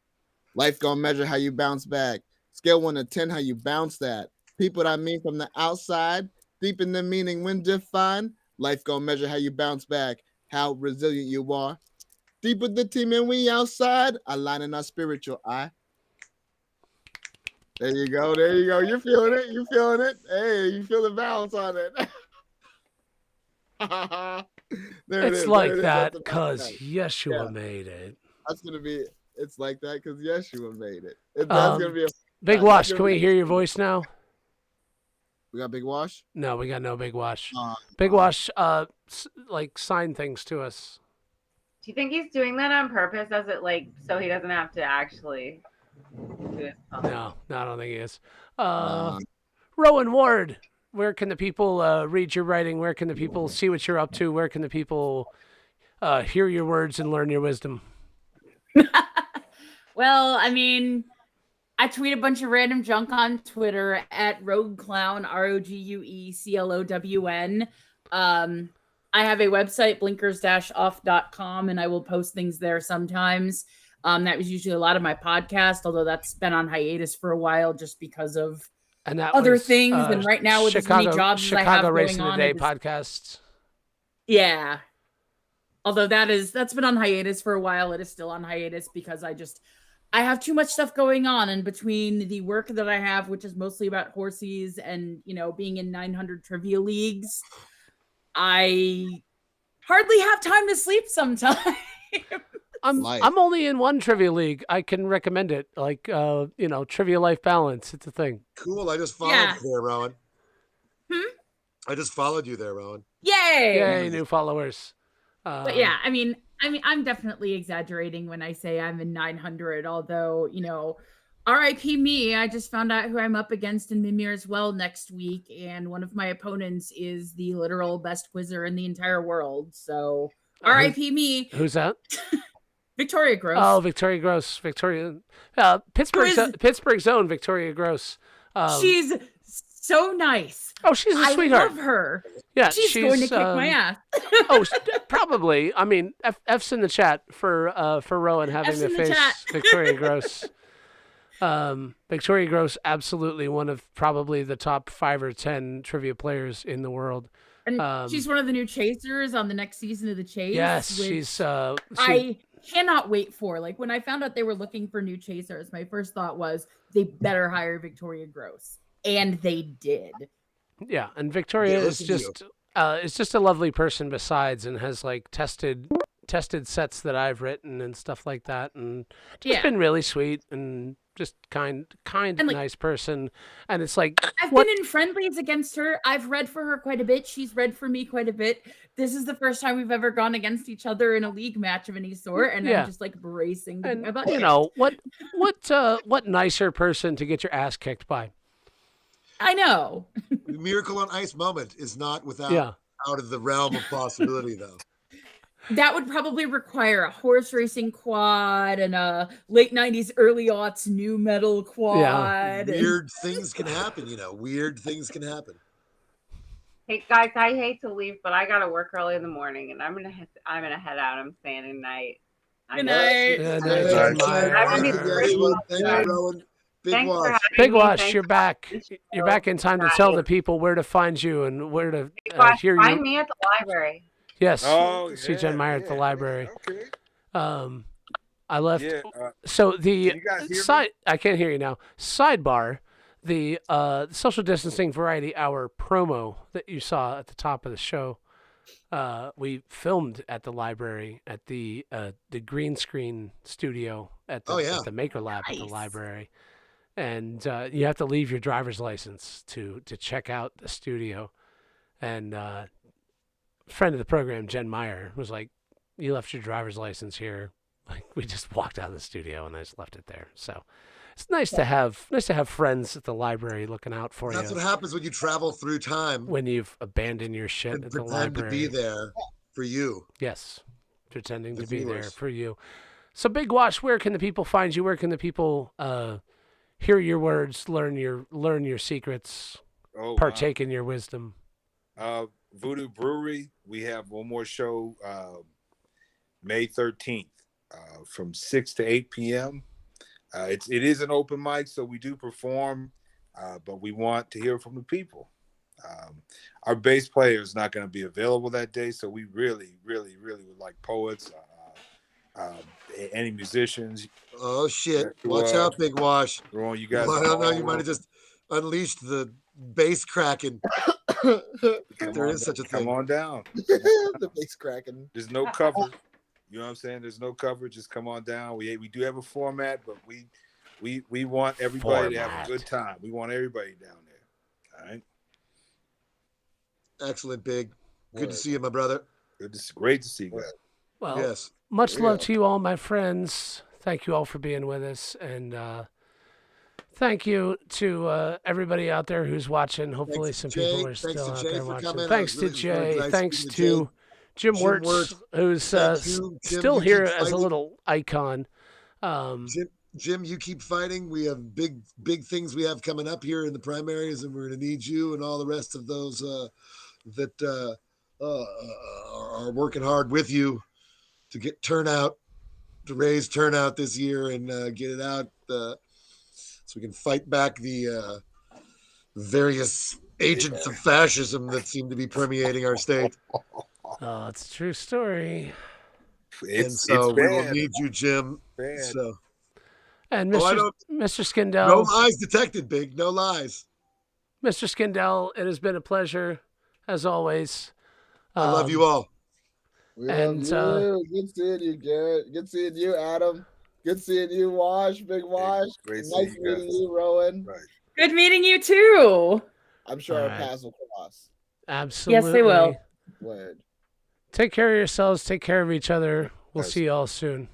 Life gonna measure how you bounce back. Scale 1 to 10, how you bounce that. Peep what I mean from the outside. Deep in the meaning when defined. Life gonna measure how you bounce back, how resilient you are. Deep with the team and we outside, aligning our spiritual eye. There you go. You're feeling it. Hey, you feel the bounce on it. It's like that because Yeshua made it. That's gonna be. It's like that because Yeshua made it. That's gonna be a Big Wash. Can we hear your voice now? We got Big Wash? No, we got no Big Wash. Big Wash, like sign things to us. Do you think he's doing that on purpose? As it like so he doesn't have to actually do his phone? No, I don't think he is. Rowan Ward, where can the people read your writing? Where can the people see what you're up to? Where can the people hear your words and learn your wisdom? Well, I mean, I tweet a bunch of random junk on Twitter at Rogue Clown, ROGUECLOWN. I have a website, blinkers-off.com, and I will post things there sometimes. That was usually a lot of my podcast, although that's been on hiatus for a while just because of other things. And right now, with as many jobs as I have going on, podcasts. Yeah. Although that's been on hiatus for a while. It is still on hiatus because I have too much stuff going on, and between the work that I have, which is mostly about horses, and being in 900 trivia leagues, I hardly have time to sleep sometimes. I'm only in one trivia league. I can recommend it. Like Trivia Life Balance. It's a thing. Cool. I just followed you there, Rowan. I just followed you there, Rowan. Yay! New followers. But yeah, I mean, I'm definitely exaggerating when I say I'm in 900, although, RIP me, I just found out who I'm up against in Mimir as well next week, and one of my opponents is the literal best quizzer in the entire world, so RIP me. Who's that? Victoria Gross. Oh, Victoria Gross. Pittsburgh's own Victoria Gross. She's so nice. Oh, she's a sweetheart. I love her. Yeah, she's going to kick my ass. Probably. I mean, F's in the chat for Rowan having to face Victoria Gross. Victoria Gross, absolutely one of probably the top 5 or 10 trivia players in the world. And she's one of the new chasers on the next season of The Chase. Yes, she's. I cannot wait for. Like, when I found out they were looking for new chasers, my first thought was they better hire Victoria Gross, and they did. Yeah, and Victoria is just a lovely person besides, and has like tested sets that I've written and stuff like that, and just been really sweet and just kind and nice person. And it's like I've been in friendlies against her. I've read for her quite a bit. She's read for me quite a bit. This is the first time we've ever gone against each other in a league match of any sort, and I'm just like bracing. And what nicer person to get your ass kicked by? I know. The Miracle on Ice moment is not out of the realm of possibility, though. That would probably require a horse racing quad and a late 90s, early aughts new metal quad. Yeah. Weird things can happen, Weird things can happen. Hey guys, I hate to leave, but I gotta work early in the morning, and I'm gonna head out. I'm saying good night. Good night. Big Wash, you're back. You're back in time to tell the people where to find you and where to hear you. Find me at the library. Yes. See Jen Meyer at the library. Okay. I left. So the side. I can't hear you now. Sidebar. The social distancing variety hour promo that you saw at the top of the show. We filmed at the library at the green screen studio at the Maker Lab at the library. And you have to leave your driver's license to check out the studio. And friend of the program, Jen Meyer, was like, "You left your driver's license here." Like, we just walked out of the studio and I just left it there. So it's nice to have friends at the library looking out for you. That's what happens when you travel through time. When you've abandoned your shit at the library. To be there for you. Yes, pretending to be there for you. So, Big Wash, where can the people find you? Where can the people hear your words, learn your secrets, partake in your wisdom? Voodoo Brewery, we have one more show May 13th from 6 to 8 p.m. It is an open mic, so we do perform, but we want to hear from the people. Our bass player is not going to be available that day, so we really, really, really would like poets, any musicians. Oh, shit. Watch out, Big Wash. Rowan, you guys. I don't know. You might have just unleashed the bass cracking. There is such a thing. Come on down. The bass cracking. There's no cover. You know what I'm saying? There's no cover. Just come on down. We do have a format, but we want everybody to have a good time. We want everybody down there. All right. Excellent, Big. Good to see you, my brother. It's great to see you guys. Well, yes. Much love to you all, my friends. Thank you all for being with us, and thank you to everybody out there who's watching. Hopefully, some people are still out there watching. Thanks to Jay. Thanks to Jim Wirtz, who's still here as a little icon. Jim, you keep fighting. We have big things we have coming up here in the primaries, and we're going to need you and all the rest of those that are working hard with you to get turnout, to raise turnout this year and get it out so we can fight back the various agents of fascism that seem to be permeating our state. Oh, it's a true story. We will need you, Jim. So. And Mr. Skindell. No lies detected, Big. No lies. Mr. Skindell, it has been a pleasure, as always. I love you all. We love you. Good seeing you, Garrett. Good seeing you, Adam. Good seeing you, Wash. Big Wash. Nice meeting you, Rowan. Right. Good meeting you too. I'm sure our paths will cross. Absolutely. Yes, they will. Word. Take care of yourselves. Take care of each other. We'll see you all soon.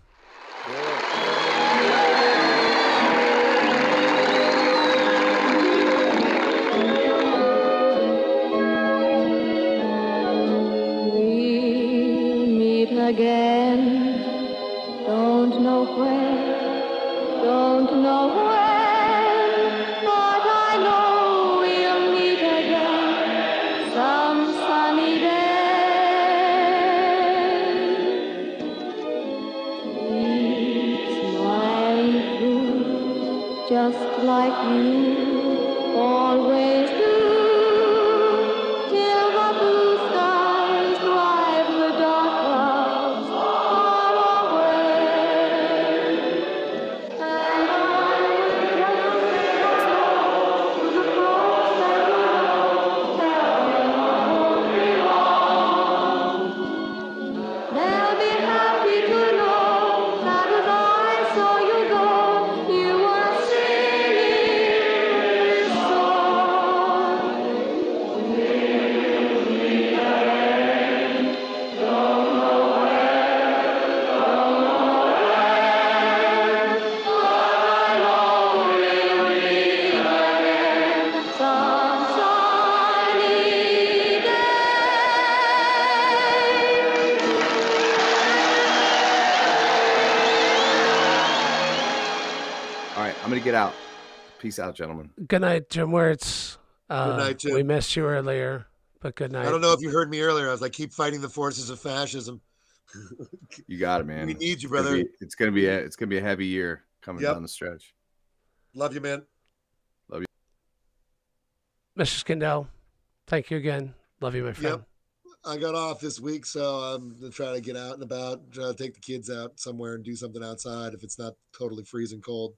Again, don't know where, don't know when, but I know we'll meet again some sunny day. Smiling through, just like you always do. I'm going to get out. Peace out, gentlemen. Good night, Jim Wirtz. Good night, Jim. We missed you earlier, but good night. I don't know if you heard me earlier. I was like, keep fighting the forces of fascism. You got it, man. We need you, brother. It's gonna be a heavy year coming down the stretch. Love you, man. Love you. Mr. Skindell, thank you again. Love you, my friend. Yep. I got off this week, so I'm going to try to get out and about, try to take the kids out somewhere and do something outside if it's not totally freezing cold.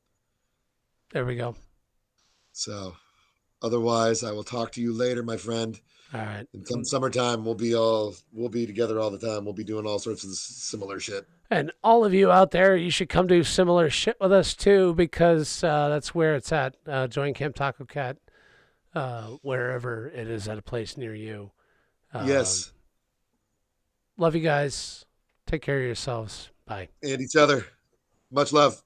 There we go. So otherwise, I will talk to you later, my friend. All right. And come summertime, we'll be together all the time. We'll be doing all sorts of similar shit. And all of you out there, you should come do similar shit with us too, because that's where it's at. Join Camp Taco Cat, wherever it is at a place near you. Yes. Love you guys. Take care of yourselves. Bye. And each other. Much love.